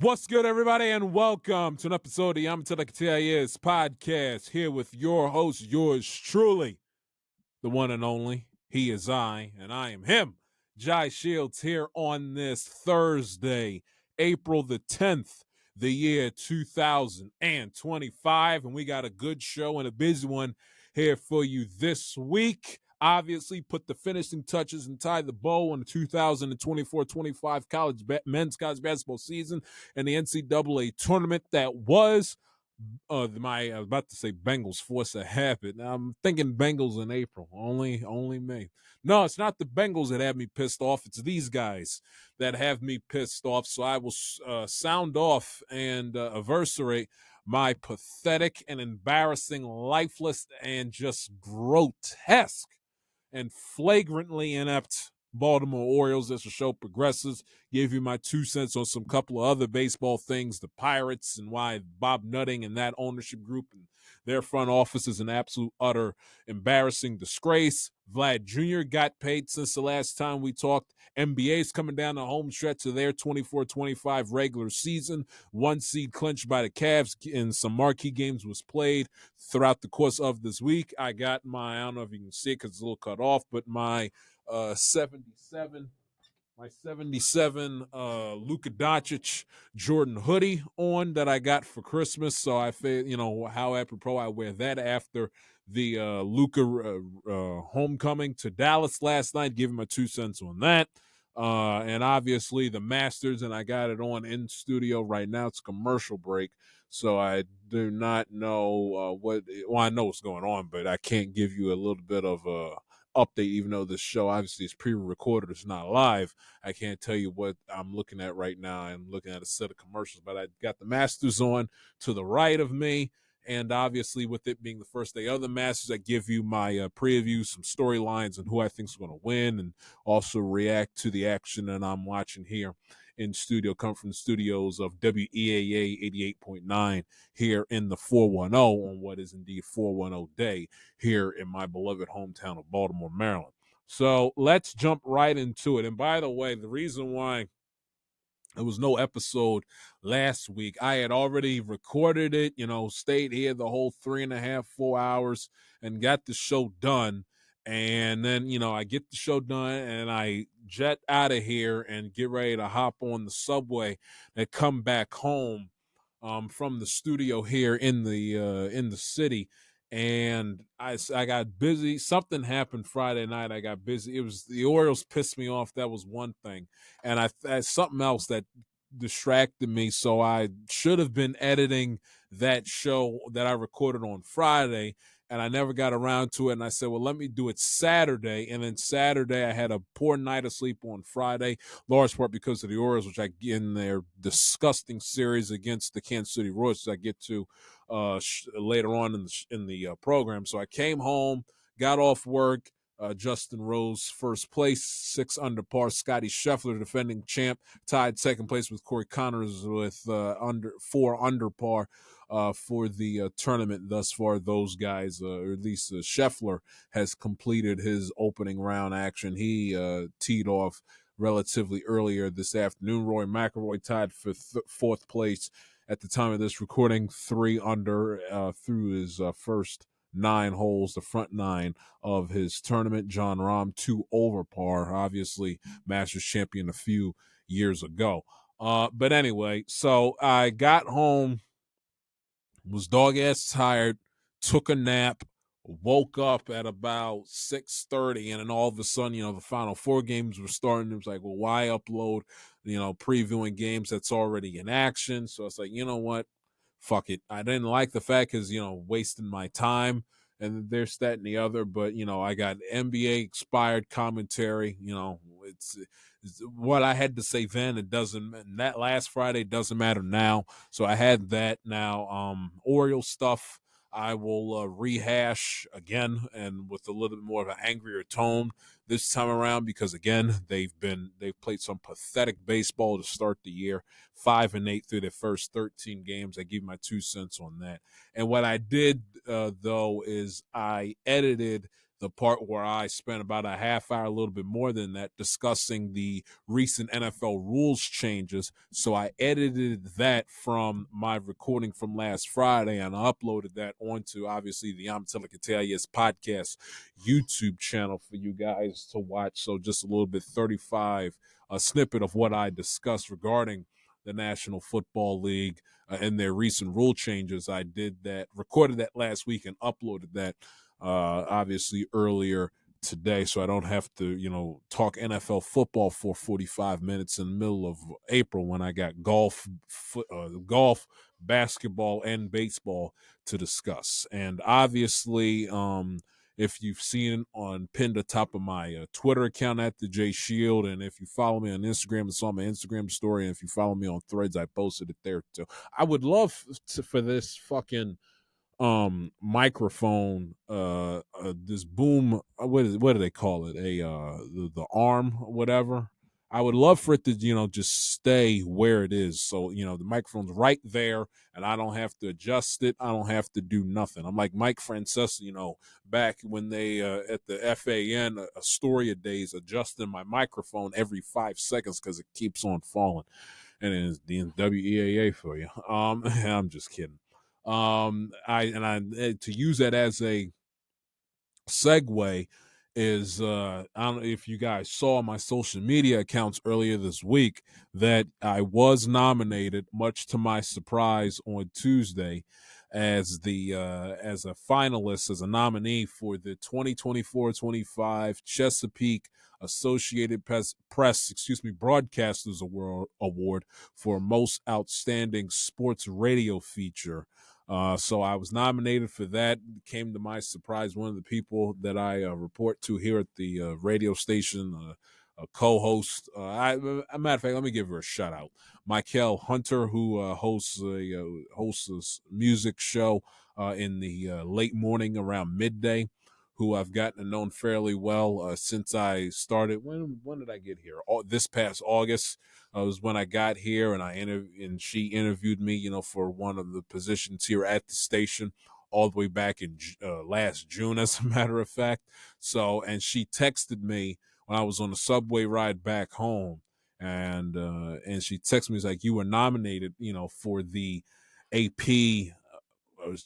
What's good, everybody, and welcome to an episode of the Is podcast here with your host, yours truly, the one and only. He is I, and I am him, Jai Shields, here on this Thursday, April the 10th, the year 2025, and we got a good show and a busy one here for you this week. Obviously, put the finishing touches and tie the bow on the 2024-25 men's college basketball season and the NCAA tournament that was. I was about to say Bengals force a habit. Now I'm thinking Bengals in April. Only me. No, it's not the Bengals that have me pissed off. It's these guys that have me pissed off. So I will sound off and eviscerate my pathetic and embarrassing, lifeless, and just grotesque and flagrantly inept Baltimore Orioles as the show progresses. Give you my 2 cents on some couple of other baseball things, the Pirates, and why Bob Nutting and that ownership group and their front office is an absolute utter embarrassing disgrace. Vlad Jr. got paid since the last time we talked. NBA's coming down the home stretch of their 24-25 regular season. 1 seed clinched by the Cavs, and some marquee games was played throughout the course of this week. I got I don't know if you can see it because it's a little cut off, but my 77 Luka Dončić Jordan hoodie on that I got for Christmas. So I feel, how apropos I wear that after the Luka homecoming to Dallas last night. Give him my 2 cents on that. And obviously the Masters, and I got it on in studio right now. It's a commercial break, so I do not know I know what's going on, but I can't give you a little bit of a update, even though this show obviously is pre-recorded, it's not live. I can't tell you what I'm looking at right now. I'm looking at a set of commercials, but I got the Masters on to the right of me. And obviously, with it being the first day of the Masters, I give you my preview, some storylines, and who I think is going to win, and also react to the action that I'm watching here in studio, come from the studios of WEAA 88.9 here in the 410 on what is indeed 410 day here in my beloved hometown of Baltimore, Maryland. So let's jump right into it. And by the way, the reason why there was no episode last week, I had already recorded it, stayed here the whole 3.5, 4 hours and got the show done. And then, I get the show done and I jet out of here and get ready to hop on the subway and come back home from the studio here in the city. And I got busy. Something happened Friday night. I got busy. It was the Orioles pissed me off. That was one thing. And I something else that distracted me. So I should have been editing that show that I recorded on Friday, and I never got around to it. And I said, well, let me do it Saturday. And then Saturday, I had a poor night of sleep on Friday, large part because of the Orioles, which I get in their disgusting series against the Kansas City Royals, I get to later on in the program. So I came home, got off work. Justin Rose, first place, 6 under par. Scotty Scheffler, defending champ, tied second place with Corey Connors with 4 under par for the tournament thus far. Those guys, or at least Scheffler, has completed his opening round action. He teed off relatively earlier this afternoon. Rory McIlroy tied for fourth place at the time of this recording, 3 under through his first 9 holes, the front 9 of his tournament. John Rahm, 2 over par, obviously Masters champion a few years ago. But anyway, so I got home, was dog-ass tired, took a nap, woke up at about 6:30, and then all of a sudden, the Final Four games were starting. It was like, well, why upload, previewing games that's already in action? So it's like, you know what? Fuck it. I didn't like the fact because, wasting my time and there's that and the other. But, I got NBA expired commentary. It's what I had to say then. It doesn't, that last Friday doesn't matter now. So I had that now. Orioles stuff I will rehash again, and with a little bit more of an angrier tone this time around, because again they've played some pathetic baseball to start the year, 5-8 through their first 13 games. I give my 2 cents on that. And what I did though is I edited the part where I spent about a half hour, a little bit more than that, discussing the recent NFL rules changes. So I edited that from my recording from last Friday and I uploaded that onto, obviously, the I'm Telling Catalia's podcast YouTube channel for you guys to watch. So just a little bit 35, a snippet of what I discussed regarding the National Football League and their recent rule changes. I did that, recorded that last week and uploaded that obviously earlier today, so I don't have to, talk NFL football for 45 minutes in the middle of April when I got golf, basketball, and baseball to discuss. And obviously, if you've seen on pinned atop of my Twitter account at the J Shield, and if you follow me on Instagram, it's on my Instagram story, and if you follow me on Threads, I posted it there too. I would love for this fucking microphone, this boom, what do they call it, the arm, whatever. I would love for it to just stay where it is, so the microphone's right there and I don't have to adjust it, I don't have to do nothing. I'm like Mike Francesa, back when they at the FAN Astoria days, adjusting my microphone every 5 seconds because it keeps on falling. And it's the WEAA for you. I'm just kidding. To use that as a segue is I don't know if you guys saw my social media accounts earlier this week that I was nominated, much to my surprise, on Tuesday as as a finalist, as a nominee for the 2024-25 Chesapeake Associated Press Broadcasters Award for Most Outstanding Sports Radio Feature. So I was nominated for that. Came to my surprise, one of the people that I report to here at the radio station, a co-host. A matter of fact, let me give her a shout out. Michael Hunter, who hosts a music show in the late morning around midday, who I've gotten to know fairly well since I started. When did I get here? This past August was when I got here, and she interviewed me, for one of the positions here at the station, all the way back in last June, as a matter of fact. So, and she texted me when I was on the subway ride back home, and she texted me, was like, "You were nominated, for the AP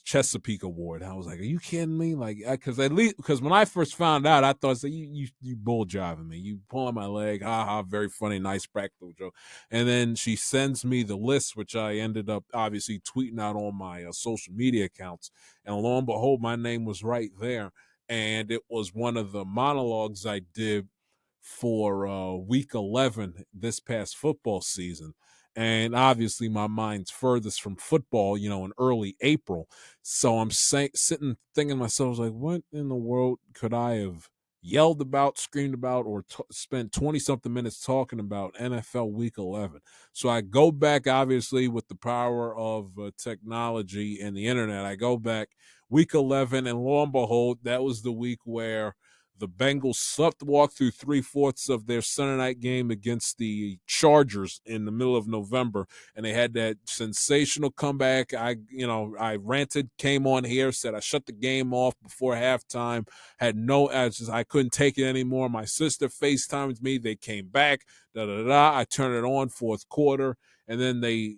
Chesapeake Award." I was like, "Are you kidding me?" Like, because when I first found out, I thought, you bull jiving me, you pulling my leg, ha ha, very funny, nice practical joke. And then she sends me the list, which I ended up obviously tweeting out on my social media accounts, and lo and behold, my name was right there, and it was one of the monologues I did for week 11 this past football season. And obviously my mind's furthest from football, in early April. So I'm sitting thinking to myself, like, what in the world could I have yelled about, screamed about, or spent 20-something minutes talking about NFL Week 11? So I go back, obviously, with the power of technology and the internet. I go back Week 11, and lo and behold, that was the week where the Bengals walked through 3/4 of their Sunday night game against the Chargers in the middle of November, and they had that sensational comeback. I ranted, came on here, said I shut the game off before halftime. I couldn't take it anymore. My sister FaceTimed me. They came back. I turned it on fourth quarter, and then they,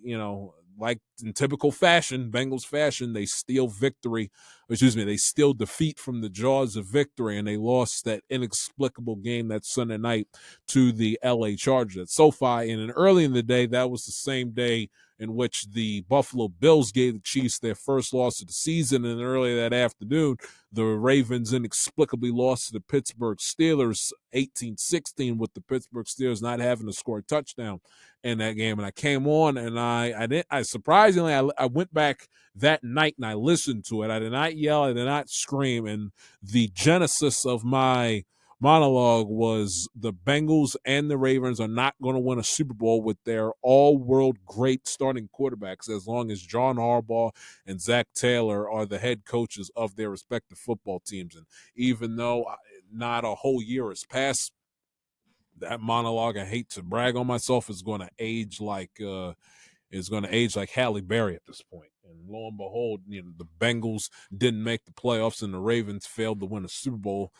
like in typical fashion, Bengals fashion, they steal defeat from the jaws of victory, and they lost that inexplicable game that Sunday night to the LA Chargers at SoFi. And early in the day, that was the same day in which the Buffalo Bills gave the Chiefs their first loss of the season, and earlier that afternoon, the Ravens inexplicably lost to the Pittsburgh Steelers 18-16, with the Pittsburgh Steelers not having to score a touchdown in that game. And I came on, and I surprisingly went back that night and I listened to it. I did not yell, I did not scream, and the genesis of my monologue was the Bengals and the Ravens are not going to win a Super Bowl with their all-world great starting quarterbacks as long as John Harbaugh and Zach Taylor are the head coaches of their respective football teams. And even though not a whole year has passed, that monologue, I hate to brag on myself, is going to age like is going to age like Halle Berry at this point. And lo and behold, the Bengals didn't make the playoffs and the Ravens failed to win a Super Bowl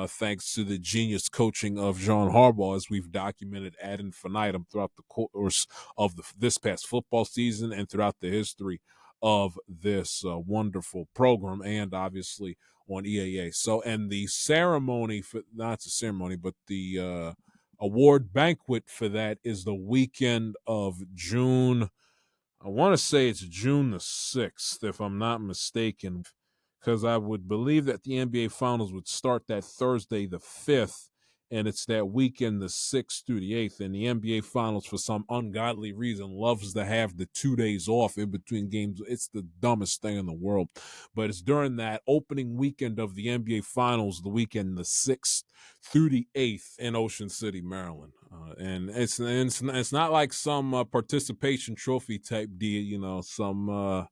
thanks to the genius coaching of John Harbaugh, as we've documented ad infinitum throughout the course of this past football season and throughout the history of this wonderful program, and obviously on EAA. So, and the ceremony not the ceremony, but the award banquet for that is the weekend of June. I want to say it's June the 6th, if I'm not mistaken, because I would believe that the NBA Finals would start that Thursday the 5th, and it's that weekend the 6th through the 8th. And the NBA Finals, for some ungodly reason, loves to have the 2 days off in between games. It's the dumbest thing in the world. But it's during that opening weekend of the NBA Finals, the weekend the 6th through the 8th in Ocean City, Maryland. And it's not like some participation trophy type deal, some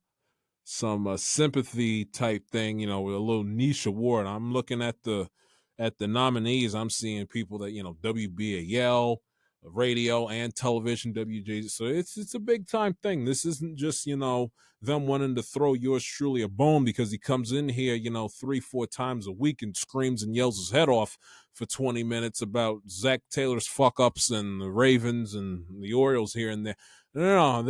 sympathy type thing, with a little niche award. I'm looking at the nominees. I'm seeing people that WBAL, radio and television, WJ. So it's a big time thing. This isn't just them wanting to throw yours truly a bone because he comes in here 3-4 times a week and screams and yells his head off for 20 minutes about Zach Taylor's fuck ups and the Ravens and the Orioles here and there. No,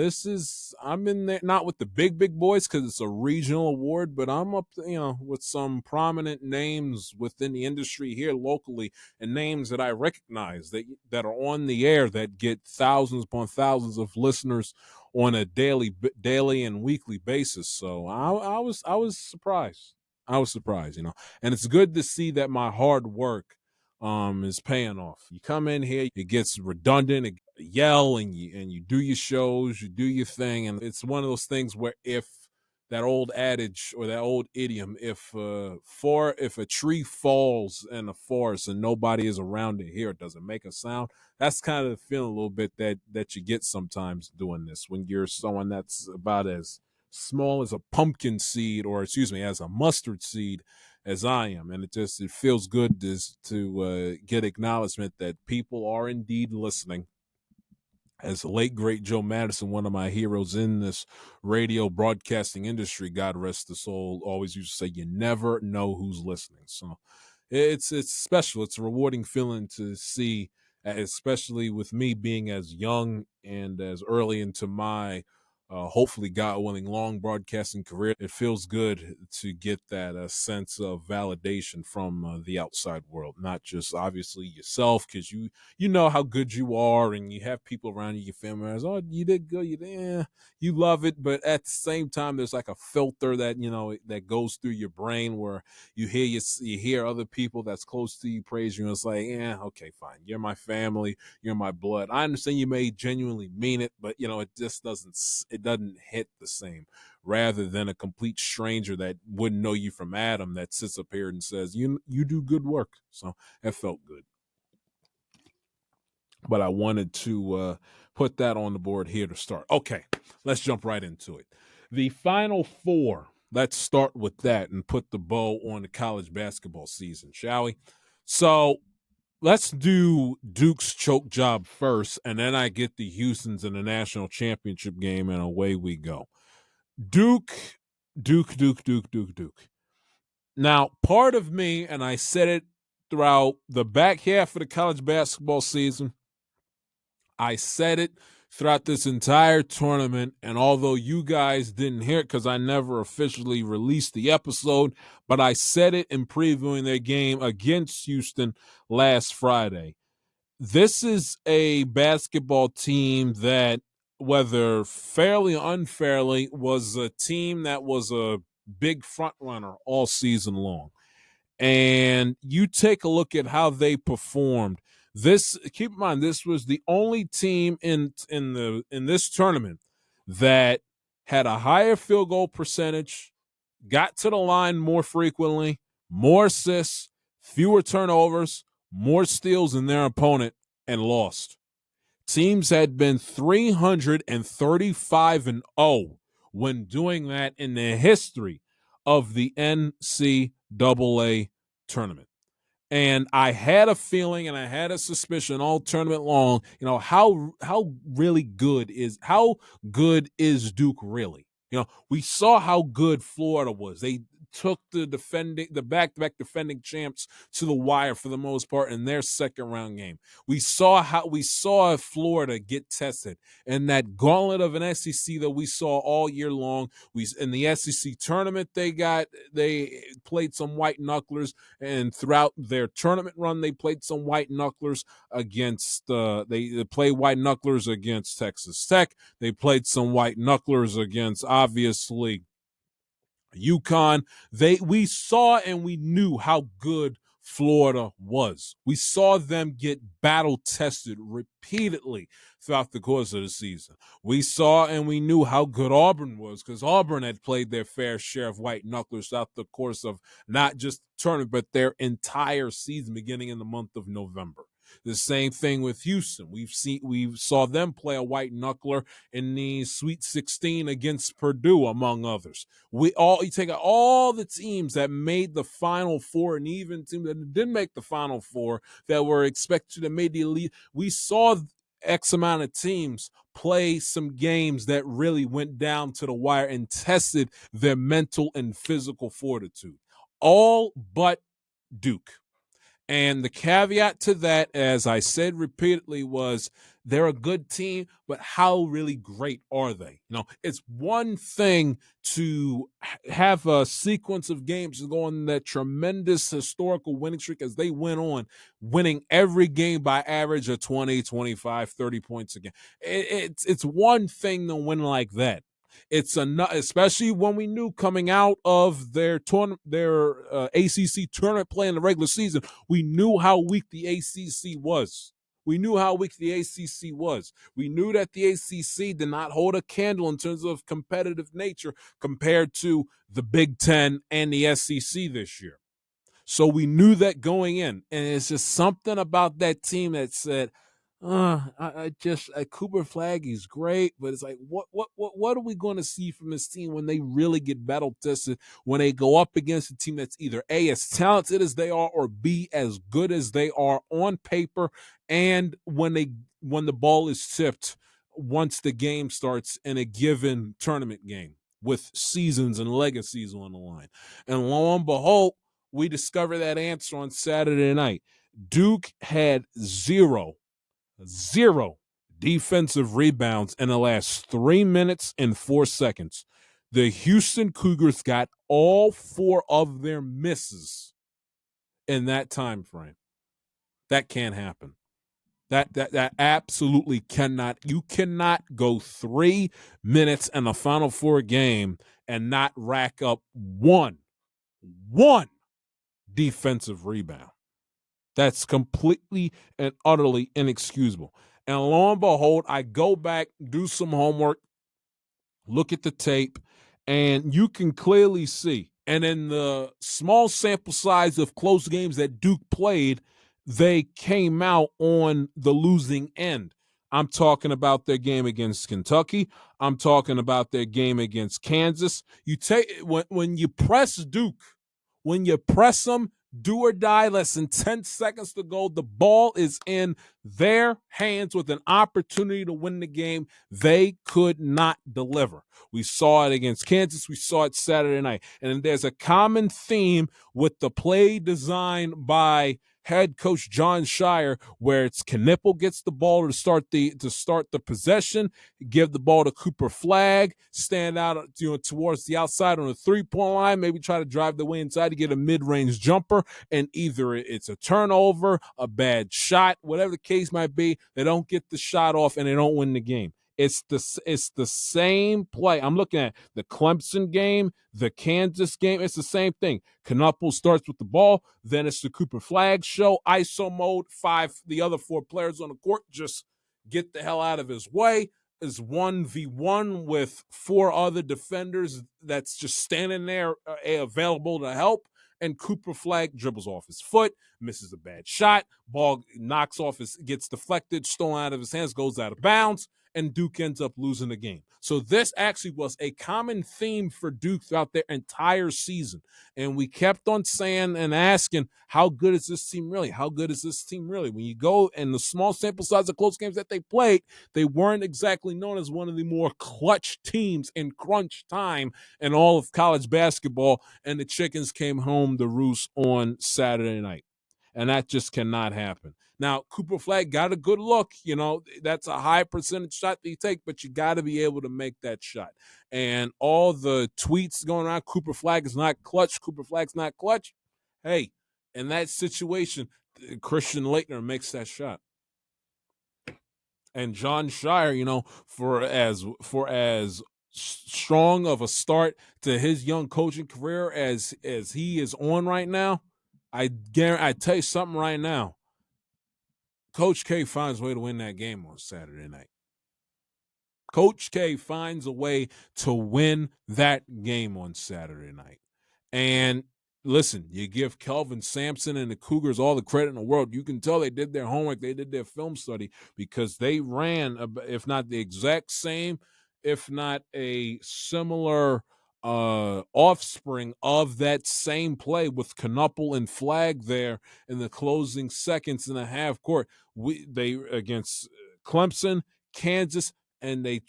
I'm in there, not with the big boys because it's a regional award, but I'm up, with some prominent names within the industry here locally and names that I recognize that are on the air that get thousands upon thousands of listeners on a daily and weekly basis. So I was surprised. I was surprised, and it's good to see that my hard work is paying off. You come in here, it gets redundant, yell and you do your shows, you do your thing, and it's one of those things where if that old adage or that old idiom, if a tree falls in a forest and nobody is around to hear it, does it make a sound? That's kind of the feeling a little bit that you get sometimes doing this when you're someone that's about as small as a pumpkin seed, or as a mustard seed as I am, and it feels good to get acknowledgement that people are indeed listening. As the late great Joe Madison, one of my heroes in this radio broadcasting industry, God rest his soul, always used to say, "You never know who's listening." So it's special. It's a rewarding feeling to see, especially with me being as young and as early into my hopefully, God willing, long broadcasting career. It feels good to get that sense of validation from the outside world, not just obviously yourself, because you know how good you are, and you have people around you, your family members. Oh, you did good. You love it, but at the same time, there's like a filter that that goes through your brain where you hear other people that's close to you praise you, and it's like, yeah, okay, fine. You're my family. You're my blood. I understand you may genuinely mean it, but it just doesn't hit the same, rather than a complete stranger that wouldn't know you from Adam that sits up here and says, you do good work. So that felt good. But I wanted to put that on the board here to start. Okay, let's jump right into it. The Final Four. Let's start with that and put the bow on the college basketball season, shall we? So let's do Duke's choke job first, and then I get the Houston's in the national championship game, and away we go. Duke. Now, part of me, and I said it throughout the back half of the college basketball season, I said it throughout this entire tournament, and although you guys didn't hear it because I never officially released the episode, but I said it in previewing their game against Houston last Friday. This is a basketball team that, whether fairly or unfairly, was a team that was a big front runner all season long. And you take a look at how they performed. Keep in mind, this was the only team in this tournament that had a higher field goal percentage, got to the line more frequently, more assists, fewer turnovers, more steals than their opponent, and lost. Teams had been 335-0 when doing that in the history of the NCAA tournament. And I had a feeling and I had a suspicion all tournament long, how good is Duke really? We saw how good Florida was. They took the back-to-back defending champs to the wire for the most part in their second round game. We saw Florida get tested in that gauntlet of an SEC that we saw all year long. In the SEC tournament, they played some white knucklers, and throughout their tournament run, they played some white knucklers against. They played white knucklers against Texas Tech. They played some white knucklers against, obviously, UConn. We saw and we knew how good Florida was. We saw them get battle tested repeatedly throughout the course of the season. We saw and we knew how good Auburn was, because Auburn had played their fair share of white knucklers throughout the course of not just the tournament, but their entire season beginning in the month of November. The same thing with Houston. We saw them play a white knuckler in the Sweet 16 against Purdue, among others. You take out all the teams that made the Final Four, and even teams that didn't make the Final Four that were expected to make the elite. We saw X amount of teams play some games that really went down to the wire and tested their mental and physical fortitude. All but Duke. And the caveat to that, as I said repeatedly, was they're a good team, but how really great are they? It's one thing to have a sequence of games and go on that tremendous historical winning streak as they went on, winning every game by average of 20, 25, 30 points a game. It's one thing to win like that. It's especially when we knew coming out of their ACC tournament play in the regular season, we knew how weak the ACC was. We knew that the ACC did not hold a candle in terms of competitive nature compared to the Big Ten and the SEC this year. So we knew that going in, and it's just something about that team that said, Cooper Flag is great, but it's like, what are we going to see from this team when they really get battle tested, when they go up against a team that's either A, as talented as they are, or B, as good as they are on paper, and when the ball is tipped once the game starts in a given tournament game with seasons and legacies on the line. And lo and behold, we discovered that answer on Saturday night. Duke had zero defensive rebounds in the last 3 minutes and 4 seconds. The Houston Cougars got all 4 of their misses in that time frame. That can't happen. That absolutely cannot. You cannot go 3 minutes in a Final Four game and not rack up one defensive rebound. That's completely and utterly inexcusable. And lo and behold, I go back, do some homework, look at the tape, and you can clearly see. And in the small sample size of close games that Duke played, they came out on the losing end. I'm talking about their game against Kentucky. I'm talking about their game against Kansas. When you press Duke, when you press them, do or die, less than 10 seconds to go, the ball is in their hands with an opportunity to win the game. They could not deliver. We saw it against Kansas. We saw it Saturday night. And there's a common theme with the play designed by head coach John Shire, where it's Knipple gets the ball to start the possession, give the ball to Cooper Flag, stand out towards the outside on the 3-point line, maybe try to drive the way inside to get a mid-range jumper, and either it's a turnover, a bad shot, whatever the case might be, they don't get the shot off and they don't win the game. It's the same play. I'm looking at the Clemson game, the Kansas game. It's the same thing. Knuppel starts with the ball. Then it's the Cooper Flag show. ISO mode. The other 4 players on the court just get the hell out of his way. Is 1v1 with 4 other defenders that's just standing there available to help. And Cooper Flag dribbles off his foot, misses a bad shot. Ball knocks off gets deflected, stolen out of his hands, goes out of bounds. and Duke ends up losing the game. So this actually was a common theme for Duke throughout their entire season. And we kept on saying and asking, how good is this team really? How good is this team really? When you go and the small sample size of close games that they played, they weren't exactly known as one of the more clutch teams in crunch time in all of college basketball. And the chickens came home to roost on Saturday night. And that just cannot happen. Now, Cooper Flag got a good look. That's a high percentage shot that you take, but you got to be able to make that shot. And all the tweets going around, Cooper Flag is not clutch. Cooper Flag's not clutch. Hey, in that situation, Christian Laettner makes that shot. And Jon Scheyer, for as strong of a start to his young coaching career as he is on right now, I tell you something right now. Coach K finds a way to win that game on Saturday night. Coach K finds a way to win that game on Saturday night. And listen, you give Kelvin Sampson and the Cougars all the credit in the world. You can tell they did their homework. They did their film study because they ran, if not the exact same, if not a similar offspring of that same play with Knuppel and Flag there in the closing seconds in the half court. They against Clemson, Kansas, and they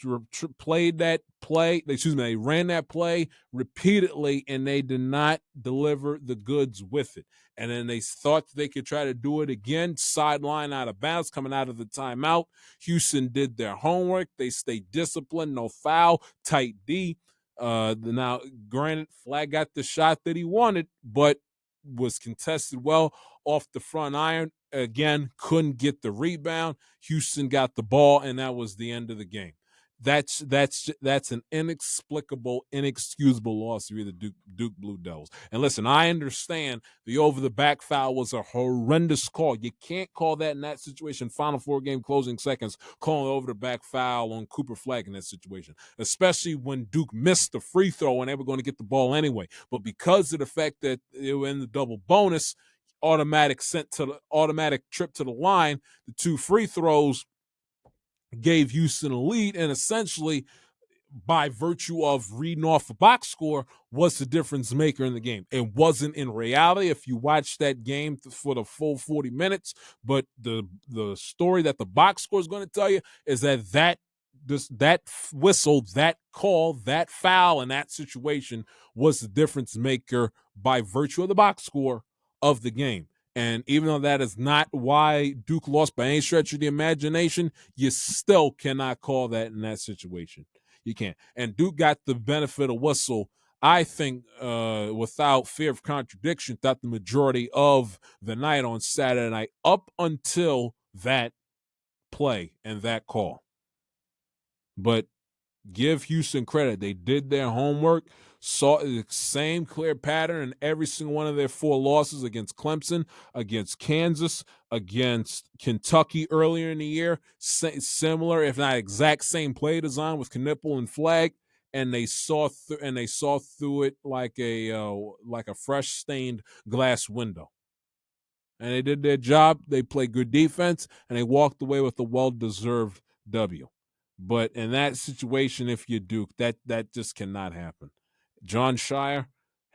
played that play. They ran that play repeatedly, and they did not deliver the goods with it. And then they thought they could try to do it again, sideline out of bounds, coming out of the timeout. Houston did their homework. They stayed disciplined, no foul, tight D. Now, granted, Flag got the shot that he wanted, but was contested well off the front iron. Again, couldn't get the rebound. Houston got the ball, and that was the end of the game. That's an inexplicable, inexcusable loss for the Duke Blue Devils. And listen, I understand the over-the-back foul was a horrendous call. You can't call that in that situation. Final 4-game closing seconds, calling over-the-back foul on Cooper Flag in that situation, especially when Duke missed the free throw and they were going to get the ball anyway. But because of the fact that they were in the double bonus, automatic trip to the line, the 2 free throws gave Houston a lead, and essentially by virtue of reading off a box score was the difference maker in the game. It wasn't in reality if you watch that game for the full 40 minutes, but the story that the box score is going to tell you is that whistle, that call, that foul in that situation was the difference maker by virtue of the box score of the game. And even though that is not why Duke lost by any stretch of the imagination, you still cannot call that in that situation. You can't. And Duke got the benefit of whistle, I think, without fear of contradiction, throughout the majority of the night on Saturday night, up until that play and that call. But give Houston credit. They did their homework, saw the same clear pattern in every single one of their 4 losses against Clemson, against Kansas, against Kentucky earlier in the year. Similar, if not exact same play design with Knuppel and Flag, and they saw through it like a fresh stained glass window. And they did their job. They played good defense, and they walked away with a well-deserved W. But in that situation, if you Duke, that just cannot happen. Jon Scheyer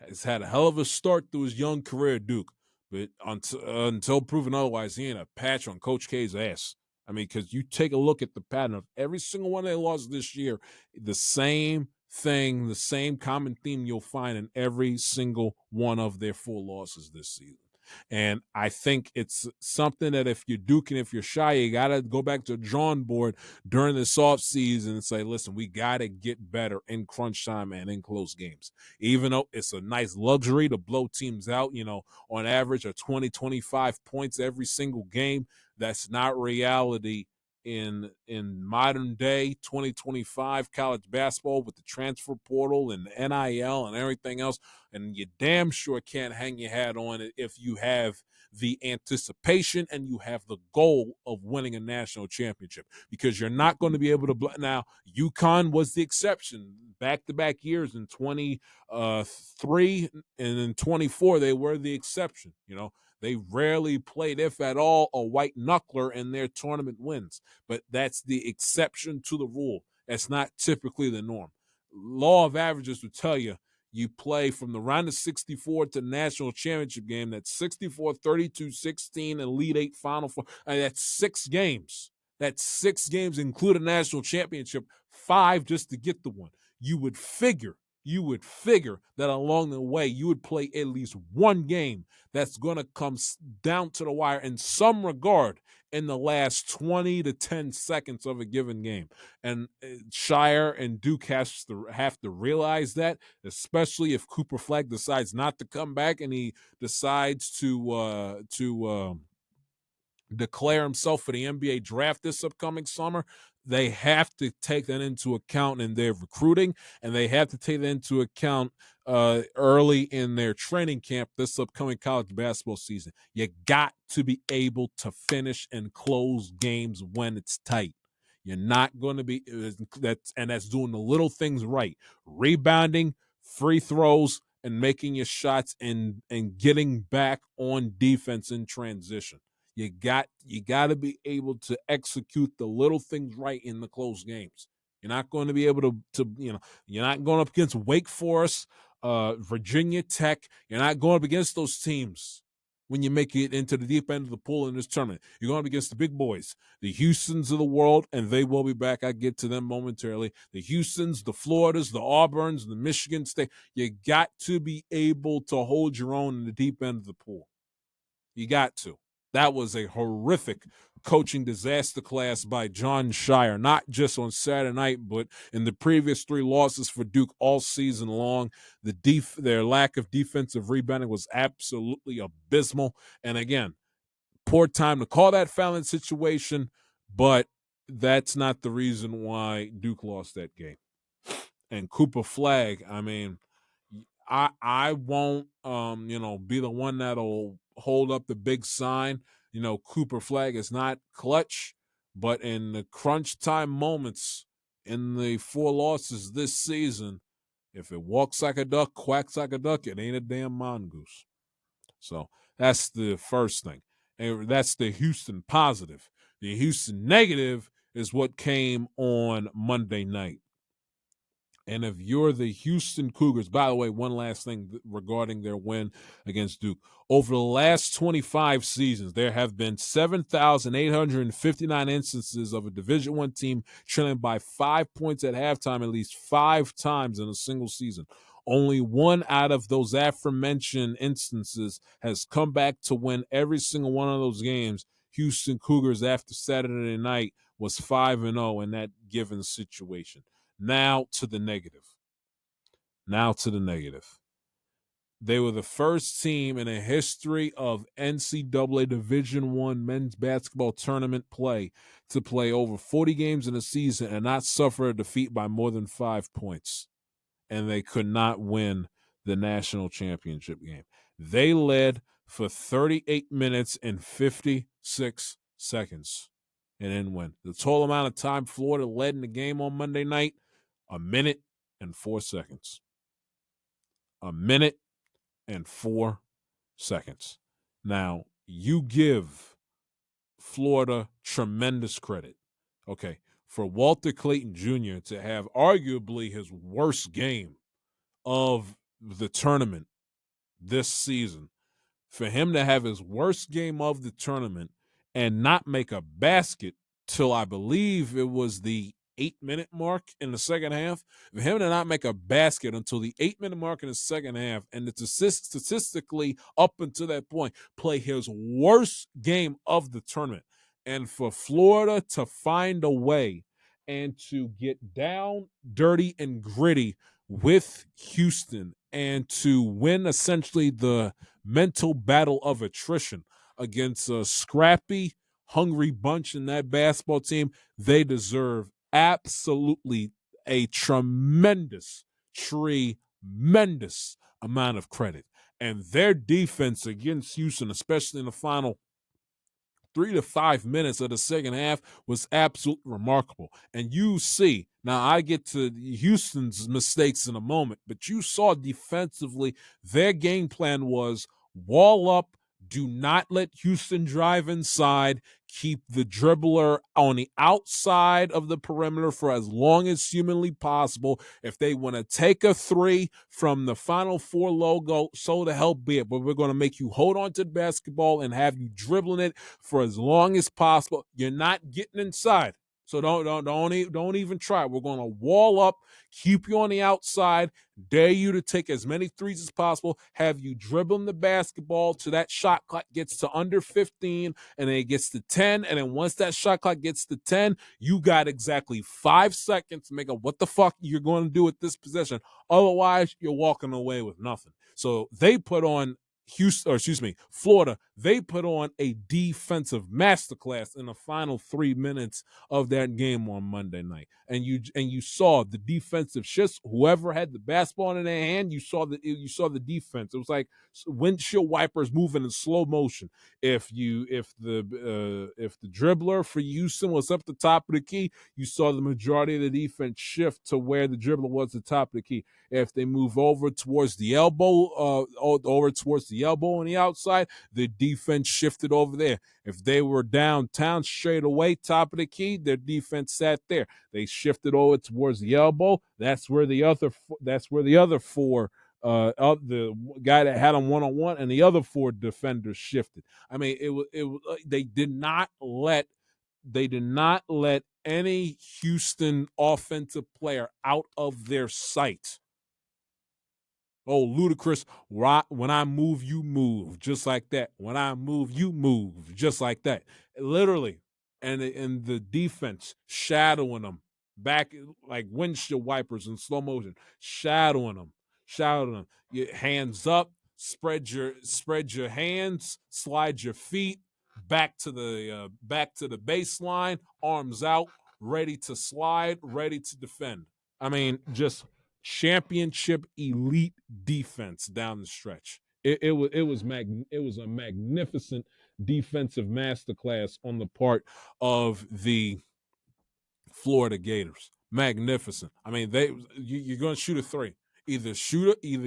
has had a hell of a start to his young career at Duke, but until proven otherwise, he ain't a patch on Coach K's ass. I mean, because you take a look at the pattern of every single one they lost this year, the same thing, the same common theme you'll find in every single one of their 4 losses this season. And I think it's something that if you're Duke and if you're Shy, you got to go back to the drawing board during this offseason and say, listen, we got to get better in crunch time and in close games. Even though it's a nice luxury to blow teams out, on average of 20, 25 points every single game, that's not reality in modern day 2025 college basketball with the transfer portal and the NIL and everything else. And you damn sure can't hang your hat on it if you have the anticipation and you have the goal of winning a national championship, because you're not going to be able to. Now, UConn was the exception. Back-to-back years in 23 and in 24, they were the exception. They rarely played, if at all, a white knuckler in their tournament wins. But that's the exception to the rule. That's not typically the norm. Law of averages would tell you play from the round of 64 to the national championship game. That's 64, 32, 16, Elite Eight, Final Four. That's 6 games. That's 6 games, include a national championship, 5 just to get the one. You would figure that along the way you would play at least one game that's going to come down to the wire in some regard in the last 20 to 10 seconds of a given game. And Shire and Duke have to realize that, especially if Cooper Flagg decides not to come back and he decides to declare himself for the NBA draft this upcoming summer. They have to take that into account in their recruiting, and they have to take that into account early in their training camp this upcoming college basketball season. You got to be able to finish and close games when it's tight. You're not going to be that's doing the little things right. Rebounding, free throws, and making your shots and getting back on defense in transition. You got to be able to execute the little things right in the close games. You're not going to be able to you're not going up against Wake Forest, Virginia Tech. You're not going up against those teams when you make it into the deep end of the pool in this tournament. You're going up against the big boys, the Houstons of the world, and they will be back. I get to them momentarily. The Houstons, the Floridas, the Auburns, the Michigan State. You got to be able to hold your own in the deep end of the pool. You got to. That was a horrific coaching disaster class by Jon Scheyer, not just on Saturday night, but in the previous 3 losses for Duke all season long. Their lack of defensive rebounding was absolutely abysmal. And again, poor time to call that fouling situation, but that's not the reason why Duke lost that game. And Cooper Flagg, I mean, I won't be the one that'll hold up the big sign. Cooper Flagg is not clutch, but in the crunch time moments in the 4 losses this season, if it walks like a duck, quacks like a duck, it ain't a damn mongoose. So that's the first thing. And that's the Houston positive. The Houston negative is what came on Monday night. And if you're the Houston Cougars, by the way, one last thing regarding their win against Duke. Over the last 25 seasons, there have been 7,859 instances of a Division I team trailing by 5 points at halftime at least 5 times in a single season. Only one out of those aforementioned instances has come back to win every single one of those games. Houston Cougars after Saturday night was 5-0 in that given situation. Now to the negative. They were the first team in a history of NCAA Division I men's basketball tournament play to play over 40 games in a season and not suffer a defeat by more than 5 points. And they could not win the national championship game. They led for 38 minutes and 56 seconds and then win. The total amount of time Florida led in the game on Monday night, 1 minute and 4 seconds. 1 minute and 4 seconds. Now, you give Florida tremendous credit, okay, for Walter Clayton Jr. to have arguably his worst game of the tournament this season. For him to have his worst game of the tournament and not make a basket till I believe it was the 8-minute mark in the second half, for him to not make a basket until the 8-minute mark in the second half, and to statistically up until that point play his worst game of the tournament, and for Florida to find a way and to get down, dirty, and gritty with Houston and to win essentially the mental battle of attrition against a scrappy, hungry bunch in that basketball team, they deserve absolutely a tremendous amount of credit. And their defense against Houston, especially in the final 3 to 5 minutes of the second half, was absolutely remarkable. And you see, now I get to Houston's mistakes in a moment, but you saw defensively their game plan was wall up, Do not let Houston drive inside. Keep the dribbler on the outside of the perimeter for as long as humanly possible. If they want to take a three from the Final Four logo, so to hell be it. But we're going to make you hold on to the basketball and have you dribbling it for as long as possible. You're not getting inside. So don't even try. We're going to wall up, keep you on the outside, dare you to take as many threes as possible, have you dribbling the basketball till that shot clock gets to under 15, and then it gets to 10, and then once that shot clock gets to 10, you got exactly 5 seconds to make up what the fuck you're going to do with this possession. Otherwise, you're walking away with nothing. So they put on Florida, they put on a defensive masterclass in the final 3 minutes of that game on Monday night. And you saw the defensive shifts. Whoever had the basketball in their hand, you saw the defense. It was like windshield wipers moving in slow motion. If the dribbler for Houston was up the top of the key, you saw the majority of the defense shift to where the dribbler was at the top of the key. If they move over towards the elbow, on the outside, the defense shifted over there. If they were downtown straight away, top of the key, their defense sat there. They shifted over towards the elbow. That's where the other four, the guy that had him one-on-one, and the other 4 defenders shifted. I mean, they did not let any Houston offensive player out of their sight. Oh, Ludacris, when I move, you move, just like that. When I move, you move, just like that. Literally. And the defense shadowing them back like windshield wipers in slow motion, shadowing them. Your hands up, spread your hands, slide your feet back to the baseline, arms out, ready to slide, ready to defend. I mean, just championship elite defense down the stretch. It was a magnificent defensive masterclass on the part of the Florida Gators. Magnificent. I mean, you're going to shoot a three. Either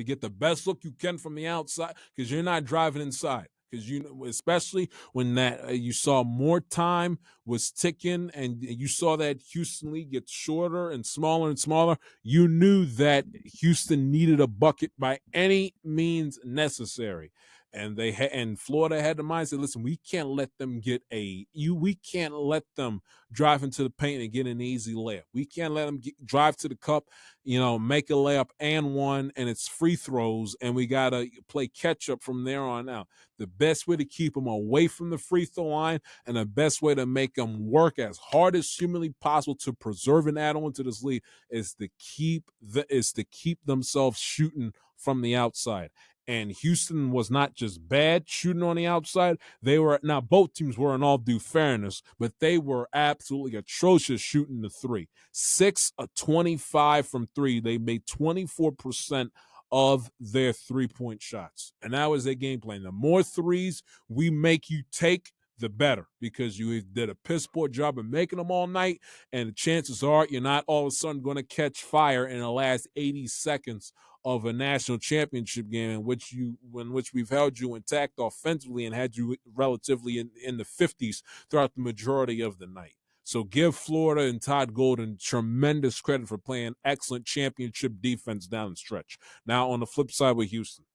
get the best look you can from the outside, because you're not driving inside. Because especially when that you saw more time was ticking, and you saw that Houston lead get shorter and smaller, you knew that Houston needed a bucket by any means necessary. And Florida had the mindset, listen, we can't let them drive into the paint and get an easy layup. We can't let them drive to the cup, make a layup and one, and it's free throws, and we got to play catch up from there on out. The best way to keep them away from the free throw line, and the best way to make them work as hard as humanly possible to preserve and add on to this lead, is to keep themselves shooting from the outside. And Houston was not just bad shooting on the outside. Now both teams were, in all due fairness, but they were absolutely atrocious shooting the three. 6 of 25 from three. They made 24% of their 3-point shots. And that was their game plan. The more threes we make you take, the better, because you did a piss poor job of making them all night, and the chances are you're not all of a sudden going to catch fire in the last 80 seconds of a national championship game in which we've held you intact offensively and had you relatively in the 50s throughout the majority of the night. So give Florida and Todd Golden tremendous credit for playing excellent championship defense down the stretch. Now on the flip side with Houston,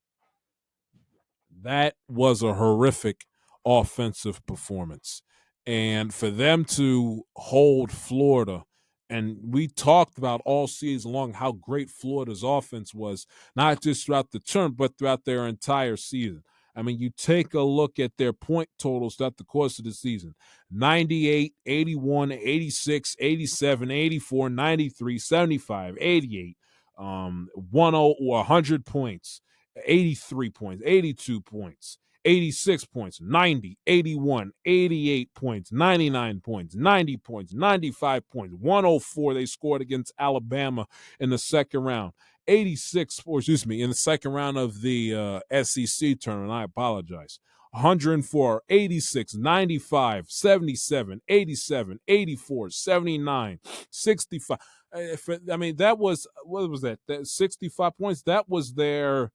that was a horrific offensive performance. And for them to hold Florida, and we talked about all season long how great Florida's offense was, not just throughout the term, but throughout their entire season. I mean, you take a look at their point totals throughout the course of the season: 98, 81, 86, 87, 84, 93, 75, 88, 100 points, 83 points, 82 points, 86 points, 90, 81, 88 points, 99 points, 90 points, 95 points, 104 they scored against Alabama in the second round. 86, in the second round of the SEC tournament, I apologize. 104, 86, 95, 77, 87, 84, 79, 65. I mean, that was, what was that? That 65 points, that's their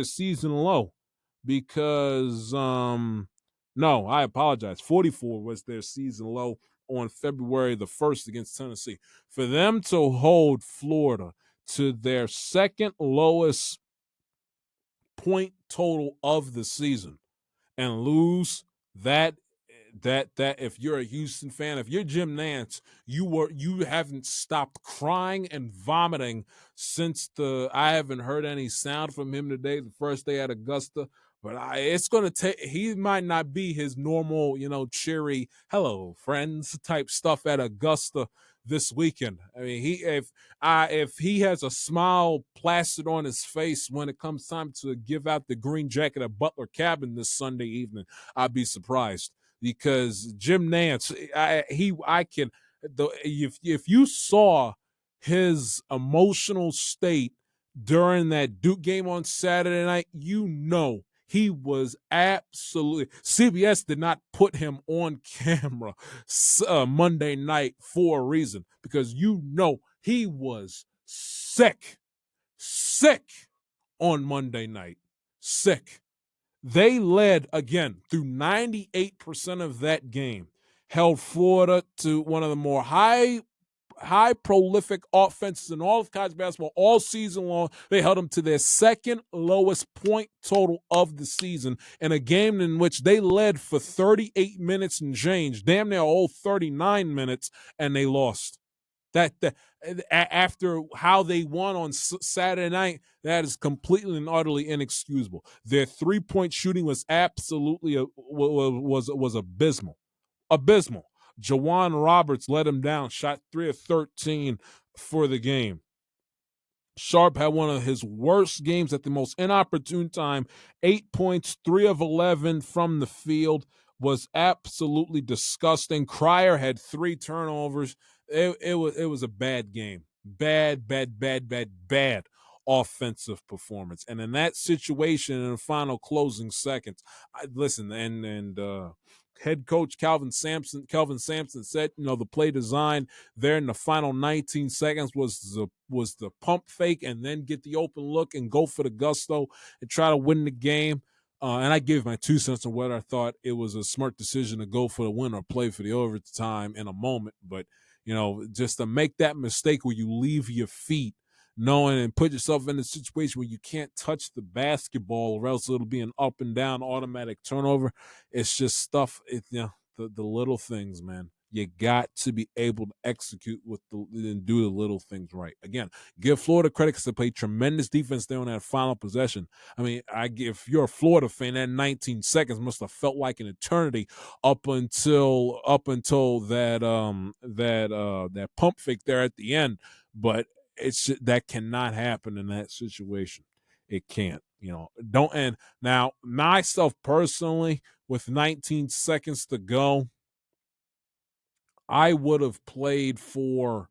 season low. because no, I apologize. 44 was their season low on February the 1st against Tennessee. For them to hold Florida to their second lowest point total of the season and lose that if you're a Houston fan, if you're Jim Nantz, you haven't stopped crying and vomiting since I haven't heard any sound from him today, the first day at Augusta. But it's going to take, he might not be his normal, cheery, hello, friends type stuff at Augusta this weekend. I mean, if he has a smile plastered on his face when it comes time to give out the green jacket at Butler Cabin this Sunday evening, I'd be surprised, because Jim Nantz, if you saw his emotional state during that Duke game on Saturday night, he was absolutely. CBS did not put him on camera Monday night for a reason, because he was sick on Monday night. Sick. They led again through 98% of that game, held Florida to one of the more high prolific offenses in all of college basketball all season long. They held them to their second lowest point total of the season in a game in which they led for 38 minutes and change, damn near all 39 minutes, and they lost. After how they won on Saturday night, that is completely and utterly inexcusable. Their 3-point shooting was absolutely was abysmal. Jawan Roberts let him down, shot 3 of 13 for the game. Sharp had one of his worst games at the most inopportune time. 8 points, 3 of 11 from the field. Was absolutely disgusting. Cryer had 3 turnovers. It was a bad game. Bad offensive performance. And in that situation, in the final closing seconds, head coach Kelvin Sampson said, the play design there in the final 19 seconds was the pump fake and then get the open look and go for the gusto and try to win the game. And I gave my 2 cents on whether I thought it was a smart decision to go for the win or play for the overtime in a moment. But, just to make that mistake where you leave your feet knowing and put yourself in a situation where you can't touch the basketball or else it'll be an up and down automatic turnover. It's just stuff, the little things, man. You got to be able to execute and do the little things right. Again, give Florida credit because they played tremendous defense there on that final possession. I mean, if you're a Florida fan, that 19 seconds must have felt like an eternity up until that pump fake there at the end. But that cannot happen in that situation. It can't. Don't. And now, myself personally, with 19 seconds to go, I would have played for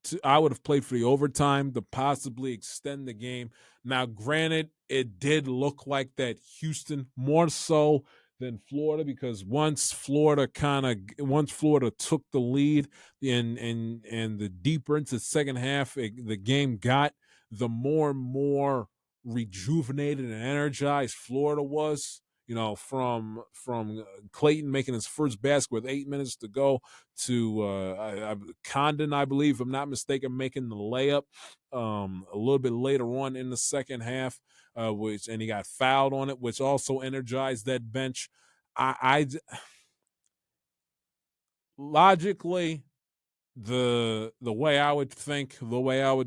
the overtime to possibly extend the game. Now, granted, it did look like that Houston more so than Florida, because once Florida took the lead and the deeper into the second half the game got, the more and more rejuvenated and energized Florida was. From Clayton making his first basket with 8 minutes to go to Condon, I believe, if I'm not mistaken, making the layup a little bit later on in the second half, and he got fouled on it, which also energized that bench. Logically, the way I would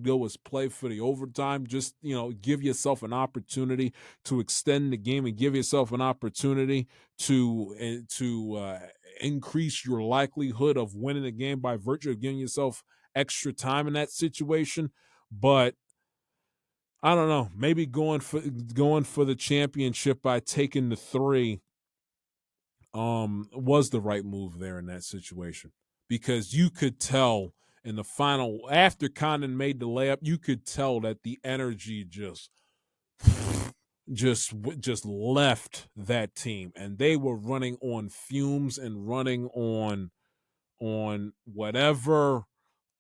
go is play for the overtime. Just give yourself an opportunity to extend the game and give yourself an opportunity to increase your likelihood of winning the game by virtue of giving yourself extra time in that situation. But I don't know, maybe going for the championship by taking the 3 was the right move there in that situation, because you could tell in the final, after Condon made the layup, you could tell that the energy just left that team, and they were running on fumes and running on whatever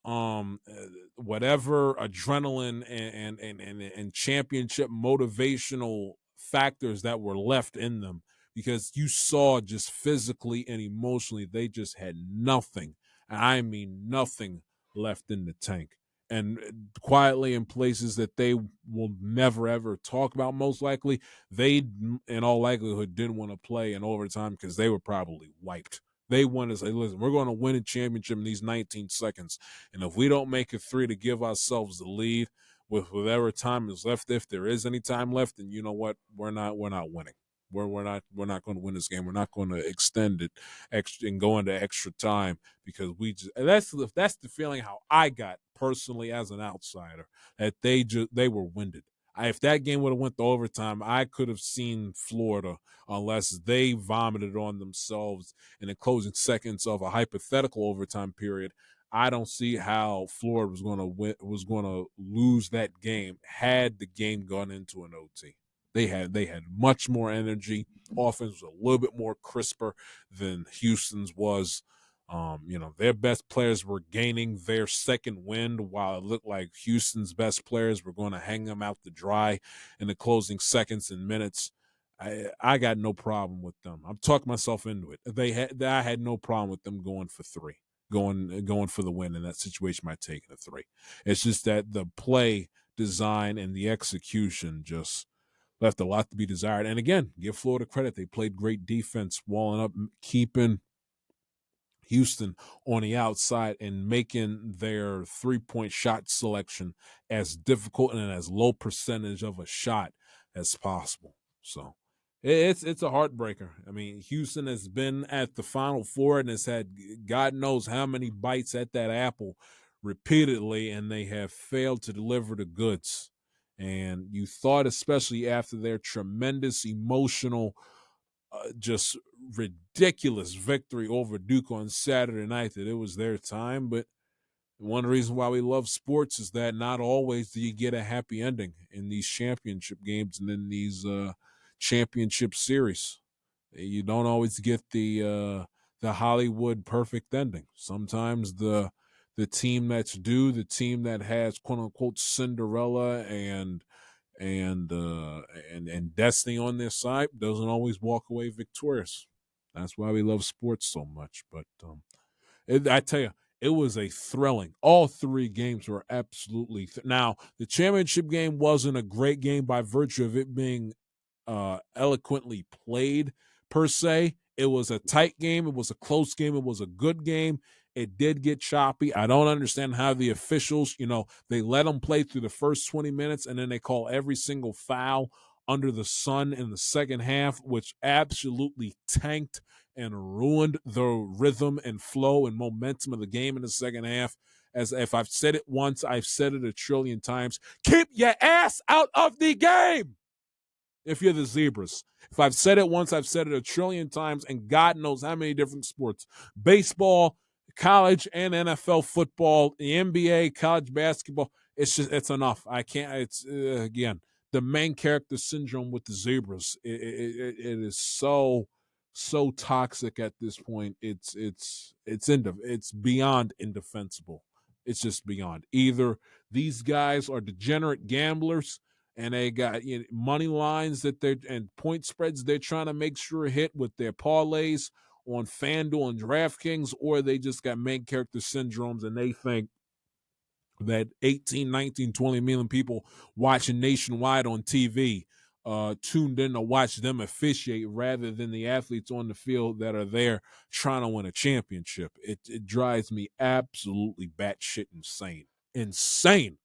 adrenaline and championship motivational factors that were left in them, because you saw just physically and emotionally they just had nothing, and I mean nothing, left in the tank. And quietly, in places that they will never ever talk about, most likely, they in all likelihood didn't want to play in overtime because they were probably wiped. They want to say, listen, we're going to win a championship in these 19 seconds. And if we don't make it 3 to give ourselves the lead with whatever time is left, if there is any time left, then you know what? We're not winning. We're not going to win this game. We're not going to extend it extra and go into extra time, because that's the feeling how I got personally as an outsider, that they were winded. If that game would have went to overtime, I could have seen Florida, unless they vomited on themselves in the closing seconds of a hypothetical overtime period. I don't see how Florida was going to lose that game had the game gone into an OT. They had much more energy. Offense was a little bit more crisper than Houston's was. Their best players were gaining their second wind, while it looked like Houston's best players were going to hang them out to dry in the closing seconds and minutes. I got no problem with them. I'm talking myself into it. I had no problem with them going for 3, going for the win in that situation by taking a 3. It's just that the play design and the execution just left a lot to be desired. And again, give Florida credit. They played great defense, walling up, keeping Houston on the outside and making their 3-point shot selection as difficult and as low percentage of a shot as possible. So it's a heartbreaker. I mean, Houston has been at the Final Four and has had God knows how many bites at that apple repeatedly, and they have failed to deliver the goods. And you thought, especially after their tremendous emotional, just ridiculous victory over Duke on Saturday night, that it was their time. But one reason why we love sports is that not always do you get a happy ending in these championship games and in these championship series. You don't always get the Hollywood perfect ending. Sometimes the team that's due, the team that has quote unquote Cinderella and destiny on their side, doesn't always walk away victorious. That's why we love sports so much. But I tell you, it was a thrilling. All 3 games were absolutely. Now, the championship game wasn't a great game by virtue of it being eloquently played per se. It was a tight game. It was a close game. It was a good game. It did get choppy. I don't understand how the officials, they let them play through the first 20 minutes and then they call every single foul under the sun in the second half, which absolutely tanked and ruined the rhythm and flow and momentum of the game in the second half. As if I've said it once, I've said it a trillion times. Keep your ass out of the game if you're the Zebras. If I've said it once, I've said it a trillion times, and God knows how many different sports. Baseball, college and NFL football, the NBA, college basketball. It's enough. I can't. It's again, the main character syndrome with the Zebras. It is so toxic at this point. It's beyond indefensible. It's just beyond. Either these guys are degenerate gamblers and they got money lines and point spreads they're trying to make sure hit with their parlays on FanDuel and DraftKings, or they just got main character syndromes and they think that 18, 19, 20 million people watching nationwide on TV tuned in to watch them officiate rather than the athletes on the field that are there trying to win a championship. It drives me absolutely batshit insane. Insane.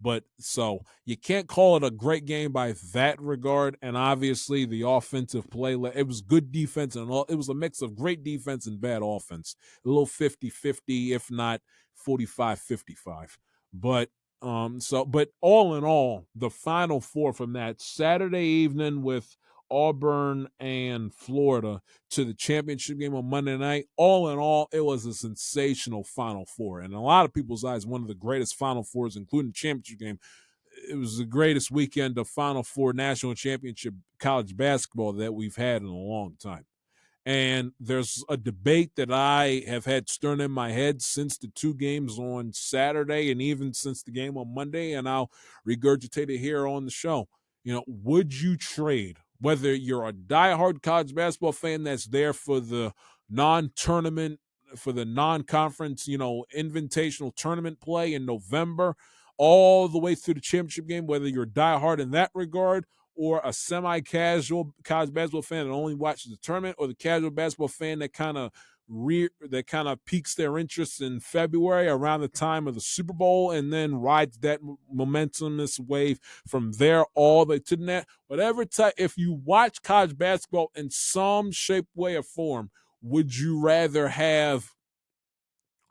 But so you can't call it a great game by that regard. And obviously the offensive play, it was good defense and it was a mix of great defense and bad offense. A little 50-50, if not 45-55. But but all in all, the Final Four from that Saturday evening with Auburn and Florida to the championship game on Monday night, all in all, it was a sensational Final Four. And in a lot of people's eyes, one of the greatest Final Fours, including the championship game. It was the greatest weekend of Final Four national championship college basketball that we've had in a long time. And there's a debate that I have had stirring in my head since the 2 games on Saturday and even since the game on Monday, and I'll regurgitate it here on the show. Would you trade whether you're a diehard college basketball fan that's there for the non-tournament, for the non-conference, invitational tournament play in November, all the way through the championship game, whether you're diehard in that regard, or a semi-casual college basketball fan that only watches the tournament, or the casual basketball fan that kind of piques their interest in February around the time of the Super Bowl and then rides that momentumous wave from there all the way to the net. Whatever type, if you watch college basketball in some shape, way, or form, would you rather have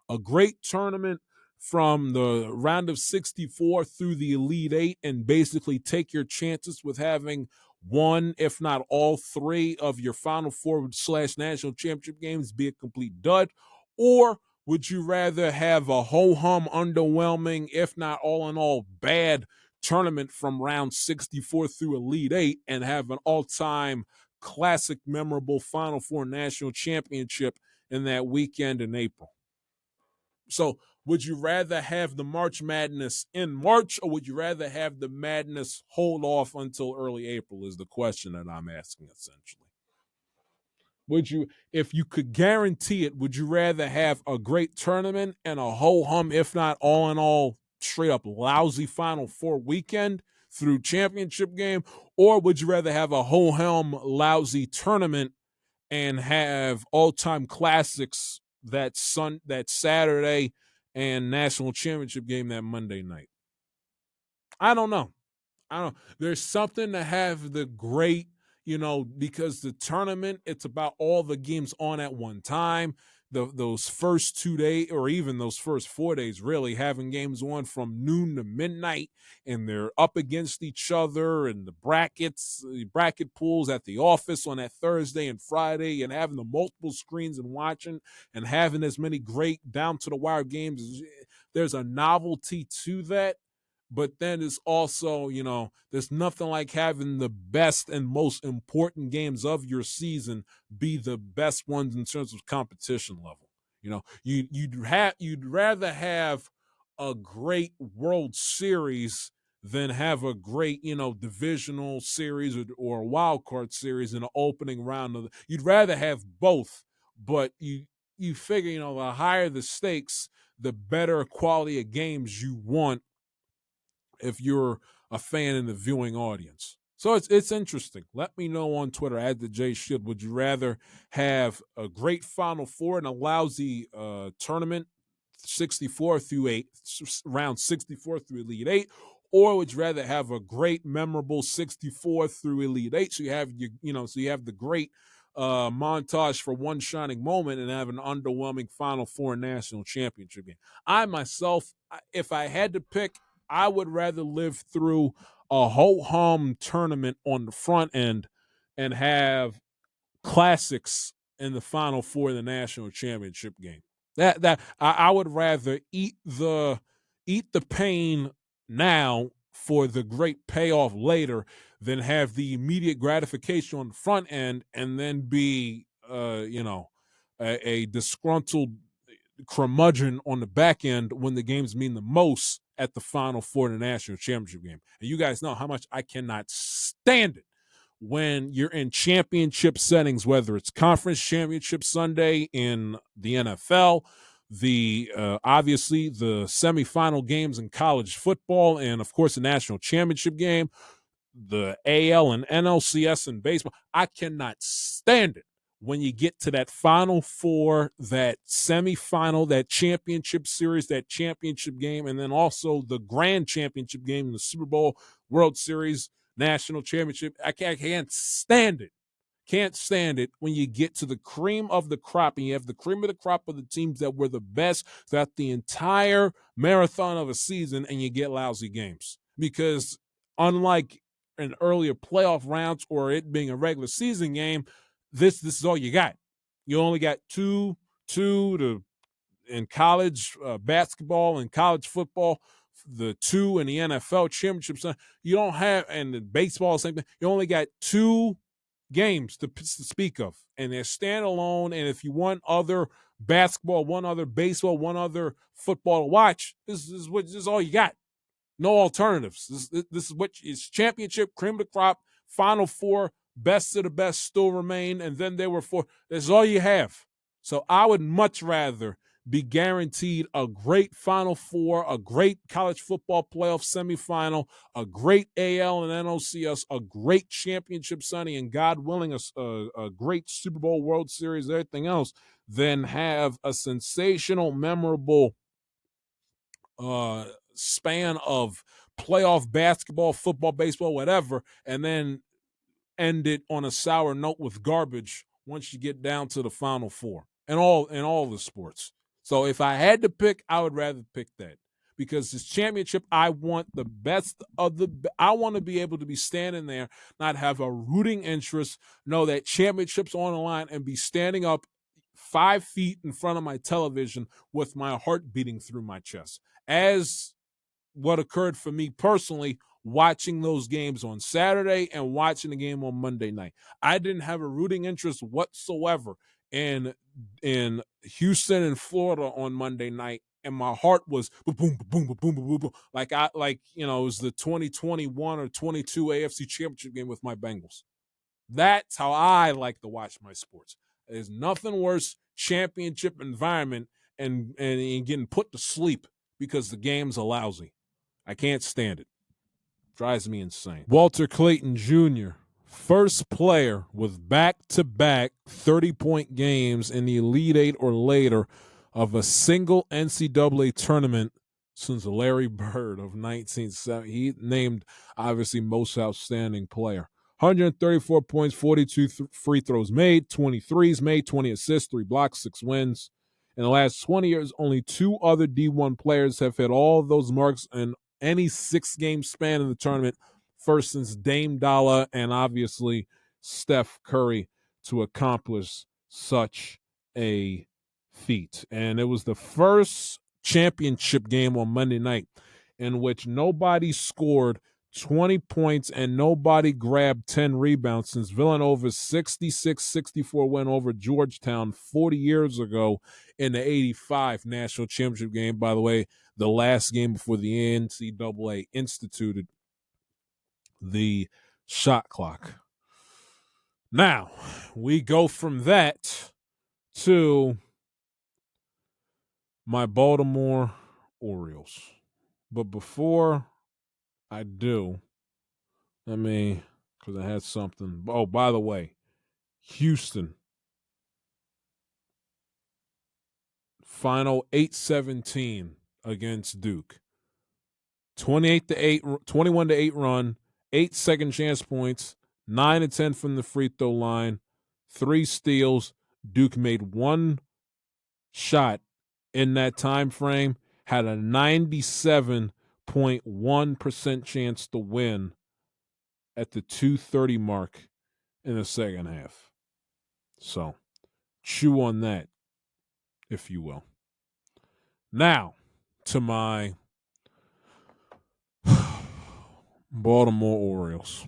a great tournament from the round of 64 through the Elite Eight and basically take your chances with having one, if not all three of your Final Four / national championship games be a complete dud? Or would you rather have a ho-hum, underwhelming, if not all in all bad tournament from round 64 through Elite Eight and have an all-time classic, memorable Final Four national championship in that weekend in April? So would you rather have the March Madness in March, or would you rather have the madness hold off until early April is the question that I'm asking, essentially. Would you, if you could guarantee it, would you rather have a great tournament and a ho-hum, if not all in all, straight up lousy Final Four weekend through championship game, or would you rather have a ho-hum, lousy tournament and have all-time classics that Saturday and national championship game that Monday night? I don't know. There's something to have the great, because the tournament, it's about all the games on at one time. Those first 2 days, or even those first 4 days, really having games on from noon to midnight, and they're up against each other, and the bracket pools at the office on that Thursday and Friday, and having the multiple screens and watching, and having as many great down to the wire games. There's a novelty to that. But then it's also, there's nothing like having the best and most important games of your season be the best ones in terms of competition level. You'd rather have a great World Series than have a great, divisional series or a wild card series in the opening round you'd rather have both, but you figure, the higher the stakes, the better quality of games you want if you're a fan in the viewing audience. So it's interesting. Let me know on Twitter at the J Should. Would you rather have a great Final Four and a lousy tournament, 64 through 8, round 64 through Elite 8, or would you rather have a great, memorable 64 through Elite 8? So you have the great montage for one shining moment and have an underwhelming Final Four national championship game. I myself, if I had to pick, I would rather live through a ho-hum tournament on the front end and have classics in the Final Four of the national championship game. I would rather eat the pain now for the great payoff later than have the immediate gratification on the front end and then be a disgruntled curmudgeon on the back end when the games mean the most at the Final Four in the national championship game. And you guys know how much I cannot stand it when you're in championship settings, whether it's conference championship Sunday in the NFL, obviously the semifinal games in college football, and of course the national championship game, the AL and NLCS in baseball. I cannot stand it when you get to that Final Four, that semifinal, that championship series, that championship game, and then also the grand championship game in the Super Bowl, World Series, national championship. I can't stand it. Can't stand it when you get to the cream of the crop and you have the cream of the crop of the teams that were the best throughout the entire marathon of a season and you get lousy games. Because unlike in earlier playoff rounds or it being a regular season game, this is all you got. You only got two in college basketball and college football, the two in the NFL championships. You don't have, and the baseball, same thing. You only got two games to speak of, and they're standalone. And if you want other basketball, one other baseball, one other football to watch, this is all you got. No alternatives. This is what is championship, cream of the crop, Final Four, best of the best still remain, and then there were 4. That's all you have. So I would much rather be guaranteed a great Final Four, a great college football playoff semifinal, a great AL and NLCS, a great championship Sunday, and God willing, a great Super Bowl, World Series, everything else, than have a sensational, memorable span of playoff basketball, football, baseball, whatever, and then end it on a sour note with garbage once you get down to the Final Four and all the sports. So if I had to pick, I would rather pick that, because this championship, I want the best of the. I want to be able to be standing there, not have a rooting interest, know that championship's on the line, and be standing up 5 feet in front of my television with my heart beating through my chest, as what occurred for me personally watching those games on Saturday and watching the game on Monday night. I didn't have a rooting interest whatsoever in Houston and Florida on Monday night, and my heart was boom, boom, boom, boom, boom, boom, boom. Like it was the 2021 or 22 AFC Championship game with my Bengals. That's how I like to watch my sports. There's nothing worse, championship environment and getting put to sleep because the games are lousy. I can't stand it. Drives me insane. Walter Clayton Jr., first player with back-to-back 30-point games in the Elite Eight or later of a single NCAA tournament since Larry Bird of 1970. He named, obviously, most outstanding player. 134 points, 42 free throws made, 23s made, 20 assists, 3 blocks, 6 wins. In the last 20 years, only 2 other D1 players have hit all those marks in any 6-game span in the tournament, first since Dame Dollar and obviously Steph Curry to accomplish such a feat. And it was the first championship game on Monday night in which nobody scored 20 points and nobody grabbed 10 rebounds since Villanova's 66-64 win over Georgetown 40 years ago in the 85 national championship game. By the way, the last game before the NCAA instituted the shot clock. Now, we go from that to my Baltimore Orioles. But before I do, because I had something. Oh, by the way, Houston. Final 8-17 against Duke. 21-8 run, 8 second chance points, 9-10 from the free throw line, 3 steals. Duke made 1 shot in that time frame, had a 97.1% chance to win at the 2:30 mark in the second half. So, chew on that, if you will. Now, to my Baltimore Orioles.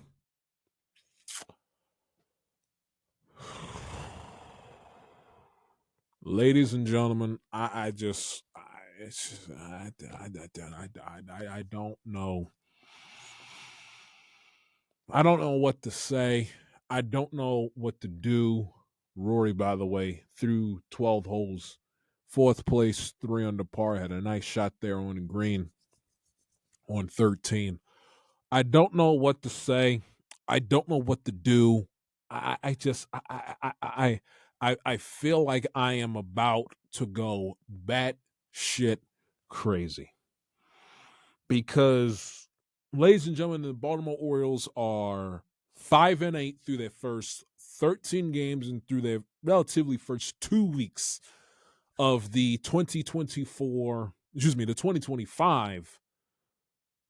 Ladies and gentlemen, I don't know. I don't know what to say. I don't know what to do. Rory, by the way, threw 12 holes. 4th place, 3 under par. Had a nice shot there on the green on 13. I don't know what to say. I don't know what to do. I feel like I am about to go batshit crazy. Because, ladies and gentlemen, the Baltimore Orioles are 5-8 through their first 13 games and through their relatively first 2 weeks of the 2025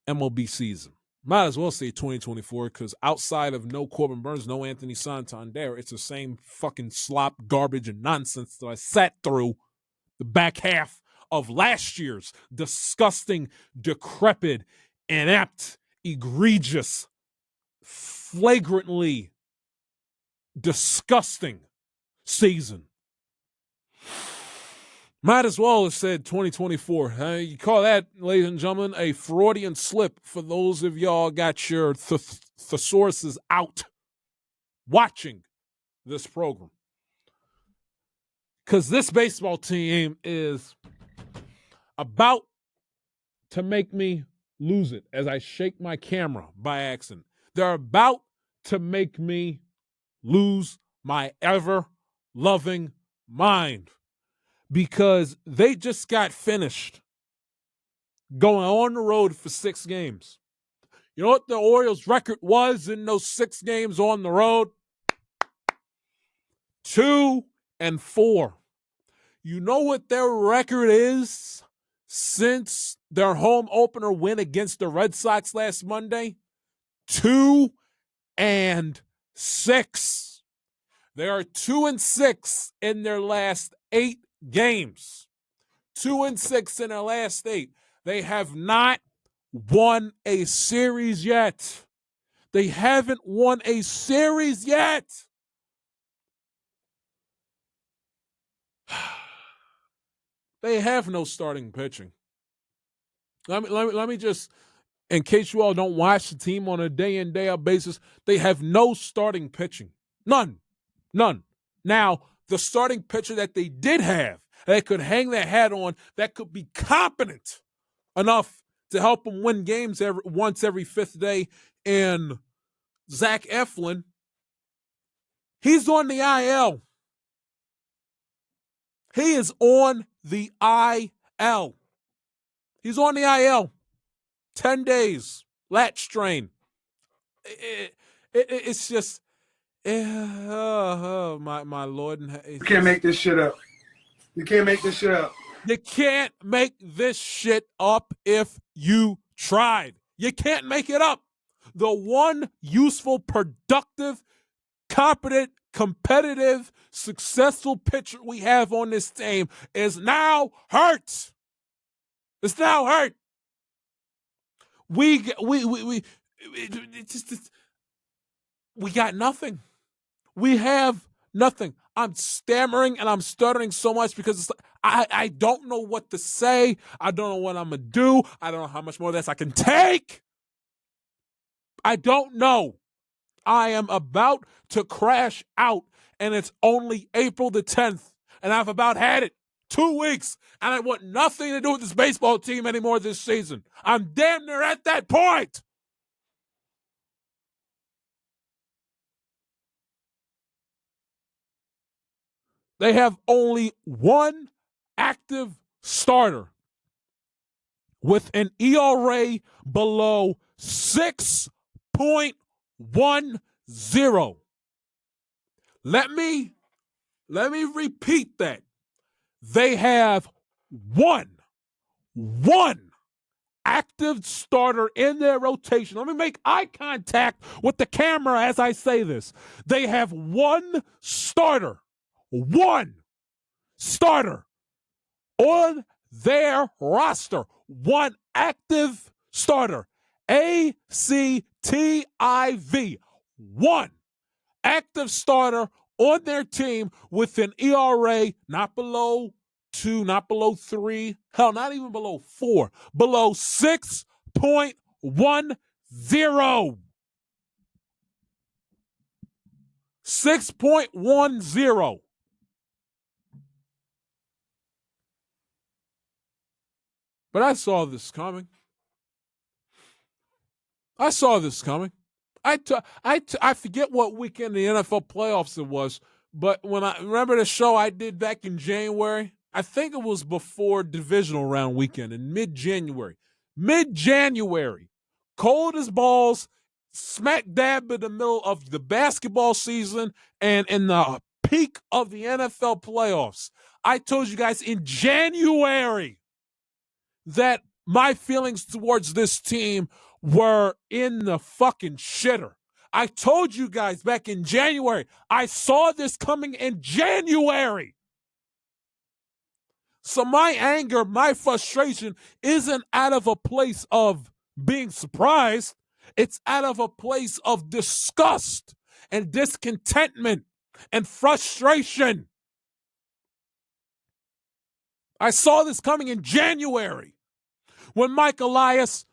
MLB season. Might as well say 2024, because outside of no Corbin Burns, no Anthony Santander, it's the same fucking slop, garbage, and nonsense that I sat through the back half of last year's disgusting, decrepit, inept, egregious, flagrantly disgusting season. Might as well have said 2024. You call that, ladies and gentlemen, a Freudian slip for those of y'all got your thesauruses out. watching this program. Because this baseball team is about to make me lose it as I shake my camera by accident. They're about to make me lose my ever-loving mind because they just got finished going on the road for 6 games. You know what the Orioles' record was in those 6 games on the road? 2-4. You know what their record is since their home opener win against the Red Sox last Monday? 2-6. They are 2-6 in their last 8 games. 2-6 in their last 8. They have not won a series yet. They haven't won a series yet. They have no starting pitching. Let me just, in case you all don't watch the team on a day-in, day-out basis, they have no starting pitching. None. Now, the starting pitcher that they did have, that could hang their hat on, that could be competent enough to help them win games once every 5th day, and Zach Eflin, he's on the IL. He is on the IL. He's on the IL. 10 days. Lat strain. It's just, my Lord. You can't make this shit up. You can't make this shit up. You can't make this shit up if you tried. You can't make it up. The one useful, productive, competent, competitive, successful pitcher we have on this team is now hurt. It's now hurt. We got nothing. We have nothing. I'm stammering and I'm stuttering so much because I don't know what to say. I don't know what I'm going to do. I don't know how much more of this I can take. I don't know. I am about to crash out, and it's only April the 10th, and I've about had it. 2 weeks, and I want nothing to do with this baseball team anymore this season. I'm damn near at that point. They have only one active starter with an ERA below 6.10. Let me repeat that. They have one active starter in their rotation. Let me make eye contact with the camera as I say this. They have one starter on their roster. One active starter. ACTIV. One active starter on their team with an ERA not below 2, not below 3, hell, not even below 4, below 6.10. 6.10. But I saw this coming. I forget what weekend the NFL playoffs it was, but when I remember the show I did back in January, I think it was before divisional round weekend in mid-January. Cold as balls, smack dab in the middle of the basketball season and in the peak of the NFL playoffs. I told you guys in January that my feelings towards this team were in the fucking shitter. I told you guys back in January. I saw this coming in January. So my anger, my frustration isn't out of a place of being surprised. It's out of a place of disgust and discontentment and frustration. I saw this coming in January when Mike Elias,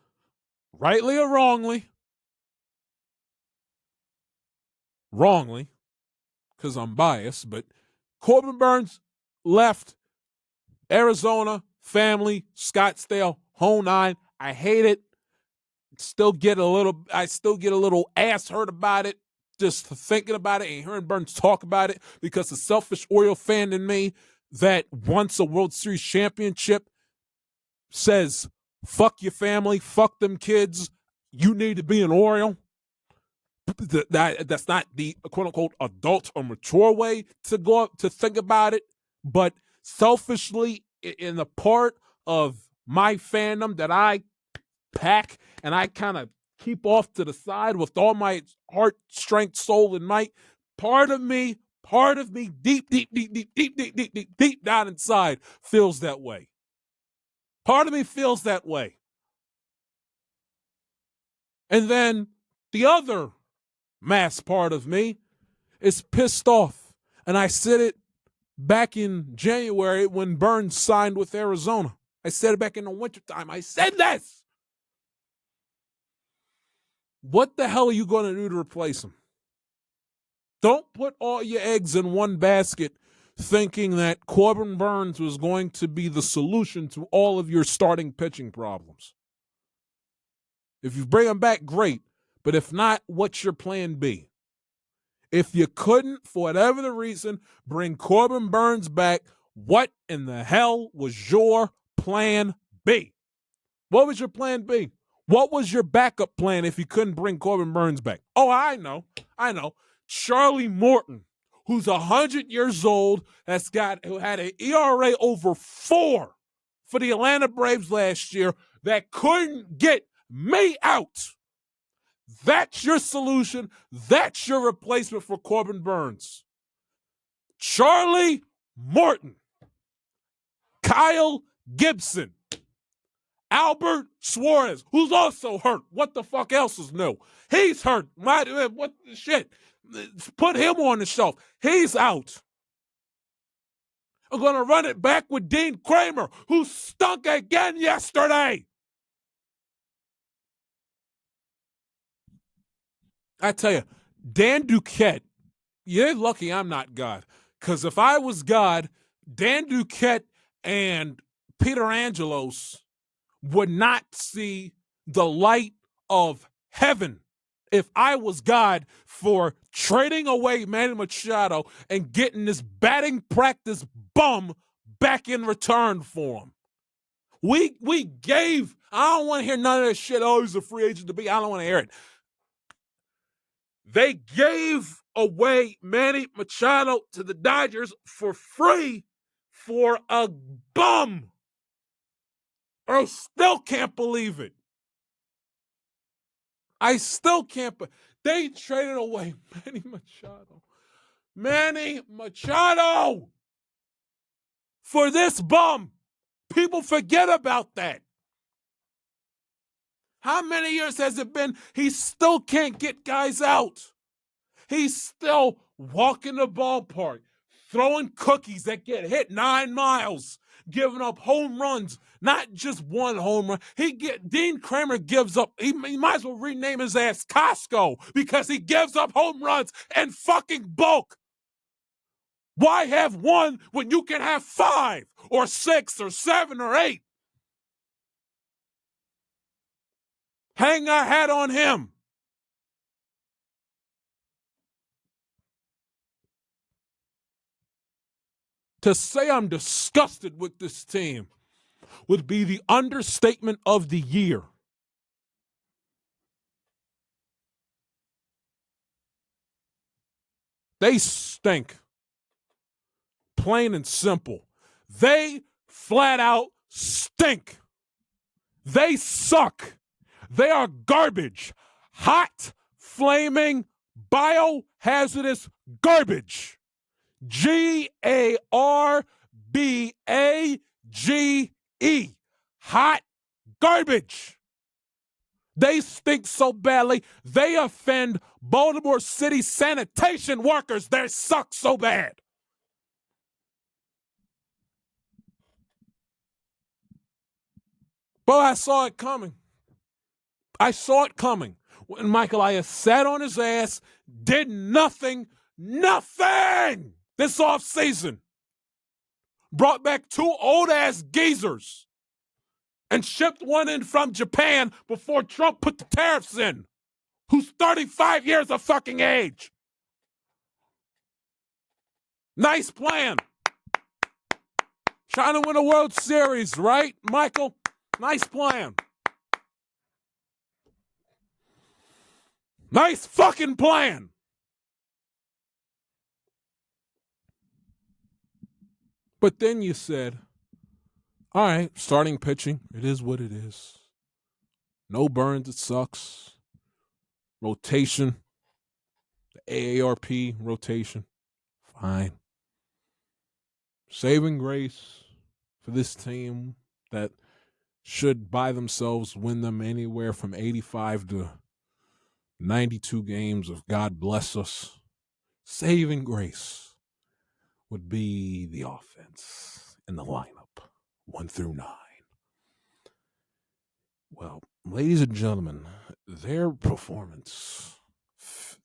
rightly or wrongly, wrongly, because I'm biased, but Corbin Burns left Arizona, family, Scottsdale, whole nine. I hate it. I still get a little ass hurt about it, just thinking about it and hearing Burns talk about it, because the selfish Oriole fan in me that wants a World Series championship says, fuck your family, fuck them kids, you need to be an Oriole. That's not the quote-unquote adult or mature way to go to think about it, but selfishly, in the part of my fandom that I pack and I kind of keep off to the side with all my heart, strength, soul, and might, part of me, deep down inside feels that way. Part of me feels that way. And then the other mass part of me is pissed off. And I said it back in January when Burns signed with Arizona. I said it back in the wintertime. I said this. What the hell are you going to do to replace him? Don't put all your eggs in one basket thinking that Corbin Burns was going to be the solution to all of your starting pitching problems. If you bring him back, great. But if not, what's your plan B? If you couldn't, for whatever the reason, bring Corbin Burns back, what in the hell was your plan B? What was your plan B? What was your backup plan if you couldn't bring Corbin Burns back? Oh, I know. Charlie Morton, who's 100 years old, who had an ERA over 4 for the Atlanta Braves last year, that couldn't get me out. That's your solution. That's your replacement for Corbin Burns. Charlie Morton, Kyle Gibson, Albert Suarez, who's also hurt. What the fuck else is new? He's hurt. What the shit? Put him on the shelf. He's out. I'm going to run it back with Dean Kramer, who stunk again yesterday. I tell you, Dan Duquette, you're lucky I'm not God. Because if I was God, Dan Duquette and Peter Angelos would not see the light of heaven if I was God for trading away Manny Machado and getting this batting practice bum back in return for him. We gave, I don't want to hear none of that shit, oh, he's a free agent to be. I don't want to hear it. They gave away Manny Machado to the Dodgers for free for a bum. I still can't believe it. I still can't. They traded away Manny Machado. Manny Machado for this bum. People forget about that. How many years has it been? He still can't get guys out. He's still walking the ballpark, throwing cookies that get hit 9 miles, giving up home runs, not just one home run. Dean Kramer gives up, he might as well rename his ass Costco because he gives up home runs in fucking bulk. Why have one when you can have 5 or 6 or 7 or 8? Hang our hat on him. To say I'm disgusted with this team would be the understatement of the year. They stink. Plain and simple. They flat out stink. They suck. They are garbage. Hot, flaming, biohazardous garbage. Garbage. Hot garbage. They stink so badly, they offend Baltimore City sanitation workers. They suck so bad. But I saw it coming. when Michael Elias sat on his ass, did nothing this offseason. Brought back 2 old-ass geezers and shipped one in from Japan before Trump put the tariffs in, who's 35 years of fucking age. Nice plan. Trying to win a World Series, right, Michael? Nice plan. Nice fucking plan. But then you said, all right, starting pitching, it is what it is. No Burns, it sucks. Rotation, the AARP rotation, fine. Saving grace for this team that should by themselves win them anywhere from 85 to 92 games of God bless us. Saving grace would be the offense in the lineup, 1 through 9. Well, ladies and gentlemen, their performance,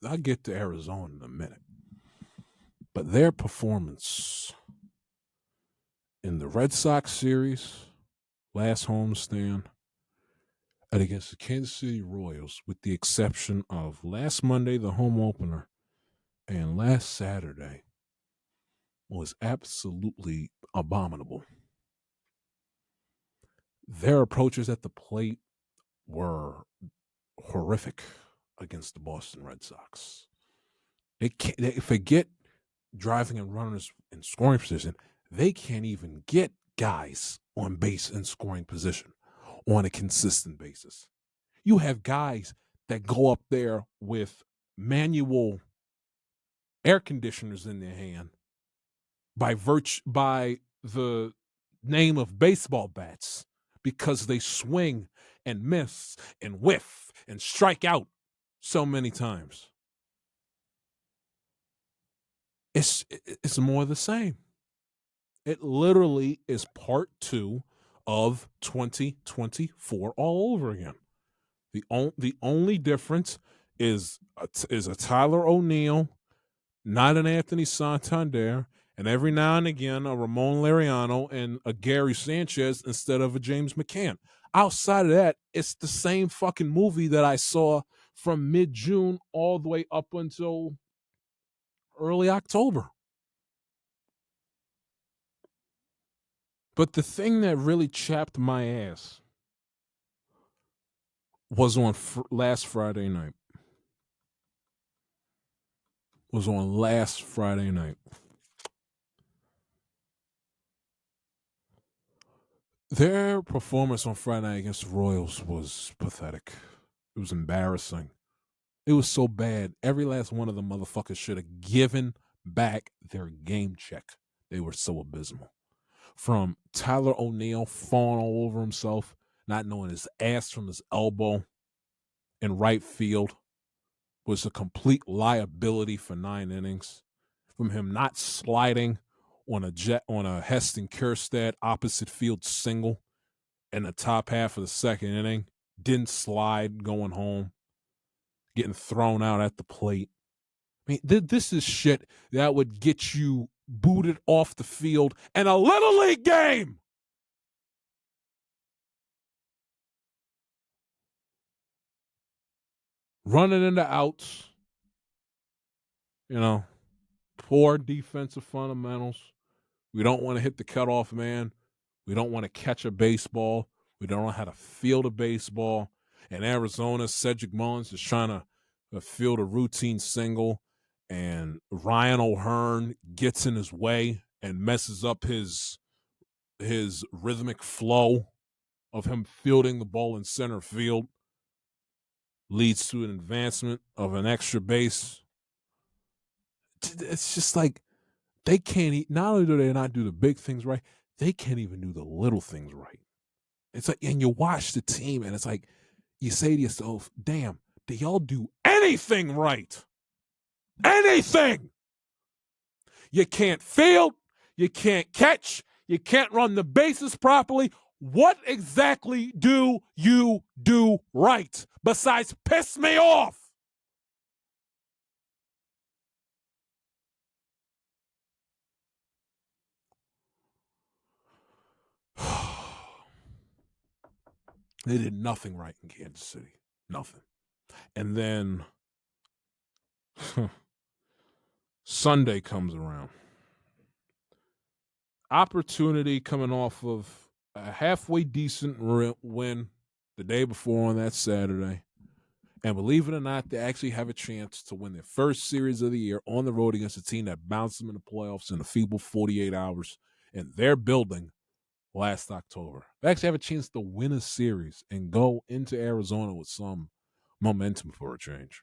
I'll get to Arizona in a minute, but their performance in the Red Sox series, last homestand, and against the Kansas City Royals, with the exception of last Monday, the home opener, and last Saturday, was absolutely abominable. Their approaches at the plate were horrific against the Boston Red Sox. They forget driving and runners in scoring position. They can't even get guys on base in scoring position on a consistent basis. You have guys that go up there with manual air conditioners in their hand by the name of baseball bats, because they swing and miss and whiff and strike out so many times. It's more of the same. It literally is part 2 of 2024 all over again. The only difference is a Tyler O'Neill, not an Anthony Santander, and every now and again a Ramon Laureano and a Gary Sanchez instead of a James McCann. Outside of that, it's the same fucking movie that I saw from mid-June all the way up until early October. But the thing that really chapped my ass was on last Friday night. Their performance on Friday night against the Royals was pathetic. It was embarrassing. It was so bad. Every last one of the motherfuckers should have given back their game check. They were so abysmal. From Tyler O'Neill falling all over himself, not knowing his ass from his elbow in right field, was a complete liability for 9 innings. From him not sliding on a Heston Kjerstad opposite field single in the top half of the second inning, didn't slide going home, getting thrown out at the plate. I mean, this is shit that would get you booted off the field in a Little League game. Running into outs, poor defensive fundamentals. We don't want to hit the cutoff man. We don't want to catch a baseball. We don't know how to field a baseball. In Arizona, Cedric Mullins is trying to field a routine single, and Ryan O'Hearn gets in his way and messes up his rhythmic flow of him fielding the ball in center field. Leads to an advancement of an extra base. It's just like they can't. Not only do they not do the big things right, they can't even do the little things right. It's like, and you watch the team, and it's like, you say to yourself, damn, do y'all do anything right? Anything! You can't field, you can't catch, you can't run the bases properly. What exactly do you do right besides piss me off? They did nothing right in Kansas City. Nothing. And then Sunday comes around. Opportunity coming off of a halfway decent win the day before on that Saturday. And believe it or not, they actually have a chance to win their first series of the year on the road against a team that bounced them in the playoffs in a feeble 48 hours in their building last October. They actually have a chance to win a series and go into Arizona with some momentum for a change.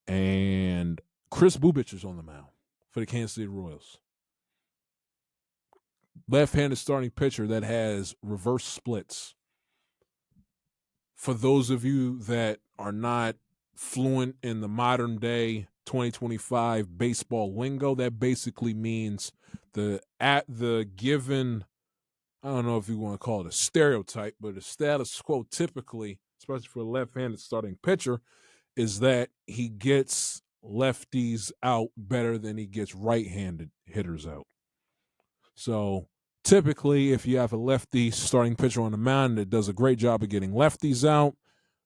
And Chris Bubic is on the mound for the Kansas City Royals. Left-handed starting pitcher that has reverse splits. For those of you that are not fluent in the modern day 2025 baseball lingo, that basically means the given, I don't know if you want to call it a stereotype, but a status quo typically, especially for a left-handed starting pitcher, is that he gets lefties out better than he gets right-handed hitters out. So typically, if you have a lefty starting pitcher on the mound that does a great job of getting lefties out,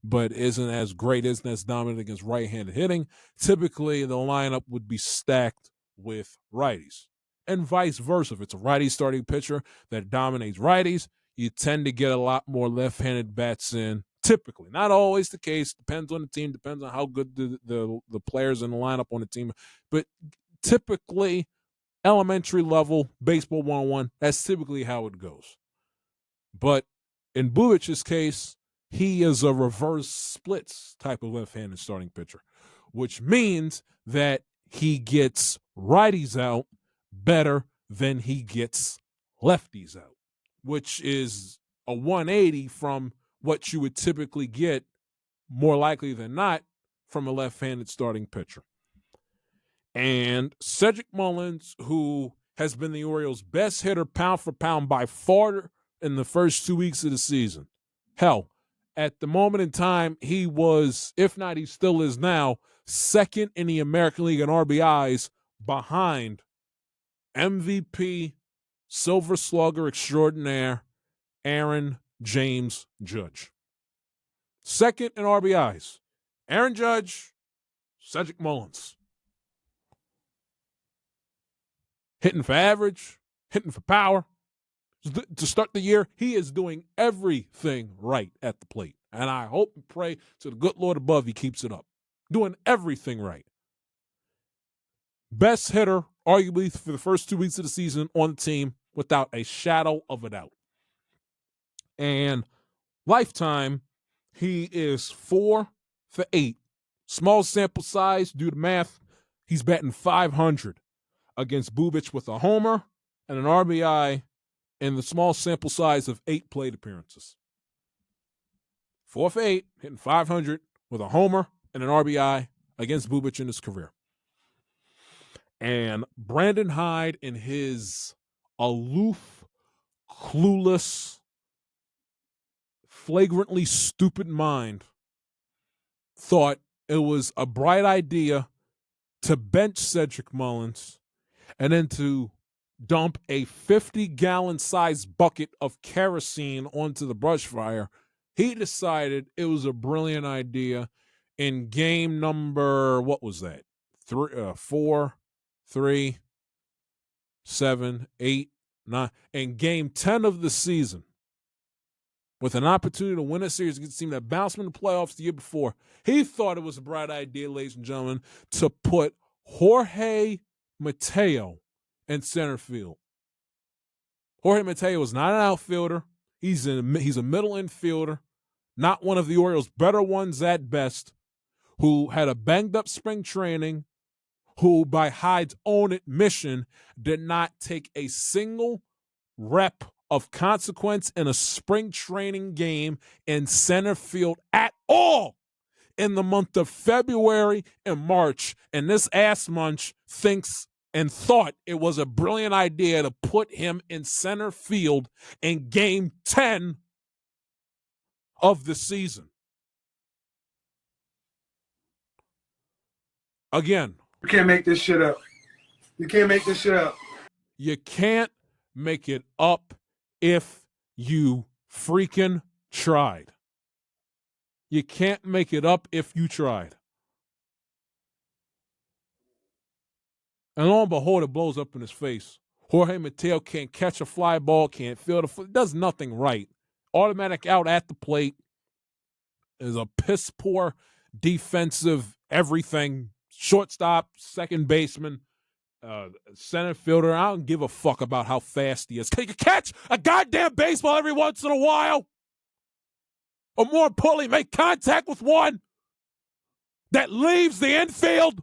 but isn't as great, isn't as dominant against right-handed hitting, typically the lineup would be stacked with righties. And vice versa. If it's a righty starting pitcher that dominates righties, you tend to get a lot more left-handed bats in. Typically, not always the case. Depends on the team. Depends on how good the players in the lineup on the team. But typically, elementary level baseball 101, that's typically how it goes. But in Bubic's case, he is a reverse splits type of left-handed starting pitcher, which means that he gets righties out better than he gets lefties out, which is a 180 from what you would typically get, more likely than not, from a left-handed starting pitcher. And Cedric Mullins, who has been the Orioles' best hitter pound for pound by far in the first 2 weeks of the season. Hell, at the moment in time, he was, if not he still is now, second in the American League in RBIs behind MVP, Silver Slugger extraordinaire, Aaron James Judge. Second in RBIs, Aaron Judge, Cedric Mullins. Hitting for average, hitting for power. To start the year, he is doing everything right at the plate. And I hope and pray to the good Lord above he keeps it up. Doing everything right. Best hitter, arguably, for the first 2 weeks of the season on the team, without a shadow of a doubt. And lifetime, he is 4 for 8. Small sample size, do the math. He's batting .500 against Bubic with a homer and an RBI in the small sample size of 8 plate appearances. 4 for 8, hitting .500 with a homer and an RBI against Bubic in his career. And Brandon Hyde, in his aloof, clueless, flagrantly stupid mind, thought it was a bright idea to bench Cedric Mullins and then to dump a 50-gallon size bucket of kerosene onto the brush fire. He decided it was a brilliant idea in game number, what was that? 4, 3, 7, 8, 9. In game 10 of the season, with an opportunity to win a series against a team that bounced from the playoffs the year before, he thought it was a bright idea, ladies and gentlemen, to put Jorge Mateo in center field. Jorge Mateo is not an outfielder. He's a middle infielder, not one of the Orioles' better ones at best, who had a banged-up spring training, who, by Hyde's own admission, did not take a single rep of consequence in a spring training game in center field at all in the month of February and March. And this ass munch thinks and thought it was a brilliant idea to put him in center field in Game 10 of the season. Again, You can't make this shit up. You can't make this shit up. you can't make it up if you freaking tried. You can't make it up if you tried. And lo and behold, it blows up in his face. Jorge Mateo can't catch a fly ball, can't field a foot, does nothing right. Automatic out at the plate. Is a piss poor defensive everything. Shortstop, second baseman, center fielder. I don't give a fuck about how fast he is. Can you catch a goddamn baseball every once in a while? Or more importantly, make contact with one that leaves the infield.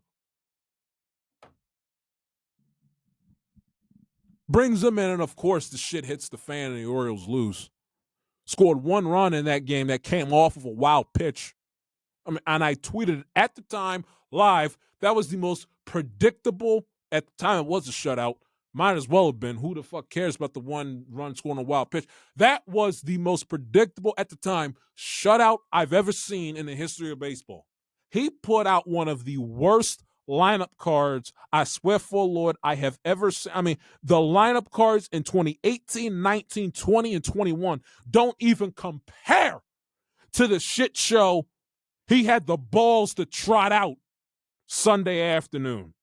Brings them in, and of course, the shit hits the fan and the Orioles lose. Scored one run in that game that came off of a wild pitch. And I tweeted at the time, live, that was the most predictable, at the time it was a shutout, might as well have been. Who the fuck cares about the one run scoring a wild pitch? That was the most predictable, at the time, shutout I've ever seen in the history of baseball. He put out one of the worst lineup cards, I swear for Lord, I have ever seen. I mean, the lineup cards in 2018, 19, 20, and 21 don't even compare to the shit show he had the balls to trot out Sunday afternoon.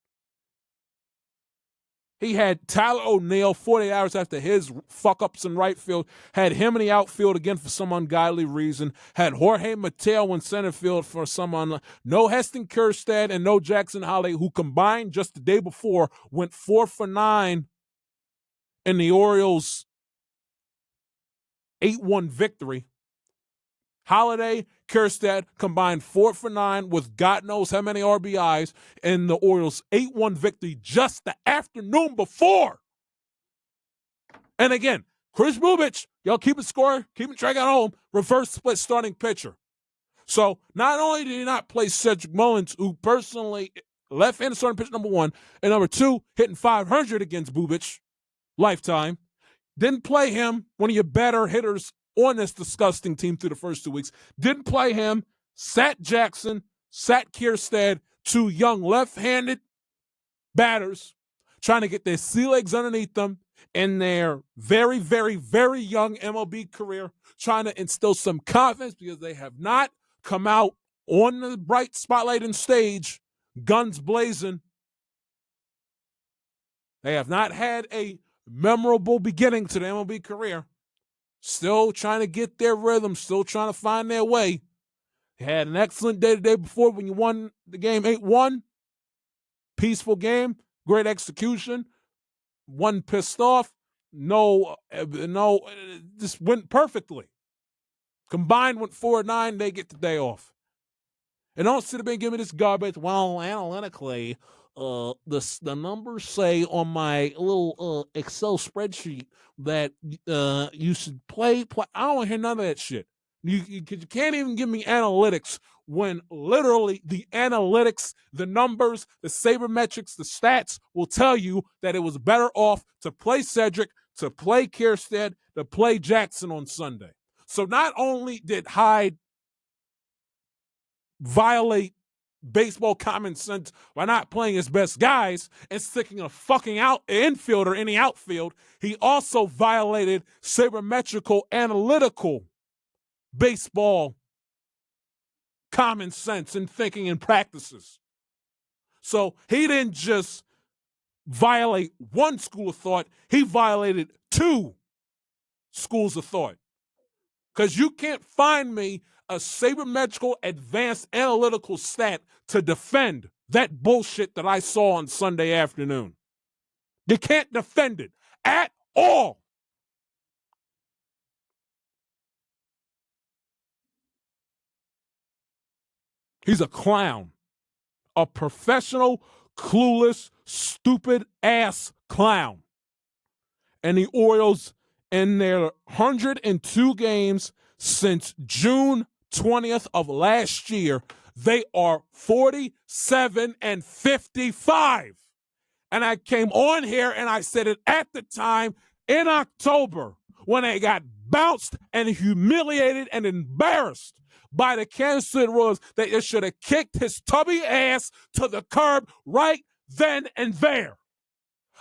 He had Tyler O'Neill 48 hours after his fuck-ups in right field, had him in the outfield again for some ungodly reason, had Jorge Mateo in center field for some no Heston Kjerstad and no Jackson Holliday, who combined just the day before went 4 for 9 in the Orioles' 8-1 victory. Holliday, Kjerstad combined 4 for 9 with God knows how many RBIs in the Orioles' 8-1 victory just the afternoon before. And again, Chris Bubich, y'all keep it score, keep it track at home, reverse split starting pitcher. So not only did he not play Cedric Mullins, who personally left-handed starting pitcher number 1, and number 2, hitting .500 against Bubich, lifetime, didn't play him, one of your better hitters on this disgusting team through the first 2 weeks. Didn't play him, sat Jackson, sat Kjerstad, 2 young left-handed batters trying to get their sea legs underneath them in their very, very, very young MLB career, trying to instill some confidence because they have not come out on the bright spotlight and stage, guns blazing. They have not had a memorable beginning to the MLB career. Still trying to get their rhythm, still trying to find their way. They had an excellent day the day before when you won the game 8-1. Peaceful game, great execution. One pissed off. No, just went perfectly. Combined went 4-9, they get the day off. And don't sit there and give me this garbage. Well, analytically, the numbers say on my little Excel spreadsheet that you should play. I don't want to hear none of that shit. You can't even give me analytics when literally the analytics, the numbers, the sabermetrics, the stats will tell you that it was better off to play Cedric, to play Kjerstad, to play Jackson on Sunday. So not only did Hyde violate baseball common sense by not playing his best guys and sticking a fucking infielder in the outfield, he also violated sabermetrical analytical baseball common sense and thinking and practices. So he didn't just violate one school of thought, he violated 2 schools of thought. Because you can't find me a sabermetrical advanced analytical stat to defend that bullshit that I saw on Sunday afternoon. You can't defend it at all. He's a clown. A professional, clueless, stupid-ass clown. And the Orioles, in their 102 games since June 20th of last year, they are 47-55. And I came on here and I said it at the time in October when they got bounced and humiliated and embarrassed by the Kansas City Royals that they should have kicked his tubby ass to the curb right then and there.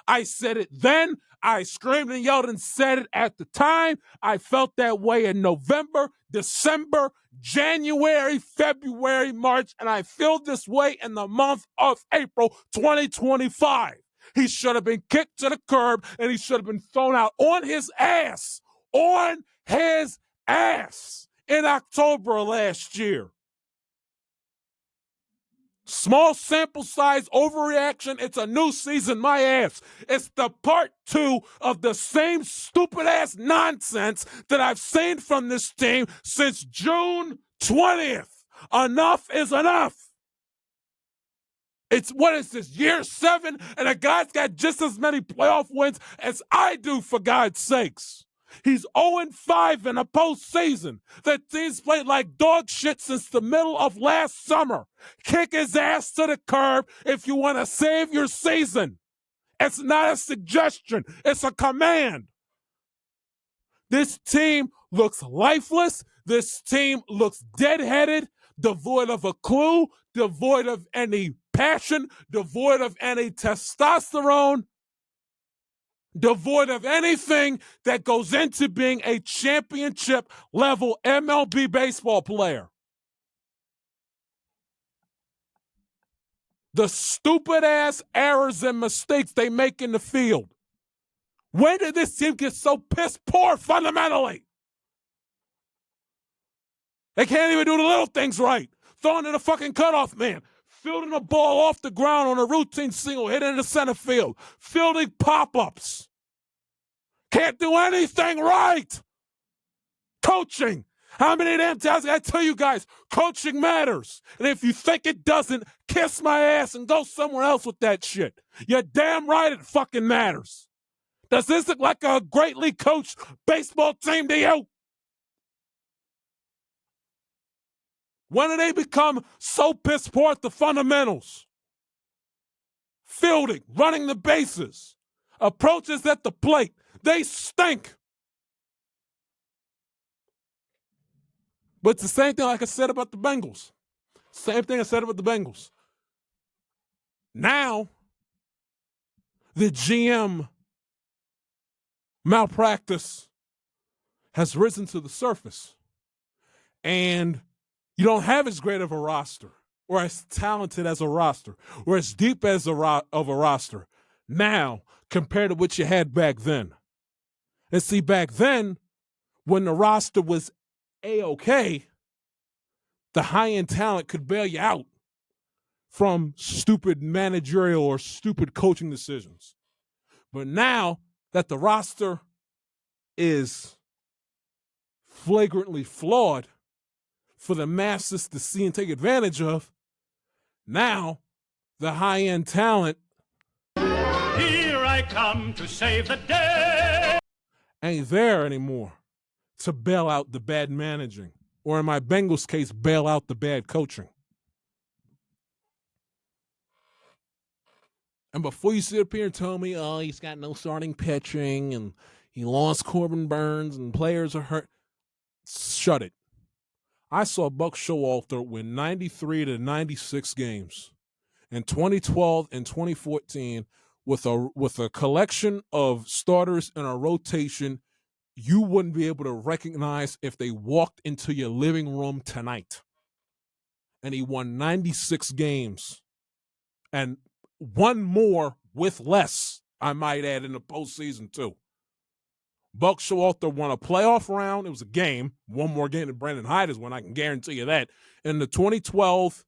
I said it then. I screamed and yelled and said it at the time. I felt that way in November, December, January, February, March, and I feel this way in the month of April 2025. He should have been kicked to the curb and he should have been thrown out on his ass in October of last year. Small sample size, overreaction. It's a new season, my ass. It's the part 2 of the same stupid ass nonsense that I've seen from this team since June 20th. Enough is enough. What is this, year 7? And the guy's got just as many playoff wins as I do, for God's sakes. He's 0-5 in a postseason. The team's played like dog shit since the middle of last summer. Kick his ass to the curb if you want to save your season. It's not a suggestion. It's a command. This team looks lifeless. This team looks deadheaded, devoid of a clue, devoid of any passion, devoid of any testosterone, devoid of anything that goes into being a championship-level MLB baseball player. The stupid-ass errors and mistakes they make in the field. When did this team get so piss-poor fundamentally? They can't even do the little things right. Throwing to the fucking cutoff man. Fielding the ball off the ground on a routine single, hit into center field. Fielding pop-ups. Can't do anything right. Coaching. How many damn times I tell you guys, coaching matters. And if you think it doesn't, kiss my ass and go somewhere else with that shit. You're damn right it fucking matters. Does this look like a greatly coached baseball team to you? When do they become so piss poor at the fundamentals? Fielding, running the bases, approaches at the plate. They stink. But it's the same thing like I said about the Bengals. Same thing I said about the Bengals. Now, the GM malpractice has risen to the surface. And you don't have as great of a roster, or as talented as a roster, or as deep as of a roster now compared to what you had back then. And see, back then, when the roster was A-okay, the high-end talent could bail you out from stupid managerial or stupid coaching decisions. But now that the roster is flagrantly flawed for the masses to see and take advantage of, now the high-end talent, here I come to save the day, ain't there anymore to bail out the bad managing, or in my Bengals case, bail out the bad coaching. And before you sit up here and tell me, oh, he's got no starting pitching and he lost Corbin Burns and players are hurt, shut it. I saw Buck Showalter win 93 to 96 games in 2012 and 2014 with a collection of starters in a rotation you wouldn't be able to recognize if they walked into your living room tonight. And he won 96 games and one more with less, I might add, in the postseason too. Buck Showalter won a playoff round. It was a game. One more game than Brandon Hyde is won, I can guarantee you that. In the 2012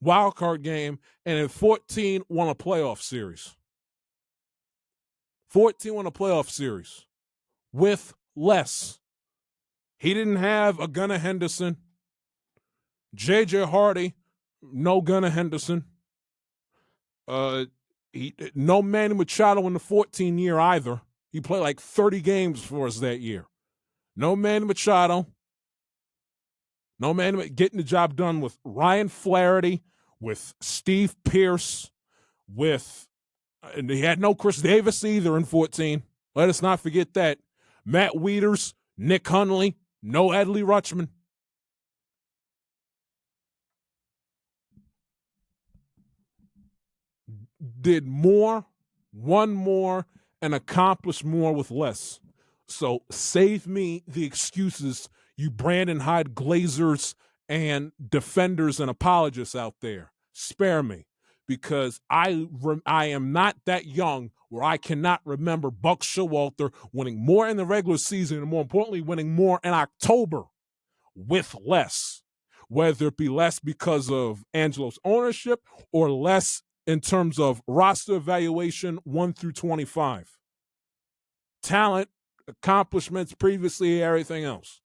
wild card game, and in 14 won a playoff series. 14 won a playoff series with less. He didn't have a Gunnar Henderson. J.J. Hardy, no Gunnar Henderson. No Manny Machado in the 14 year either. He played like 30 games for us that year. No Manny Machado. No Manny getting the job done with Ryan Flaherty, with Steve Pearce, with And he had no Chris Davis either in 14. Let us not forget that. Matt Wieters, Nick Hundley, no Adley Rutschman. Did more, won more, and accomplished more with less. So save me the excuses, you Brandon Hyde Glazers and defenders and apologists out there. Spare me, because I am not that young where I cannot remember Buck Showalter winning more in the regular season and, more importantly, winning more in October with less, whether it be less because of Angelo's ownership or less in terms of roster evaluation 1 through 25. Talent, accomplishments previously, everything else.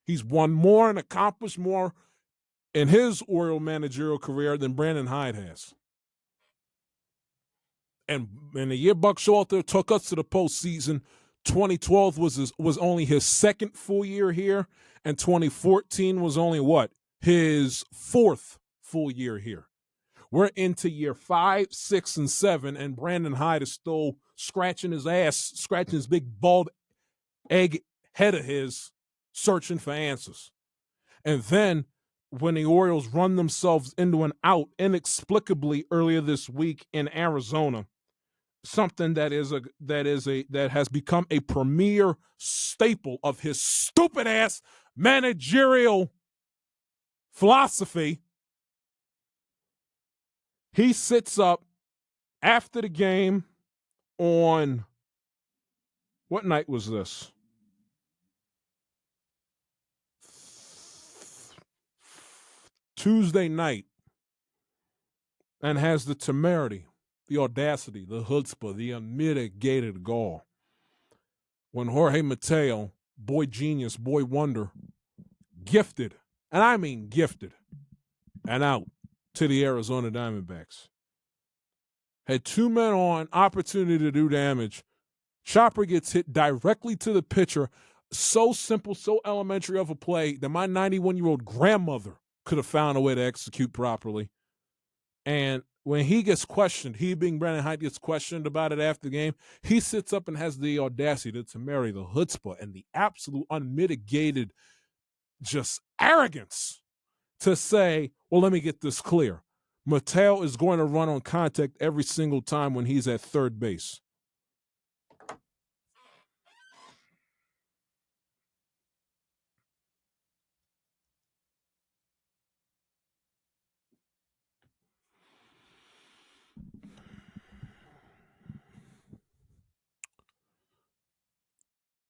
He's won more and accomplished more in his Oriole managerial career than Brandon Hyde has. And in the year Buck Showalter took us to the postseason, 2012 was only his second full year here, and 2014 was only what? His fourth full year here. We're into year 5, 6, and 7, and Brandon Hyde is still scratching his ass, scratching his big bald egg head of his, searching for answers. And then when the Orioles run themselves into an out inexplicably earlier this week in Arizona, something that has become a premier staple of his stupid ass managerial philosophy, he sits up after the game on, what night was this? Tuesday night, and has the temerity, the audacity, the chutzpah, the unmitigated gall, when Jorge Mateo, boy genius, boy wonder, gifted, and I mean gifted, and out to the Arizona Diamondbacks. Had 2 men on, opportunity to do damage. Chopper gets hit directly to the pitcher. So simple, so elementary of a play that my 91-year-old grandmother could have found a way to execute properly. And when he gets questioned, he being Brandon Hyde gets questioned about it after the game, he sits up and has the audacity, the temerity, the chutzpah, and the absolute unmitigated just arrogance to say, well, let me get this clear. Mateo is going to run on contact every single time when he's at third base.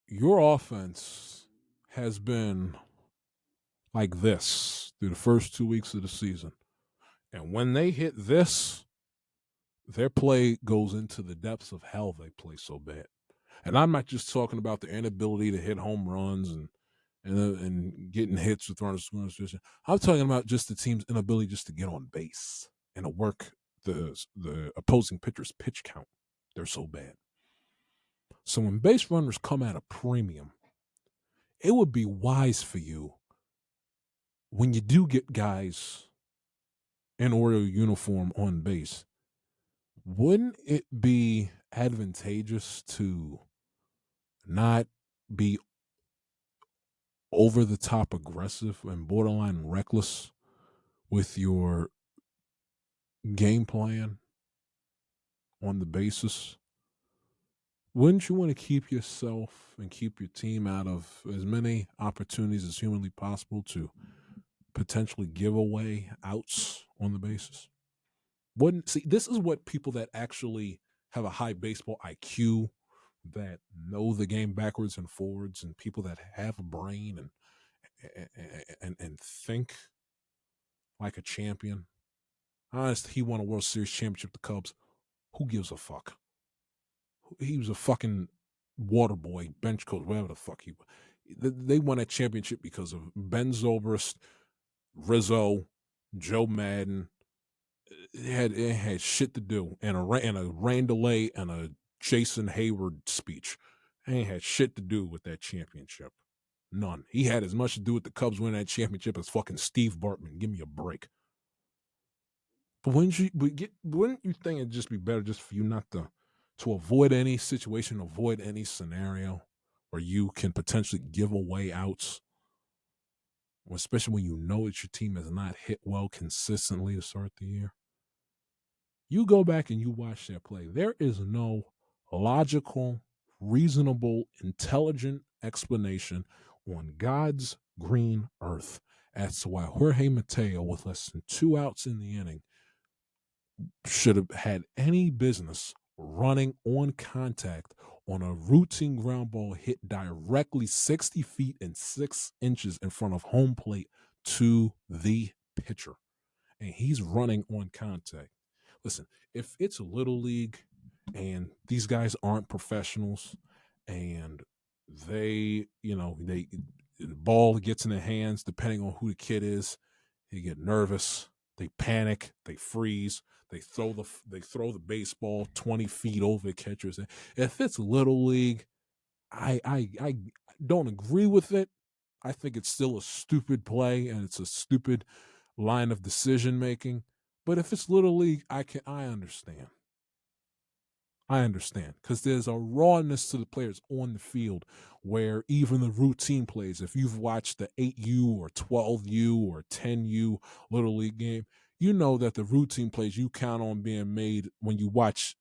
Your offense has been like this through the first 2 weeks of the season. And when they hit this, their play goes into the depths of hell. They play so bad. And I'm not just talking about the inability to hit home runs and getting hits with runners. I'm talking about just the team's inability just to get on base and to work the opposing pitcher's pitch count. They're so bad. So when base runners come at a premium, it would be wise for you, when you do get guys in Oriole uniform on base, wouldn't it be advantageous to not be over the top aggressive and borderline reckless with your game plan on the basis? Wouldn't you want to keep yourself and keep your team out of as many opportunities as humanly possible to potentially give away outs on the bases? This is what people that actually have a high baseball IQ, that know the game backwards and forwards, and people that have a brain and think like a champion. Honestly, he won a World Series championship, the Cubs. Who gives a fuck? He was a fucking water boy, bench coach, whatever the fuck he was. They won that championship because of Ben Zobrist, Rizzo, Joe Madden. It had shit to do, and a rain delay and a Jason Hayward speech. It ain't had shit to do with that championship. None. He had as much to do with the Cubs winning that championship as fucking Steve Bartman. Give me a break. But wouldn't you think it'd just be better just for you not to avoid any situation, avoid any scenario where you can potentially give away outs, especially when you know that your team has not hit well consistently to start the year? You go back and you watch that play. There is no logical, reasonable, intelligent explanation on God's green earth as to why Jorge Mateo, with less than 2 outs in the inning, should have had any business running on contact on a routine ground ball hit directly 60 feet and 6 inches in front of home plate to the pitcher. And he's running on contact. Listen, if it's a little league and these guys aren't professionals and the ball gets in their hands, depending on who the kid is, they get nervous, they panic, they freeze, they throw the baseball 20 feet over the catchers. If it's little league, I don't agree with it. I think it's still a stupid play and it's a stupid line of decision making. But if it's little league, I understand. I understand because there's a rawness to the players on the field where even the routine plays, if you've watched the 8U or 12U or 10U little league game, you know that the routine plays you count on being made when you watch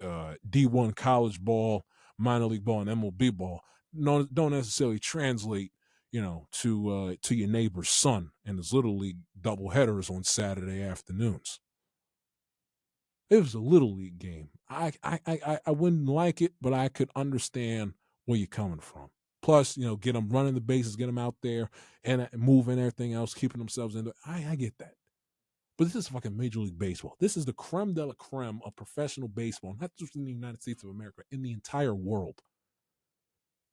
D1 college ball, minor league ball, and MLB ball don't necessarily translate, to your neighbor's son and his little league doubleheaders on Saturday afternoons. It was a little league game. I wouldn't like it, but I could understand where you're coming from. Plus, get them running the bases, get them out there and moving everything else, keeping themselves in. I get that. But this is fucking Major League Baseball. This is the creme de la creme of professional baseball, not just in the United States of America, in the entire world.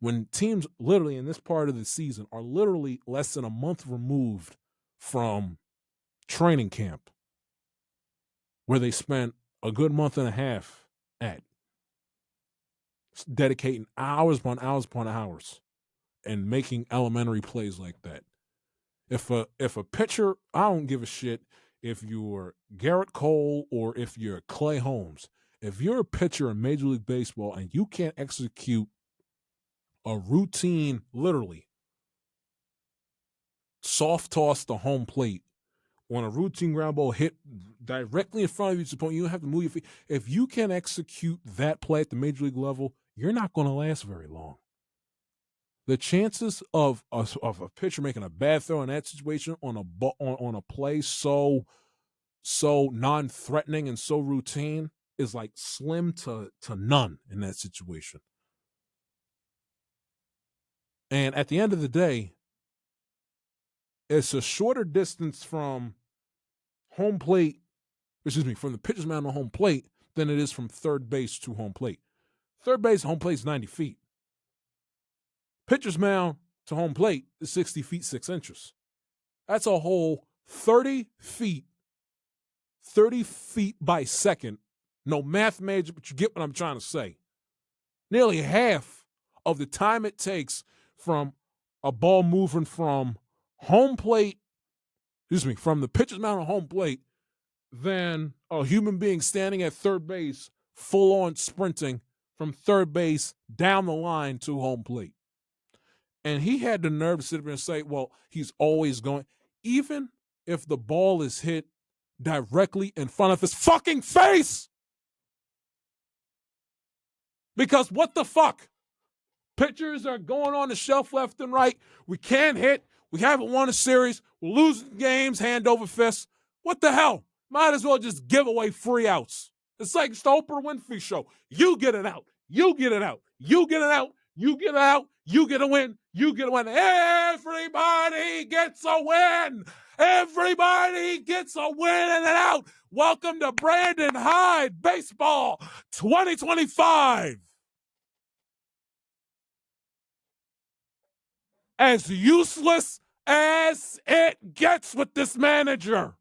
When teams literally in this part of the season are literally less than a month removed from training camp, where they spent a good month and a half at dedicating hours upon hours upon hours and making elementary plays like that. If a pitcher, I don't give a shit if you're Garrett Cole or if you're Clay Holmes. If you're a pitcher in Major League Baseball and you can't execute a routine, literally, soft toss to home plate on a routine ground ball hit directly in front of you, you don't have to move your feet. If you can execute that play at the Major League level, you're not going to last very long. The chances of a pitcher making a bad throw in that situation on a play so non-threatening and so routine is like slim to none in that situation. And at the end of the day, it's a shorter distance from from the pitcher's mound to home plate than it is from third base to home plate. Third base, home plate is 90 feet. Pitcher's mound to home plate is 60 feet, 6 inches. That's a whole 30 feet by second. No math major, but you get what I'm trying to say. Nearly half of the time it takes from a ball moving from from the pitcher's mound to home plate than a human being standing at third base, full on sprinting from third base down the line to home plate. And he had the nerve to sit there and say, well, he's always going. Even if the ball is hit directly in front of his fucking face. Because what the fuck? Pitchers are going on the shelf left and right. We can't hit. We haven't won a series. We're losing games hand over fist. What the hell? Might as well just give away free outs. It's like the Oprah Winfrey show. You get it out. You get it out. You get it out. You get it out. You get a win. You get a win. Everybody gets a win. Everybody gets a win and an out. Welcome to Brandon Hyde Baseball 2025. As useless as it gets with this manager.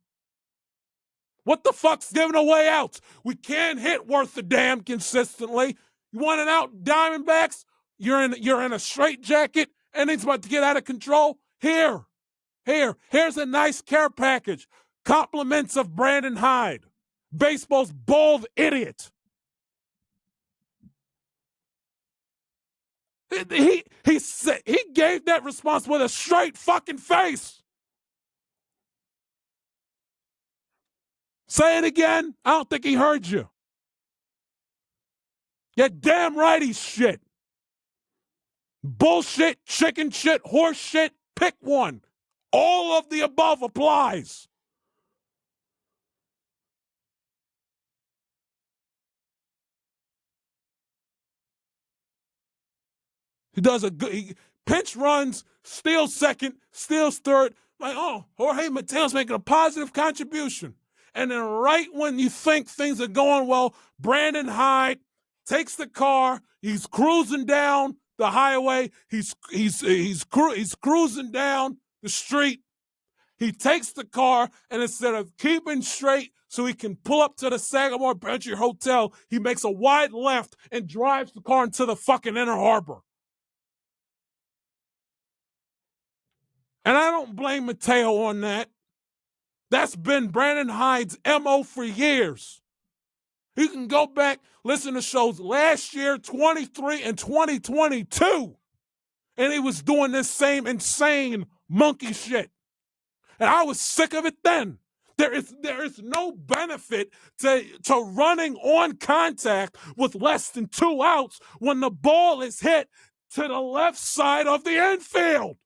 What the fuck's giving away outs? We can't hit worth a damn consistently. You want an out, Diamondbacks? You're in a straitjacket and it's about to get out of control. Here's a nice care package. Compliments of Brandon Hyde, baseball's bald idiot. He gave that response with a straight fucking face. Say it again. I don't think he heard you. You're damn right he's shit. Bullshit, chicken shit, horse shit, pick one. All of the above applies. He does pinch runs, steals second, steals third. Like, oh, Jorge Mateo's making a positive contribution. And then right when you think things are going well, Brandon Hyde takes the car. He's cruising down the highway. He's cruising down the street. He takes the car, and instead of keeping straight so he can pull up to the Sagamore Benchy Hotel, he makes a wide left and drives the car into the fucking Inner Harbor. And I don't blame Mateo on that. That's been Brandon Hyde's MO for years. You can go back, listen to shows last year, 23 and 2022, and he was doing this same insane monkey shit. And I was sick of it then. There is no benefit to running on contact with less than 2 outs when the ball is hit to the left side of the infield.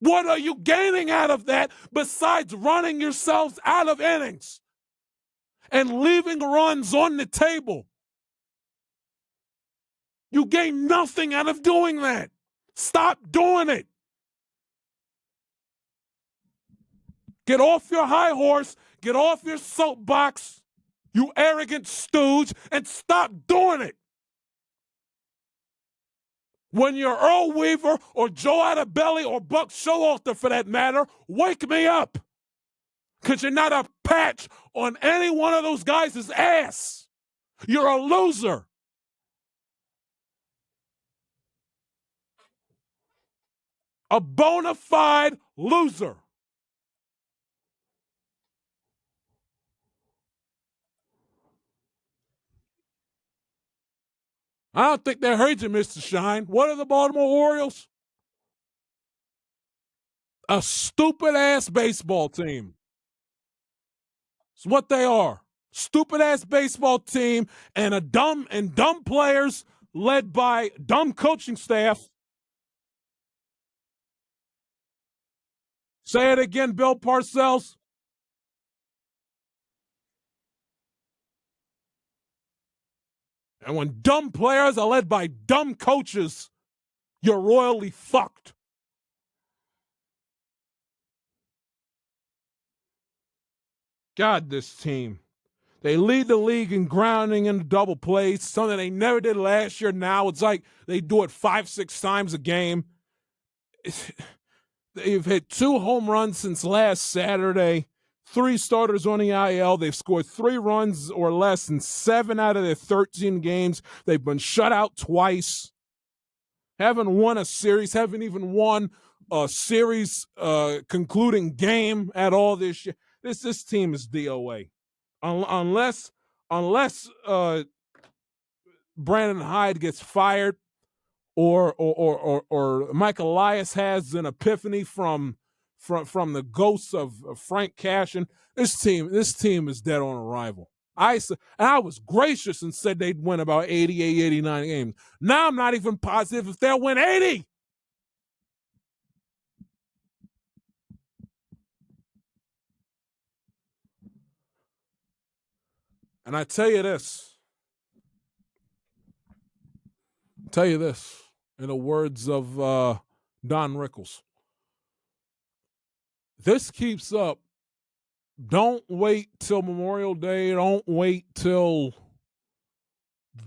What are you gaining out of that besides running yourselves out of innings and leaving runs on the table? You gain nothing out of doing that. Stop doing it. Get off your high horse, get off your soapbox, you arrogant stooge, and stop doing it. When you're Earl Weaver or Joe Adabelli or Buck Showalter, for that matter, wake me up. Because you're not a patch on any one of those guys' ass. You're a loser. A bona fide loser. I don't think they heard you, Mr. Shine. What are the Baltimore Orioles? A stupid-ass baseball team. It's what they are. Stupid-ass baseball team and dumb players led by dumb coaching staff. Say it again, Bill Parcells. And when dumb players are led by dumb coaches, you're royally fucked. God, this team. They lead the league in grounding into double plays, something they never did last year. Now it's like they do it 5-6 times a game. They've hit 2 home runs since last Saturday. 3 starters on the IL. They've scored 3 runs or less in 7 out of their 13 games. They've been shut out twice. Haven't won a series. Haven't even won a series concluding game at all this year. This team is DOA. Unless Brandon Hyde gets fired or Mike Elias has an epiphany from the ghosts of Frank Cashin, this team is dead on arrival. I was gracious and said they'd win about 88, 89 games. Now I'm not even positive if they'll win 80. And I tell you this, in the words of Don Rickles, this keeps up. Don't wait till Memorial Day. Don't wait till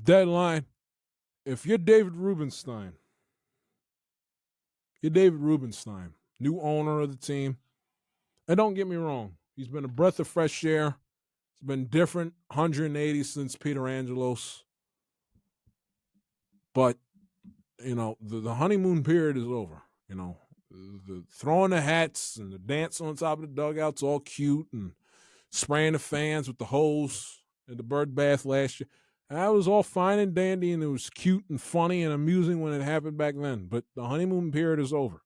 deadline. If you're David Rubenstein, new owner of the team, and don't get me wrong, he's been a breath of fresh air. It's been different, 180 since Peter Angelos. But, the honeymoon period is over. the throwing the hats and the dance on top of the dugouts, all cute, and spraying the fans with the hose at the bird bath last year. That was all fine and dandy, and it was cute and funny and amusing when it happened back then. But the honeymoon period is over.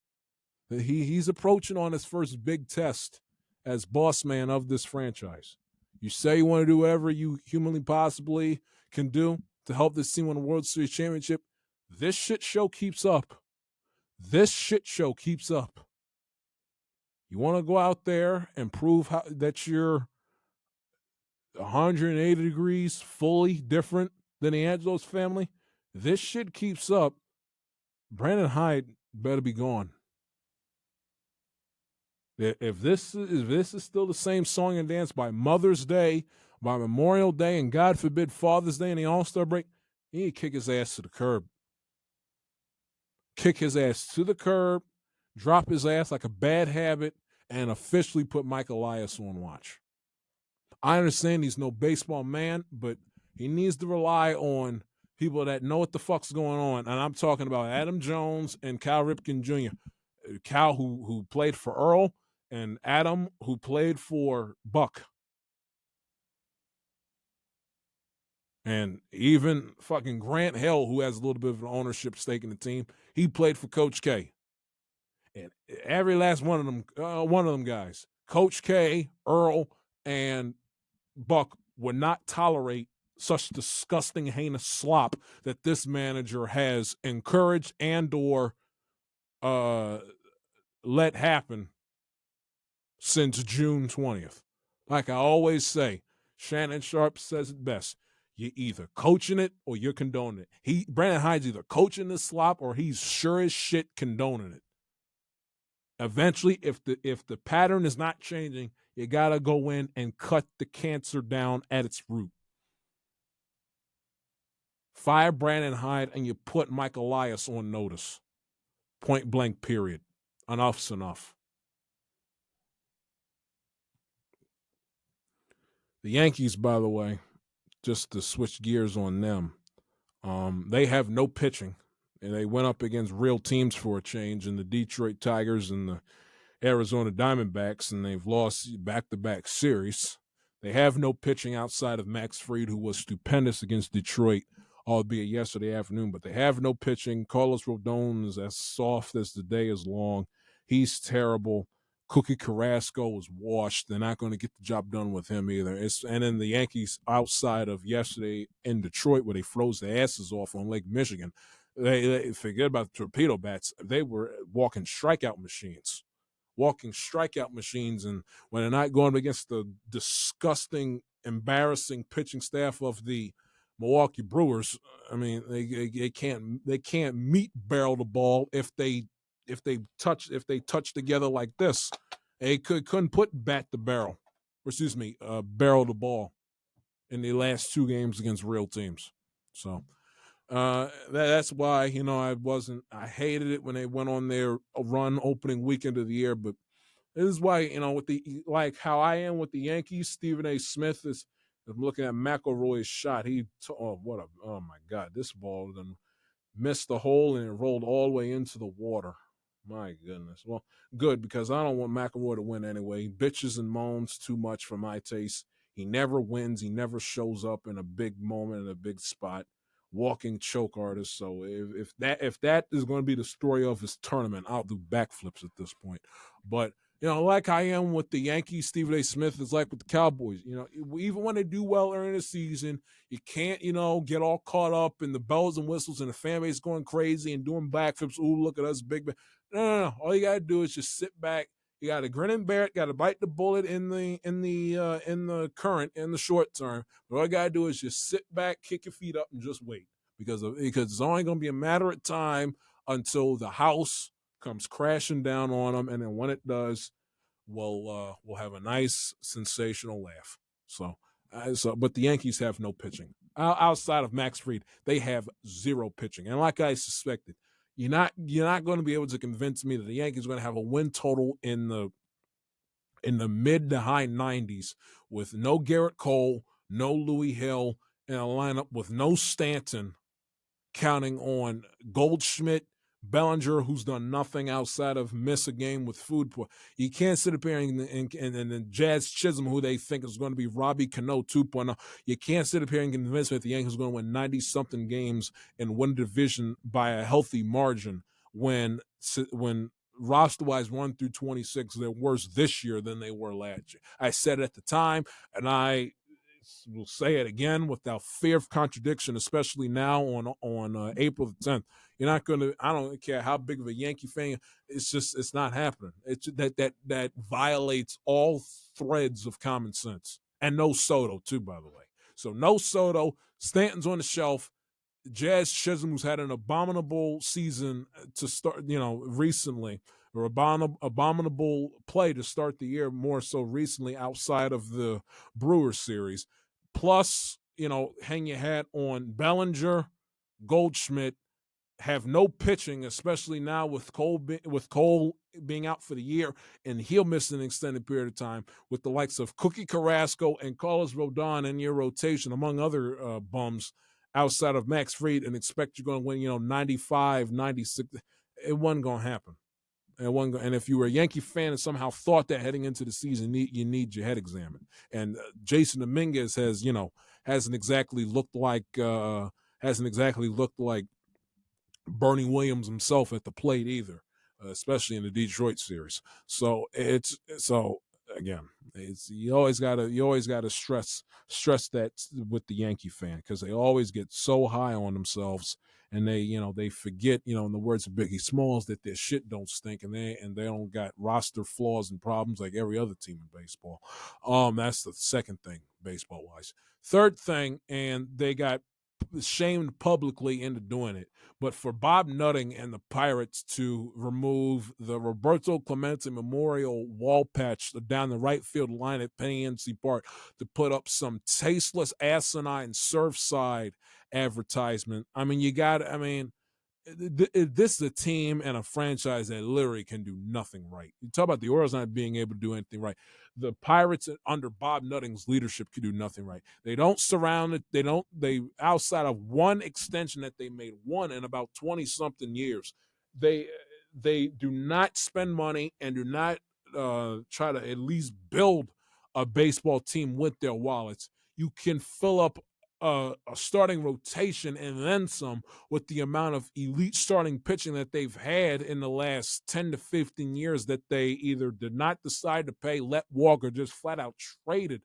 He's approaching on his first big test as boss man of this franchise. You say you want to do whatever you humanly possibly can do to help this team win a World Series championship. This shit show keeps up. This shit show keeps up. You want to go out there and prove that you're 180 degrees fully different than the Angelos family? This shit keeps up. Brandon Hyde better be gone. If this is still the same song and dance by Mother's Day, by Memorial Day, and God forbid Father's Day and the All-Star break, he need to kick his ass to the curb. Kick his ass to the curb, drop his ass like a bad habit, and officially put Mike Elias on watch. I understand he's no baseball man, but he needs to rely on people that know what the fuck's going on. And I'm talking about Adam Jones and Cal Ripken Jr. Cal, who played for Earl, and Adam, who played for Buck. And even fucking Grant Hill, who has a little bit of an ownership stake in the team, he played for Coach K. And every last one of them guys, Coach K, Earl, and Buck, would not tolerate such disgusting, heinous slop that this manager has encouraged and or let happen since June 20th. Like I always say, Shannon Sharp says it best. You're either coaching it or you're condoning it. Brandon Hyde's either coaching this slop or he's sure as shit condoning it. Eventually, if the pattern is not changing, you got to go in and cut the cancer down at its root. Fire Brandon Hyde and you put Mike Elias on notice. Point blank, period. Enough's enough. The Yankees, by the way, just to switch gears on them, they have no pitching. And they went up against real teams for a change in the Detroit Tigers and the Arizona Diamondbacks, and they've lost back-to-back series. They have no pitching outside of Max Fried, who was stupendous against Detroit, albeit yesterday afternoon, but they have no pitching. Carlos Rodon is as soft as the day is long. He's terrible. Cookie Carrasco was washed. They're not going to get the job done with him either. And then the Yankees, outside of yesterday in Detroit, where they froze their asses off on Lake Michigan, they forget about the torpedo bats. They were walking strikeout machines. And when they're not going against the disgusting, embarrassing pitching staff of the Milwaukee Brewers, I mean, they can't meet barrel the ball if they touch together like this. They couldn't put barrel the ball in the last two games against real teams. So that's why, I hated it when they went on their run opening weekend of the year, but this is why, with how I am with the Yankees, Stephen A. Smith is looking at McElroy's shot. Oh my God, this ball then missed the hole and it rolled all the way into the water. My goodness. Well, good, because I don't want McElroy to win anyway. He bitches and moans too much for my taste. He never wins. He never shows up in a big moment, in a big spot. Walking choke artist. So if that is going to be the story of his tournament, I'll do backflips at this point. But like I am with the Yankees, Stephen A. Smith is like with the Cowboys. Even when they do well early in the season, you can't, get all caught up in the bells and whistles and the fan base going crazy and doing backflips. Ooh, look at us, big man. No. All you gotta do is just sit back. You gotta grin and bear it. Got to bite the bullet in the current, in the short term. But all you gotta do is just sit back, kick your feet up, and just wait, because it's only gonna be a matter of time until the house comes crashing down on them, and then when it does, we'll have a nice sensational laugh. But the Yankees have no pitching outside of Max Fried. They have zero pitching, and like I suspected, you're not going to be able to convince me that the Yankees are going to have a win total in the mid to high 90s with no Garrett Cole, no Louis Hill, and a lineup with no Stanton, counting on Goldschmidt, Bellinger, who's done nothing outside of miss a game with food poisoning. You can't sit up here and then Jazz Chisholm, who they think is going to be Robbie Cano 2.0. You can't sit up here and convince me that the Yankees are going to win 90-something games and win the division by a healthy margin when roster-wise 1 through 26, they're worse this year than they were last year. I said it at the time, and I will say it again without fear of contradiction, especially now on April the 10th. You're not going to. I don't care how big of a Yankee fan. It's not happening. It's that violates all threads of common sense. And no Soto too, by the way. So no Soto. Stanton's on the shelf. Jazz Chisholm, who's had an abominable season to start, recently, or abominable play to start the year, more so recently outside of the Brewers series. Plus, hang your hat on Bellinger, Goldschmidt, have no pitching, especially now with Cole being out for the year, and he'll miss an extended period of time, with the likes of Cookie Carrasco and Carlos Rodon in your rotation, among other bums outside of Max Fried, and expect you're going to win, 95, 96. It wasn't going to happen. And if you were a Yankee fan and somehow thought that heading into the season, you need your head examined. And Jason Dominguez hasn't exactly looked like Bernie Williams himself at the plate either, especially in the Detroit series. So you always gotta stress that with the Yankee fan, because they always get so high on themselves, and they forget, in the words of Biggie Smalls, that their shit don't stink, and they don't got roster flaws and problems like every other team in baseball. That's the second thing, baseball wise. Third thing, and they got shamed publicly into doing it, but for Bob Nutting and the Pirates to remove the Roberto Clemente Memorial wall patch down the right field line at Penny NC Park to put up some tasteless, asinine Surfside advertisement. This is a team and a franchise that literally can do nothing right. You talk about the Orioles not being able to do anything right. The Pirates under Bob Nutting's leadership can do nothing right. They don't surround it. They outside of one extension that they made, one in about 20-something years, they do not spend money and do not try to at least build a baseball team with their wallets. You can fill up a starting rotation and then some with the amount of elite starting pitching that they've had in the last 10 to 15 years that they either did not decide to pay, let walk, or just flat out traded.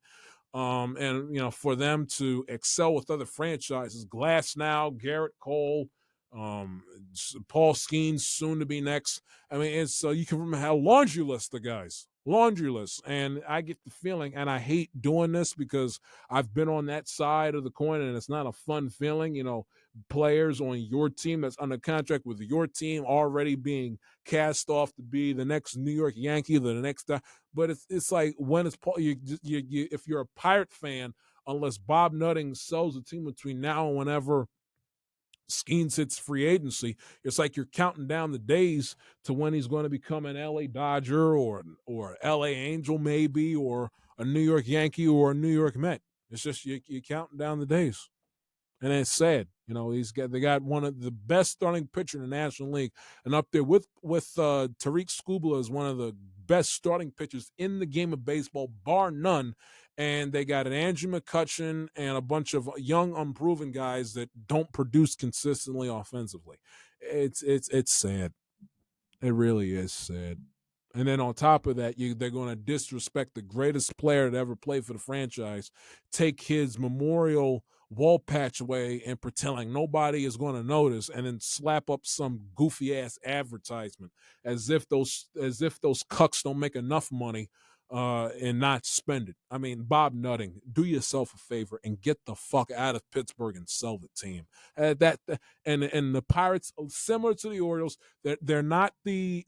For them to excel with other franchises, Glasnow, Garrett Cole, Paul Skeens soon to be next. It's you can remember how laundry list the guys. Laundry list. And I get the feeling, and I hate doing this because I've been on that side of the coin, and it's not a fun feeling, players on your team that's under contract with your team already being cast off to be the next New York Yankee, the next but it's like, when it's if you're a Pirate fan, unless Bob Nutting sells the team between now and whenever Skeens hits free agency, it's like you're counting down the days to when he's going to become an LA Dodger or LA Angel maybe, or a New York Yankee or a New York Met. It's just you're counting down the days. And it's sad. They got one of the best starting pitcher in the National League, and up there with Tariq Skubala is one of the best starting pitchers in the game of baseball, bar none. And they got an Andrew McCutchen and a bunch of young, unproven guys that don't produce consistently offensively. It's sad. It really is sad. And then on top of that, they're going to disrespect the greatest player to ever play for the franchise, take his memorial wall patch away and pretend like nobody is going to notice, and then slap up some goofy ass advertisement as if those cucks don't make enough money and not spend it. Bob Nutting, do yourself a favor and get the fuck out of Pittsburgh and sell the team. And the Pirates, similar to the Orioles, they're not the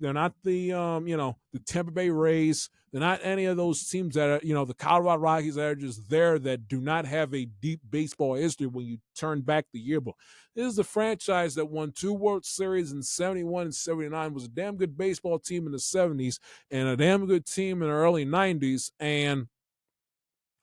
Tampa Bay Rays. They're not any of those teams that are, the Colorado Rockies that are just there, that do not have a deep baseball history when you turn back the yearbook. This is the franchise that won 2 World Series in 71 and 79, was a damn good baseball team in the 70s, and a damn good team in the early 90s, and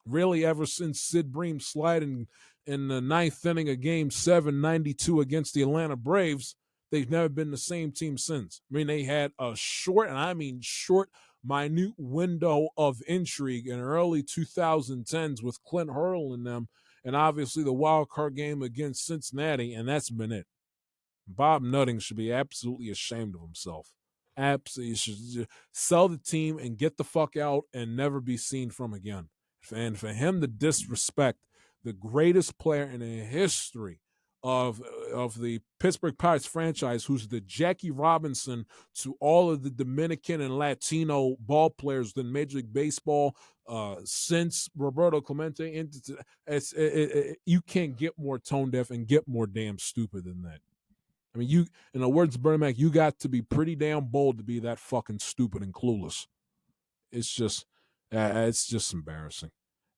really ever since Sid Bream sliding in the 9th inning of Game 7, 92 against the Atlanta Braves, they've never been the same team since. I mean, they had a short, and I mean short, minute window of intrigue in early 2010s with Clint Hurdle in them, and obviously the wild card game against Cincinnati, and that's been it. Bob Nutting should be absolutely ashamed of himself. Absolutely, should sell the team and get the fuck out and never be seen from again. And for him to disrespect the greatest player in the history of the Pittsburgh Pirates franchise, who's the Jackie Robinson to all of the Dominican and Latino ball players in Major League Baseball since Roberto Clemente. You can't get more tone deaf and get more damn stupid than that. I mean, you, in the words of Bernie Mac, you got to be pretty damn bold to be that fucking stupid and clueless. It's just embarrassing.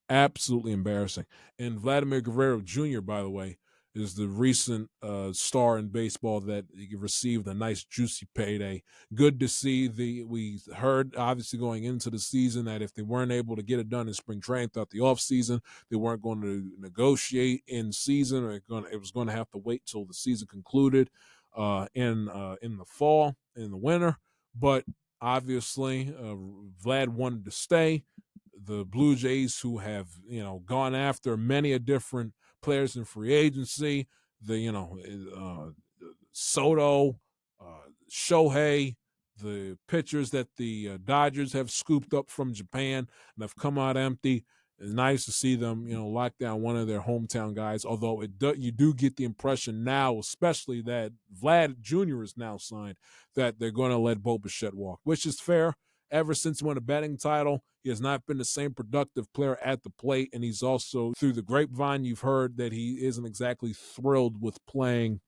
Absolutely embarrassing. And Vladimir Guerrero Jr., by the way, is the recent star in baseball that received a nice juicy payday. Good to see. We heard, obviously, going into the season that if they weren't able to get it done in spring training throughout the offseason, they weren't going to negotiate in season, or it was going to have to wait till the season concluded in the fall, in the winter. But obviously, Vlad wanted to stay. The Blue Jays, who have gone after many a different players in free agency, Soto, Shohei, the pitchers that the Dodgers have scooped up from Japan and have come out empty. It's nice to see them, lock down one of their hometown guys. Although you do get the impression now, especially that Vlad Jr. is now signed, that they're going to let Bo Bichette walk, which is fair. Ever since he won a batting title, he has not been the same productive player at the plate, and he's also, through the grapevine, you've heard that he isn't exactly thrilled with playing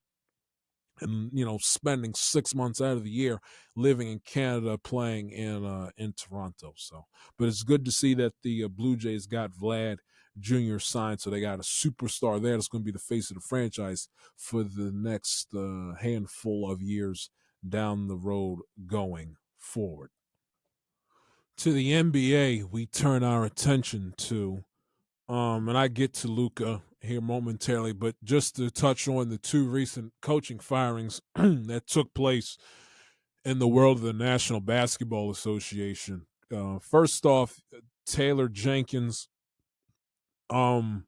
and spending 6 months out of the year living in Canada, playing in Toronto. So, but it's good to see that the Blue Jays got Vlad Jr. signed, so they got a superstar there that's going to be the face of the franchise for the next handful of years down the road going forward. To the NBA, we turn our attention to, and I get to Luka here momentarily, but just to touch on the two recent coaching firings that took place in the world of the National Basketball Association. First off, Taylor Jenkins. I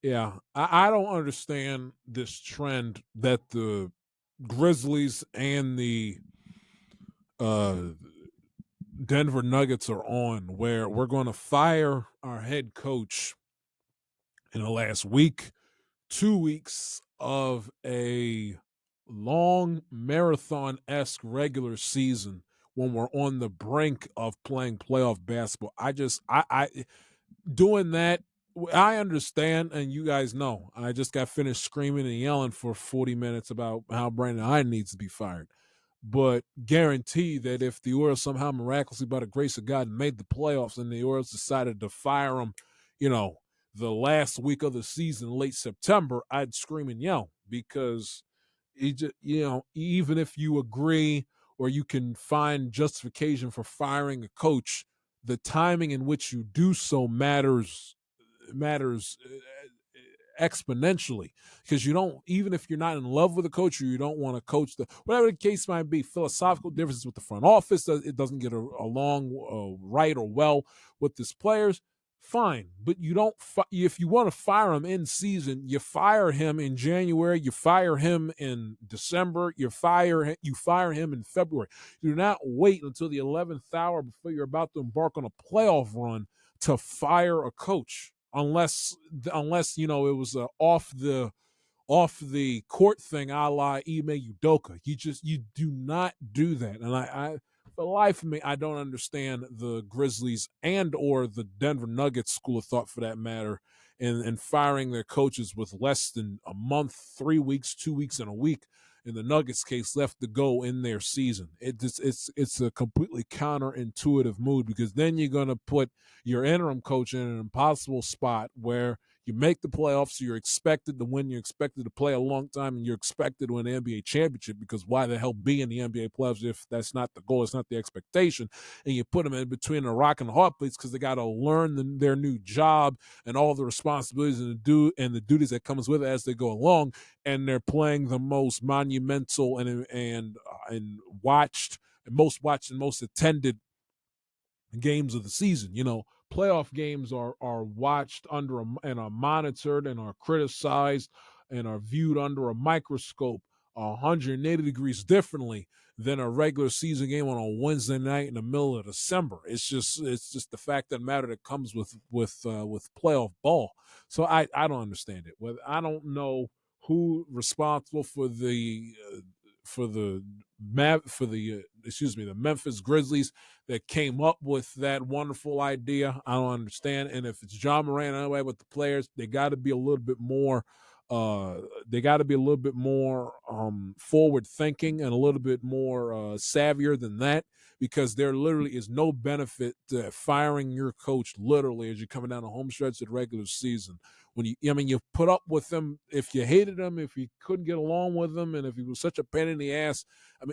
don't understand this trend that the Grizzlies and the Denver Nuggets are on, where we're going to fire our head coach in the last week, 2 weeks of a long marathon-esque regular season when we're on the brink of playing playoff basketball. I doing that, I understand, and you guys know, I just got finished screaming and yelling for 40 minutes about how Brandon Hyde needs to be fired. But guarantee that if the Orioles somehow miraculously, by the grace of God, made the playoffs and the Orioles decided to fire him, the last week of the season, late September, I'd scream and yell, because even if you agree or you can find justification for firing a coach, the timing in which you do so matters exponentially, because you don't, even if you're not in love with a coach or you don't want to coach, whatever the case might be, philosophical differences with the front office, it doesn't get along right or well with his players, fine. But you don't, if you want to fire him in season, you fire him in January, you fire him in December, you fire him in February. You do not wait until the 11th hour before you're about to embark on a playoff run to fire a coach. Unless it was off the court thing, a la Ime Udoka. You do not do that. And I for the life of me, I don't understand the Grizzlies and or the Denver Nuggets school of thought, for that matter, and firing their coaches with less than a month, 3 weeks, 2 weeks, and a week, in the Nuggets case, left to go in their season. It's a completely counterintuitive move, because then you're going to put your interim coach in an impossible spot where You make the playoffs, so you're expected to win. You're expected to play a long time, and you're expected to win an NBA championship, because why the hell be in the NBA playoffs if that's not the goal, it's not the expectation? And you put them in between a rock and a hard place because they got to learn their new job and all the responsibilities and the duties that comes with it as they go along, and they're playing the most monumental and most watched and most attended games of the season. Playoff games are watched and are monitored and are criticized and are viewed under a microscope 180 degrees differently than a regular season game on a Wednesday night in the middle of December. It's just the fact of the matter that comes with playoff ball. So I don't understand it. I don't know who responsible for the Memphis Grizzlies that came up with that wonderful idea. I don't understand. And if it's John Moran anyway with the players, they got to be a little bit more forward thinking and a little bit more savvier than that, because there literally is no benefit to firing your coach literally as you're coming down the home stretch of the regular season. When you put up with them, if you hated him, if you couldn't get along with him, and if he was such a pain in the ass,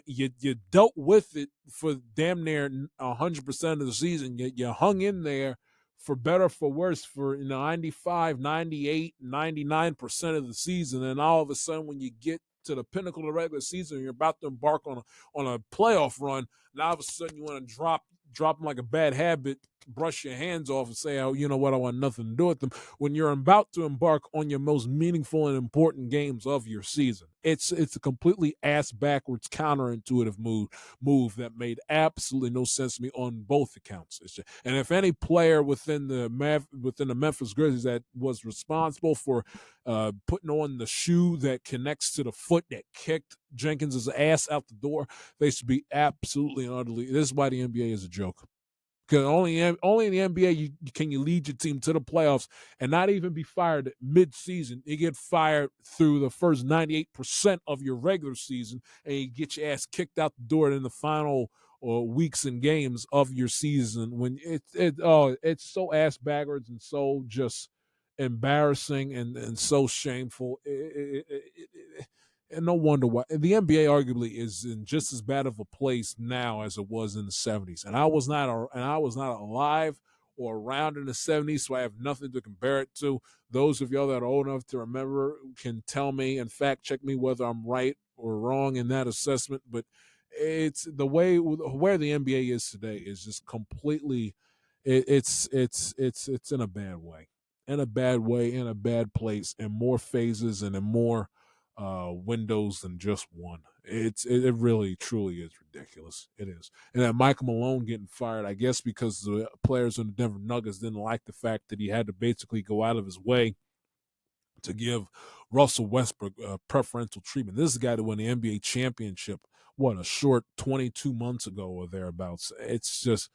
you dealt with it for damn near 100% of the season. You hung in there for better, for worse, for 95, 98, 99% of the season, and all of a sudden when you get to the pinnacle of the regular season, you're about to embark on a playoff run. Now all of a sudden you want to drop them like a bad habit, brush your hands off and say, oh, you know what, I want nothing to do with them, when you're about to embark on your most meaningful and important games of your season. It's a completely ass-backwards, counterintuitive move that made absolutely no sense to me on both accounts. And if any player within the Memphis Grizzlies that was responsible for putting on the shoe that connects to the foot that kicked Jenkins' ass out the door, they should be absolutely and utterly. This is why the NBA is a joke. Because only in the NBA can you lead your team to the playoffs and not even be fired mid-season. You get fired through the first 98% of your regular season, and you get your ass kicked out the door in the final weeks and games of your season. When it's so ass backwards and so just embarrassing and so shameful. And no wonder why. The NBA arguably is in just as bad of a place now as it was in the 70s. And I was not alive or around in the 70s, so I have nothing to compare it to. Those of y'all that are old enough to remember can tell me and fact check me whether I'm right or wrong in that assessment. But it's the way where the NBA is today is just completely it's in a bad way. In a bad place, and more phases and in more windows than just one. It really truly is ridiculous. It is. And that Michael Malone getting fired, I guess because the players in the Denver Nuggets didn't like the fact that he had to basically go out of his way to give Russell Westbrook preferential treatment. This is a guy that won the NBA championship, a short 22 months ago or thereabouts. It's just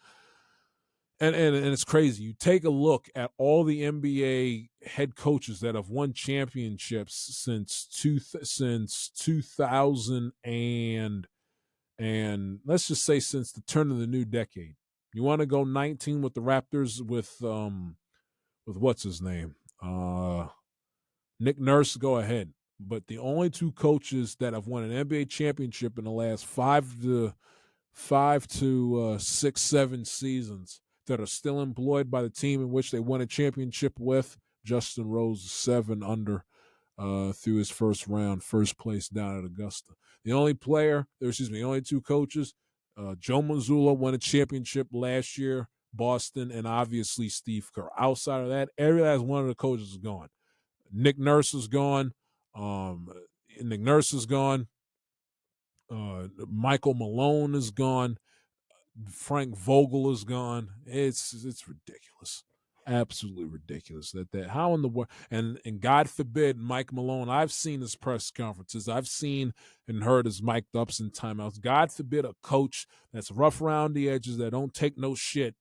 and it's crazy. You take a look at all the NBA head coaches that have won championships since 2000 and let's just say since the turn of the new decade. You want to go 19 with the Raptors with what's his name? Nick Nurse, go ahead. But the only two coaches that have won an NBA championship in the last 5 to 6, 7 seasons that are still employed by the team in which they won a championship with. Justin Rose 7 under through his first place down at Augusta. The only two coaches, Joe Mazzulla won a championship last year, Boston, and obviously Steve Kerr. Outside of that, every last one of the coaches is gone. Nick Nurse is gone. Michael Malone is gone. Frank Vogel is gone. It's ridiculous, absolutely ridiculous. That how in the world and God forbid Mike Malone. I've seen his press conferences. I've seen and heard his mic'd ups and timeouts. God forbid a coach that's rough around the edges, that don't take no shit,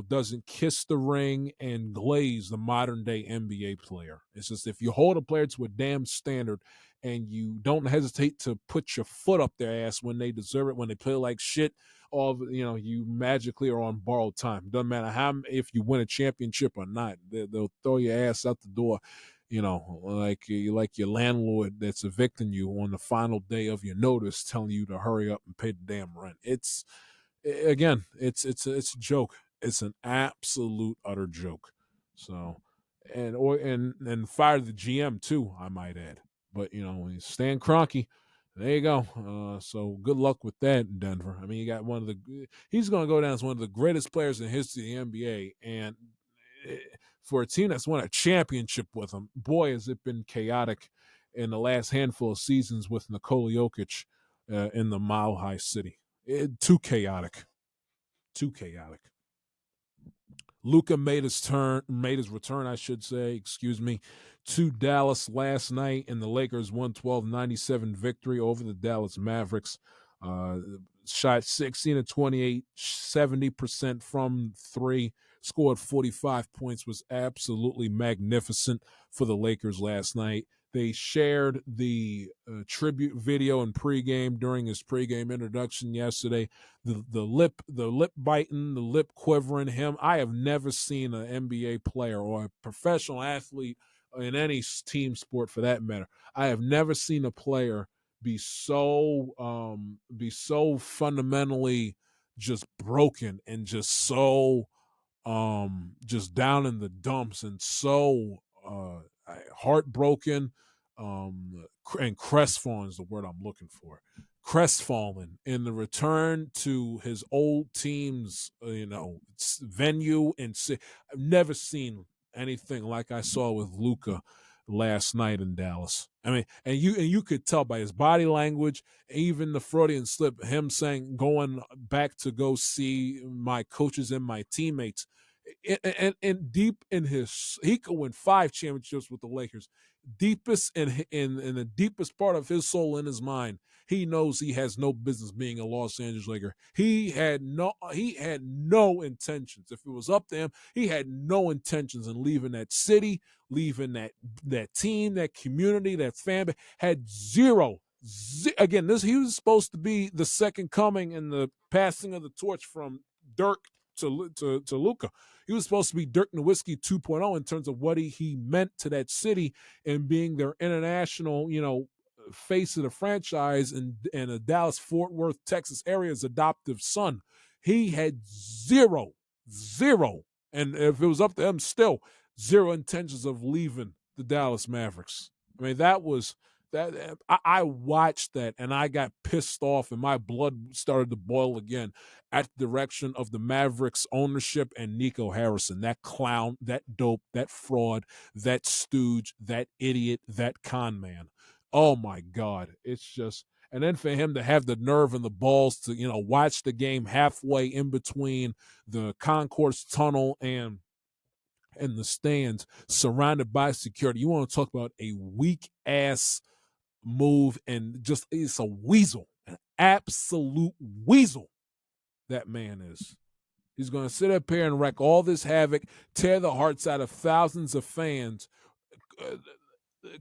doesn't kiss the ring and glaze the modern day NBA player. It's just if you hold a player to a damn standard and you don't hesitate to put your foot up their ass when they deserve it, when they play like shit, you magically are on borrowed time. Doesn't matter if you win a championship or not. They'll throw your ass out the door, like your landlord that's evicting you on the final day of your notice, telling you to hurry up and pay the damn rent. It's a joke. It's an absolute utter joke. So, and fire the GM too, I might add. But when you Stan Kroenke, there you go. So good luck with that in Denver. I mean, you got he's going to go down as one of the greatest players in the history of the NBA, and for a team that's won a championship with him, boy, has it been chaotic in the last handful of seasons with Nikola Jokic in the Mile High City. Too chaotic. Too chaotic. Luka made his return, I should say, to Dallas last night in the Lakers 112-97 victory over the Dallas Mavericks. Shot 16 of 28, 70% from three, scored 45 points, was absolutely magnificent for the Lakers last night. They shared the tribute video and pregame during his pregame introduction yesterday. The lip biting, the lip quivering. Him, I have never seen an NBA player or a professional athlete in any team sport for that matter. I have never seen a player be so fundamentally just broken and just so just down in the dumps and so heartbroken, and crestfallen is the word I'm looking for. Crestfallen in the return to his old team's, venue, and I've never seen anything like I saw with Luka last night in Dallas. I mean, and you could tell by his body language, even the Freudian slip, him saying, going back to go see my coaches and my teammates. And deep in he could win 5 championships with the Lakers. Deepest in the deepest part of his soul, in his mind, he knows he has no business being a Los Angeles Laker. He had no intentions. If it was up to him, he had no intentions in leaving that city, leaving that team, that community, that fan base. Had zero. Again, he was supposed to be the second coming in the passing of the torch from Dirk to Luka. He was supposed to be Dirk Nowitzki 2.0 in terms of what he meant to that city and being their international, face of the franchise and the Dallas Fort Worth, Texas area's adoptive son. He had zero, and if it was up to him, still zero intentions of leaving the Dallas Mavericks. I mean, that I watched that and I got pissed off and my blood started to boil again at the direction of the Mavericks ownership and Nico Harrison, that clown, that dope, that fraud, that stooge, that idiot, that con man. Oh my God. It's just, and then for him to have the nerve and the balls to, watch the game halfway in between the concourse tunnel and the stands surrounded by security. You want to talk about a weak ass move, and just, it's a weasel, an absolute weasel that man is. He's going to sit up here and wreak all this havoc, tear the hearts out of thousands of fans,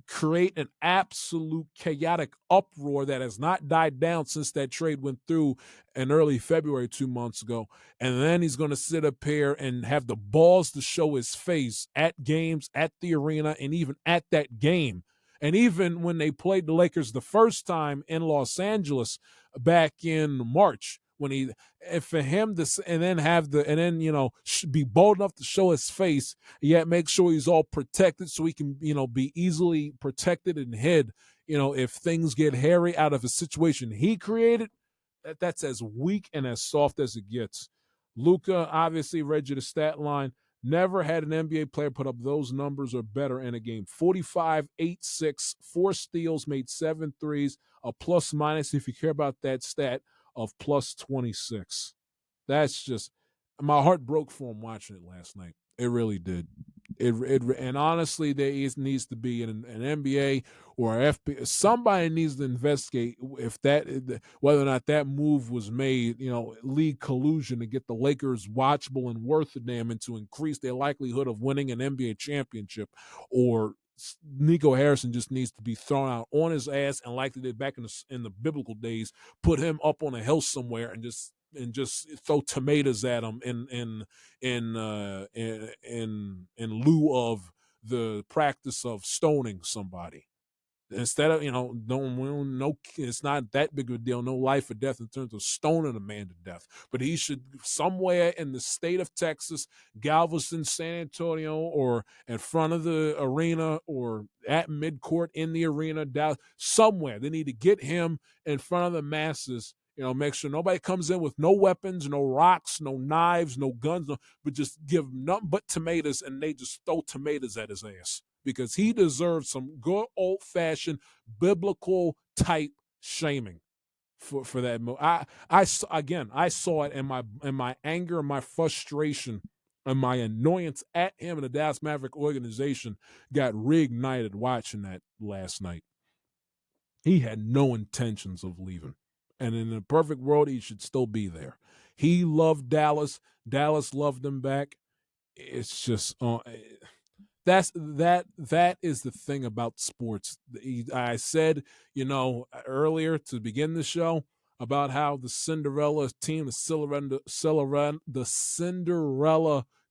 create an absolute chaotic uproar that has not died down since that trade went through in early February 2 months ago. And then he's going to sit up here and have the balls to show his face at games, at the arena, and even at that game. And even when they played the Lakers the first time in Los Angeles back in March, for him to, and then be bold enough to show his face, yet make sure he's all protected so he can, be easily protected and hid, if things get hairy out of a situation he created, that's as weak and as soft as it gets. Luka, obviously, read you the stat line. Never had an NBA player put up those numbers or better in a game. 45, 8, 6, 4 steals, made 7 threes, a plus minus, if you care about that stat, of plus 26. That's just, my heart broke for him watching it last night. It really did. And honestly, there needs to be an NBA or FBI. Somebody needs to investigate whether or not that move was made, league collusion to get the Lakers watchable and worth a damn and to increase their likelihood of winning an NBA championship, or Nico Harrison just needs to be thrown out on his ass, and like they did back in the biblical days, put him up on a hill somewhere and just just throw tomatoes at them in lieu of the practice of stoning somebody. Instead of, no, it's not that big of a deal, no life or death in terms of stoning a man to death. But he should, somewhere in the state of Texas, Galveston, San Antonio, or in front of the arena, or at midcourt in the arena, down somewhere, they need to get him in front of the masses. Make sure nobody comes in with no weapons, no rocks, no knives, no guns, but just give him nothing but tomatoes, and they just throw tomatoes at his ass. Because he deserves some good old-fashioned biblical type shaming for that move. I saw it in my anger, my frustration, and my annoyance at him and the Dallas Maverick organization got reignited watching that last night. He had no intentions of leaving. And in a perfect world, he should still be there. He loved Dallas. Dallas loved him back. It's just that is the thing about sports. I said, earlier to begin the show about how the Cinderella team, the Cinderella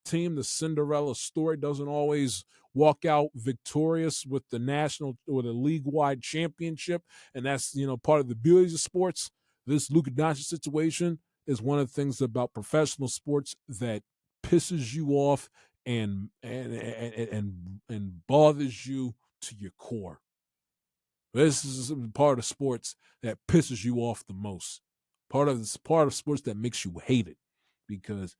team, the Cinderella story doesn't always walk out victorious with the national or the league-wide championship, and that's part of the beauty of sports. This Luka Dončić situation is one of the things about professional sports that pisses you off and bothers you to your core. This is part of sports that pisses you off the most. Part of sports that makes you hate it, because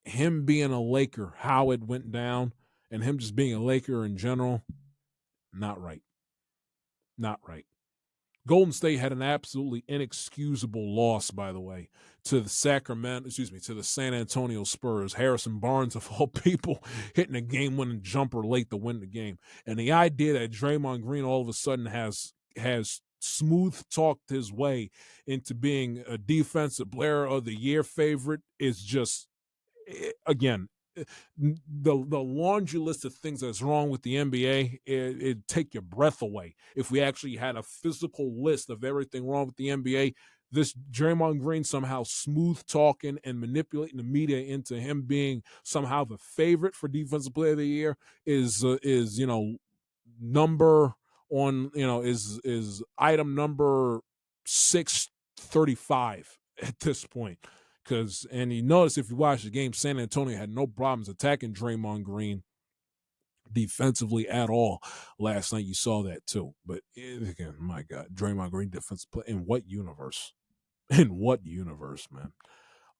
him being a Laker, how it went down, and him just being a Laker in general, not right. Not right. Golden State had an absolutely inexcusable loss, by the way, to the San Antonio Spurs. Harrison Barnes, of all people, hitting a game-winning jumper late to win the game. And the idea that Draymond Green all of a sudden has smooth-talked his way into being a Defensive Player of the Year favorite is just, again, the laundry list of things that's wrong with the NBA, it'd take your breath away if we actually had a physical list of everything wrong with the NBA. This Draymond Green somehow smooth talking and manipulating the media into him being somehow the favorite for Defensive Player of the Year is number on is item number 635 at this point. And you notice if you watch the game, San Antonio had no problems attacking Draymond Green defensively at all last night. You saw that too. But again, my God, Draymond Green defensive play in what universe? In what universe, man?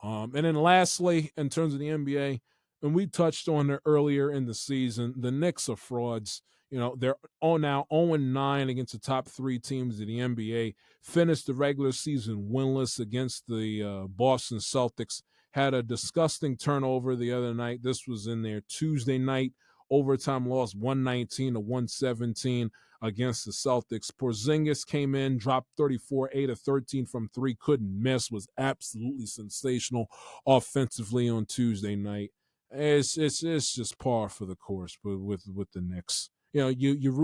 And then lastly, in terms of the NBA, and we touched on it earlier in the season, the Knicks are frauds. They're now 0-9 against the top three teams in the NBA. Finished the regular season winless against the Boston Celtics. Had a disgusting turnover the other night. This was in their Tuesday night overtime loss, 119-117 against the Celtics. Porzingis came in, dropped 34, 8 of 13 from three, couldn't miss, was absolutely sensational offensively on Tuesday night. It's just par for the course with the Knicks. You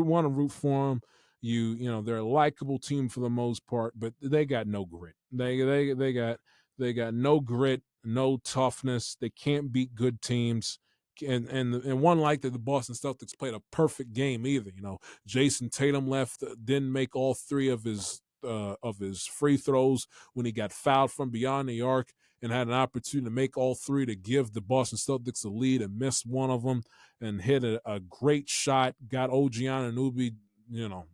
want to root for them. They're a likable team for the most part, but they got no grit. They got no grit, no toughness. They can't beat good teams. And one like that, the Boston Celtics played a perfect game either. Jason Tatum left, didn't make all three of his free throws when he got fouled from beyond the arc, and had an opportunity to make all three to give the Boston Celtics a lead and missed one of them and hit a great shot, got OG Anunoby,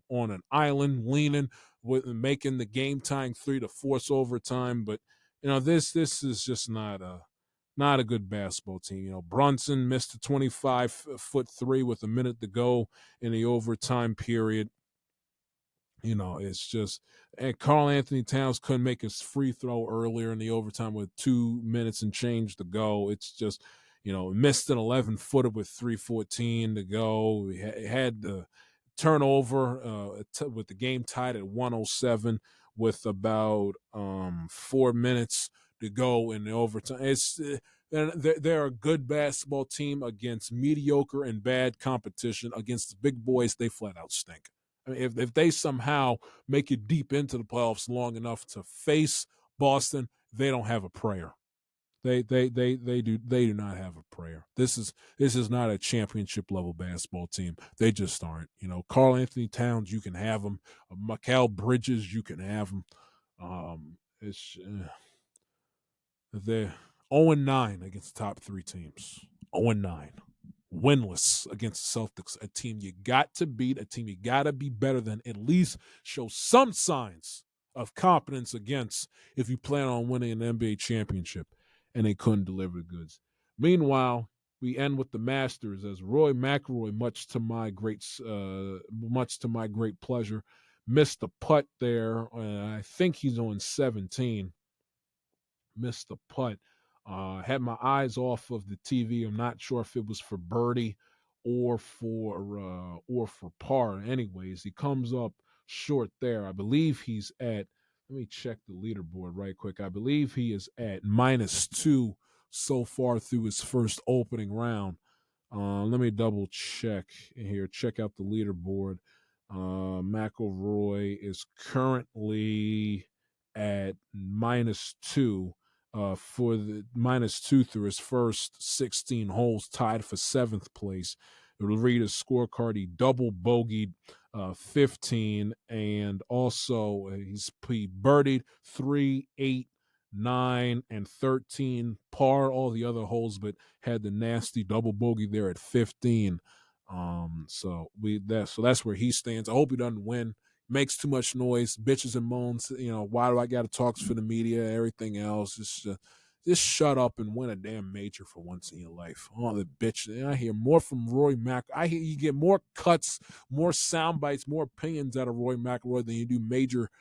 on an island leaning, with making the game-tying three to force overtime. But, this is just not a good basketball team. Brunson missed a 25-foot three with a minute to go in the overtime period. It's just, and Karl Anthony Towns couldn't make his free throw earlier in the overtime with 2 minutes and change to go. It's just, missed an 11-footer with 3:14 to go. He had the turnover with the game tied at 107 with about 4 minutes to go in the overtime. They're a good basketball team against mediocre and bad competition. Against the big boys, they flat out stink. I mean, if they somehow make it deep into the playoffs long enough to face Boston they don't have a prayer. They do not have a prayer. This is not a championship level basketball team. They just aren't. Karl Anthony Towns, you can have him. Mikal Bridges, you can have him. They're 0-9 against the top 3 teams. 0-9. Winless against the Celtics, a team you got to beat, a team you got to be better than, at least show some signs of competence against if you plan on winning an NBA championship, and they couldn't deliver the goods. Meanwhile, we end with the Masters as Rory McIlroy, much to my great pleasure, missed the putt there. I think he's on 17. Missed the putt. Had my eyes off of the TV. I'm not sure if it was for birdie or for par. Anyways, he comes up short there. I believe he's at. Let me check the leaderboard right quick. I believe he is at -2 so far through his first opening round. Let me double check here. Check out the leaderboard. McIlroy is currently at -2 for the -2 through his first 16 holes, tied for 7th place. It'll read his scorecard. He double bogeyed 15, and also he birdied 3, 8, 9, and 13, par all the other holes, but had the nasty double bogey there at 15. So that's where he stands. I hope he doesn't win. Makes too much noise, bitches and moans. Why do I got to talk for the media? Everything else, just shut up and win a damn major for once in your life. Oh, the bitch! I hear more from Roy Mac. I hear you get more cuts, more sound bites, more opinions out of Roy McIlroy than you do major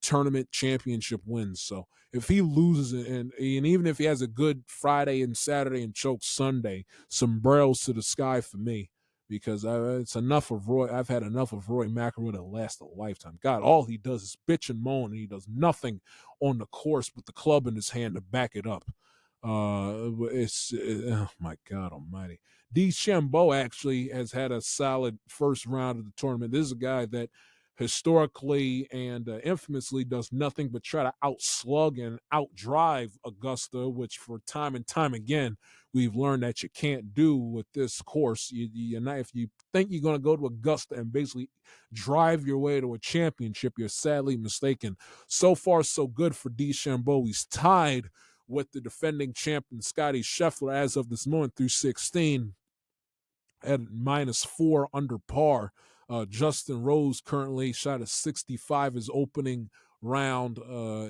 tournament championship wins. So if he loses and even if he has a good Friday and Saturday and chokes Sunday, sombreros to the sky for me. Because it's enough of Roy. I've had enough of Roy McIlroy to last a lifetime. God, all he does is bitch and moan, and he does nothing on the course with the club in his hand to back it up. Oh my God Almighty. DeChambeau actually has had a solid first round of the tournament. This is a guy that historically and infamously does nothing but try to outslug and outdrive Augusta, which for time and time again we've learned that you can't do with this course. You're not, if you think you're going to go to Augusta and basically drive your way to a championship, you're sadly mistaken. So far, so good for DeChambeau. He's tied with the defending champion Scottie Scheffler as of this moment through 16 at -4 under par. Justin Rose currently shot a 65 his opening round.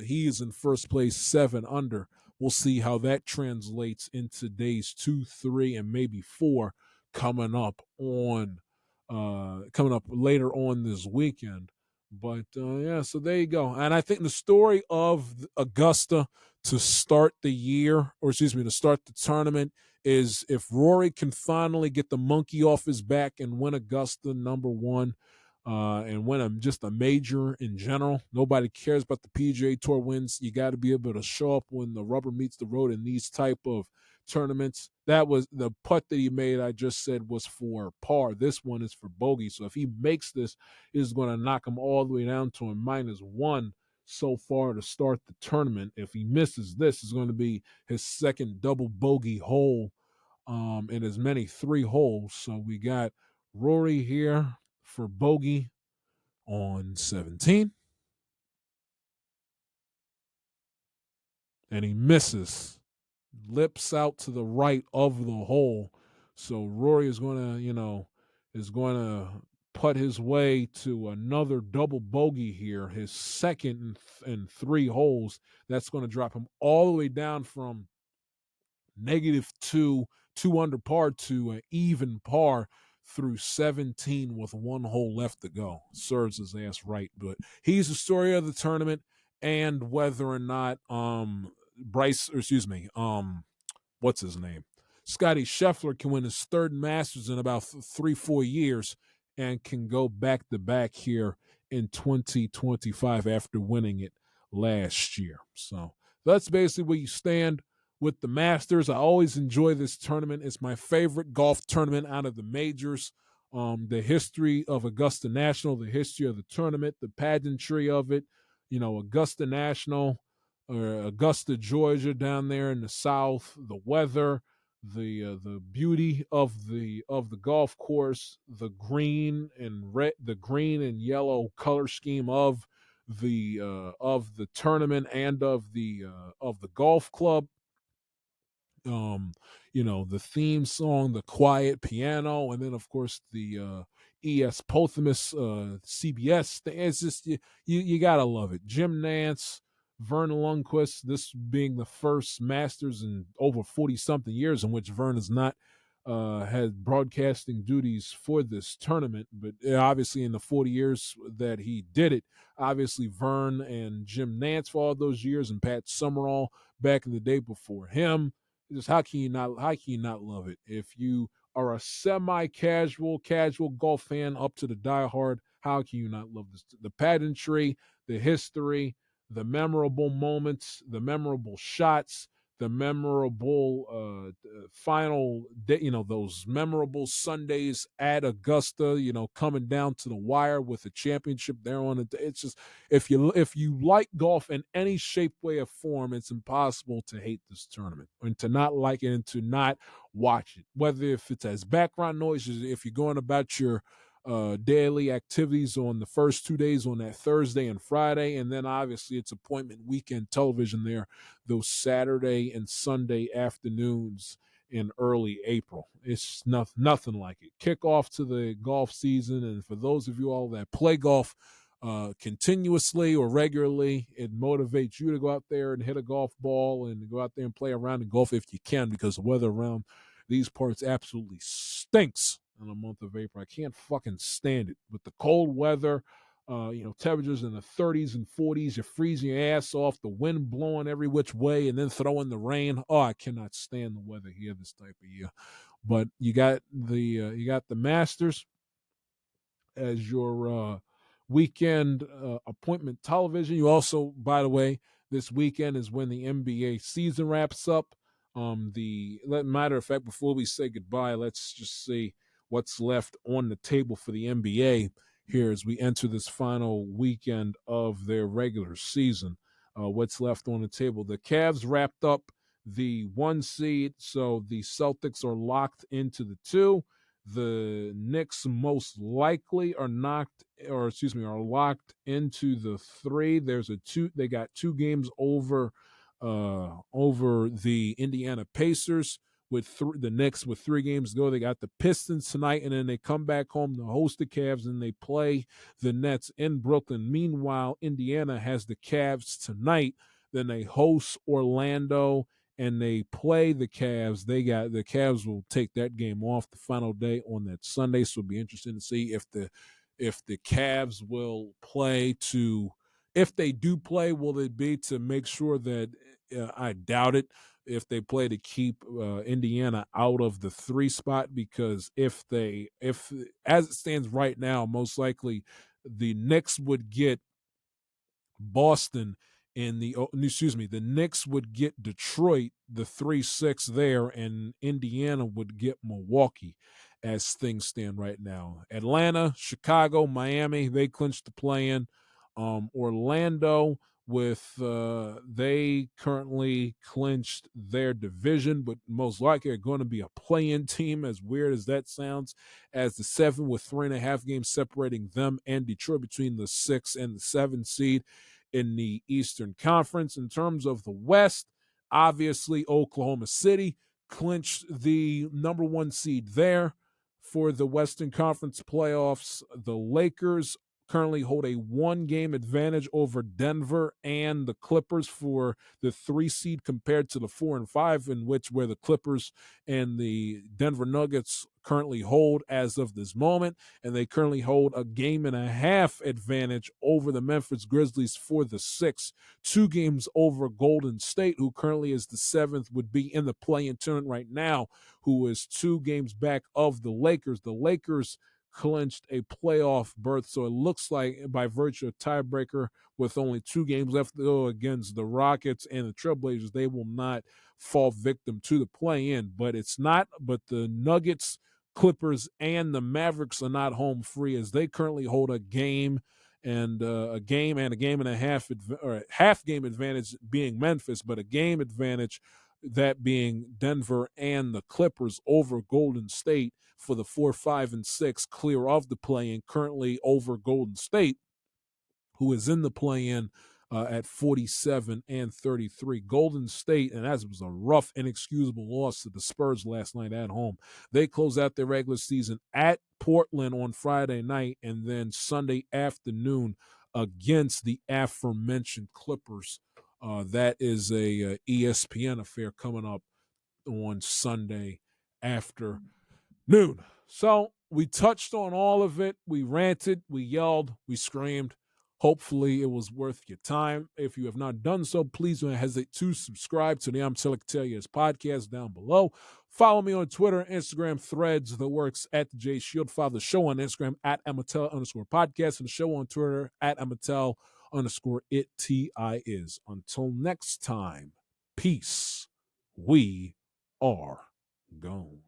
He is in first place, 7 under. We'll see how that translates into days 2, 3, and maybe 4 coming up later on this weekend. But so there you go. And I think the story of Augusta to start the year, or excuse me, to start the tournament, is if Rory can finally get the monkey off his back and win Augusta #1 and win just a major in general. Nobody cares about the PGA Tour wins. You got to be able to show up when the rubber meets the road in these type of tournaments. That was the putt that he made, I just said, was for par. This one is for bogey. So if he makes this, it's going to knock him all the way down to a -1 so far to start the tournament. If he misses this, it's going to be his second double bogey hole in as many 3 holes. So we got Rory here for bogey on 17. And he misses. Lips out to the right of the hole. So Rory is going to putt his way to another double bogey here, his second in 3 holes. That's going to drop him all the way down from -2, 2 under par to an even par through 17 with 1 hole left to go. Serves his ass right, but he's the story of the tournament. And whether or not what's his name? Scottie Scheffler can win his 3rd Masters in about 3-4 years and can go back to back here in 2025 after winning it last year. So that's basically where you stand with the Masters. I always enjoy this tournament. It's my favorite golf tournament out of the majors. The history of Augusta National, the history of the tournament, the pageantry of it. Augusta National, Augusta, Georgia, down there in the South, the weather, the beauty of the golf course, the green and yellow color scheme of the tournament and of the golf club. The theme song, the quiet piano, and then of course the ES Pothamus CBS thing. It's just you gotta love it. Jim Nance, Vern Lundquist, this being the first Masters in over 40 something years in which Vern has not had broadcasting duties for this tournament, but obviously in the 40 years that he did it, obviously Vern and Jim Nance for all those years, and Pat Summerall back in the day before him. Just how can you not love it? If you are a casual golf fan up to the diehard, how can you not love this? The pageantry, the history, the memorable moments, the memorable shots, the memorable final day, those memorable Sundays at Augusta, coming down to the wire with the championship there on it. It's just, if you like golf in any shape, way, or form, it's impossible to hate this tournament and to not like it and to not watch it. Whether if it's as background noise, if you're going about your daily activities on the first 2 days on that Thursday and Friday, and then obviously it's appointment weekend television there, those Saturday and Sunday afternoons in early April. It's nothing like it. Kickoff to the golf season, and for those of you all that play golf continuously or regularly, it motivates you to go out there and hit a golf ball and go out there and play around in golf if you can, because the weather around these parts absolutely stinks in the month of April. I can't fucking stand it. With the cold weather, temperatures in the 30s and 40s, you're freezing your ass off, the wind blowing every which way, and then throwing the rain. Oh, I cannot stand the weather here this type of year. But you got the Masters as your weekend appointment television. You also, by the way, this weekend is when the NBA season wraps up. Matter of fact, before we say goodbye, let's just see what's left on the table for the NBA here as we enter this final weekend of their regular season. What's left on the table? The Cavs wrapped up the 1 seed, so the Celtics are locked into the 2. The Knicks most likely are locked into the 3. They got 2 games over the Indiana Pacers, with the Knicks with 3 games to go. They got the Pistons tonight, and then they come back home to host the Cavs, and they play the Nets in Brooklyn. Meanwhile, Indiana has the Cavs tonight. Then they host Orlando, and they play the Cavs. The Cavs will take that game off the final day on that Sunday, so it'll be interesting to see if the Cavs will play to. If they do play, will it be to make sure that I doubt it, if they play to keep Indiana out of the 3 spot, because if as it stands right now, most likely the Knicks would get Boston the Knicks would get Detroit, the 3-6 there, and Indiana would get Milwaukee as things stand right now. Atlanta, Chicago, Miami, they clinched the play-in. Orlando they currently clinched their division, but most likely are going to be a play-in team, as weird as that sounds, as the 7 with 3.5 games separating them and Detroit between the 6 and the 7 seed in the Eastern Conference. In terms of the West, obviously Oklahoma City clinched the number 1 seed there for the Western Conference playoffs. The Lakers currently hold a 1-game advantage over Denver and the Clippers for the 3 seed compared to the 4 and 5, where the Clippers and the Denver Nuggets currently hold as of this moment, and they currently hold a 1.5 game advantage over the Memphis Grizzlies for the 6. 2 games over Golden State, who currently is the 7th, would be in the play-in tournament right now, who is 2 games back of the Lakers. The Lakers clinched a playoff berth, so it looks like by virtue of tiebreaker with only 2 games left to go against the Rockets and the Trailblazers, they will not fall victim to the play-in. But the Nuggets, Clippers, and the Mavericks are not home free, as they currently hold a 1.5 game and a game and a half, or a half game advantage being Memphis, but a game advantage that being Denver and the Clippers over Golden State for the 4, 5, and 6 clear of the play-in, currently over Golden State, who is in the play-in at 47 and 33. Golden State, and that was a rough, inexcusable loss to the Spurs last night at home. They close out their regular season at Portland on Friday night, and then Sunday afternoon against the aforementioned Clippers. That is a ESPN affair coming up on Sunday afternoon. So we touched on all of it. We ranted, we yelled, we screamed. Hopefully it was worth your time. If you have not done so, please don't hesitate to subscribe to the I'm Telling Tellers podcast down below. Follow me on Twitter, Instagram, Threads, the works at the J Shield. Follow the show on Instagram at Amatel_podcast and the show on Twitter at Amatel_it_is. Until next time, peace. We are gone.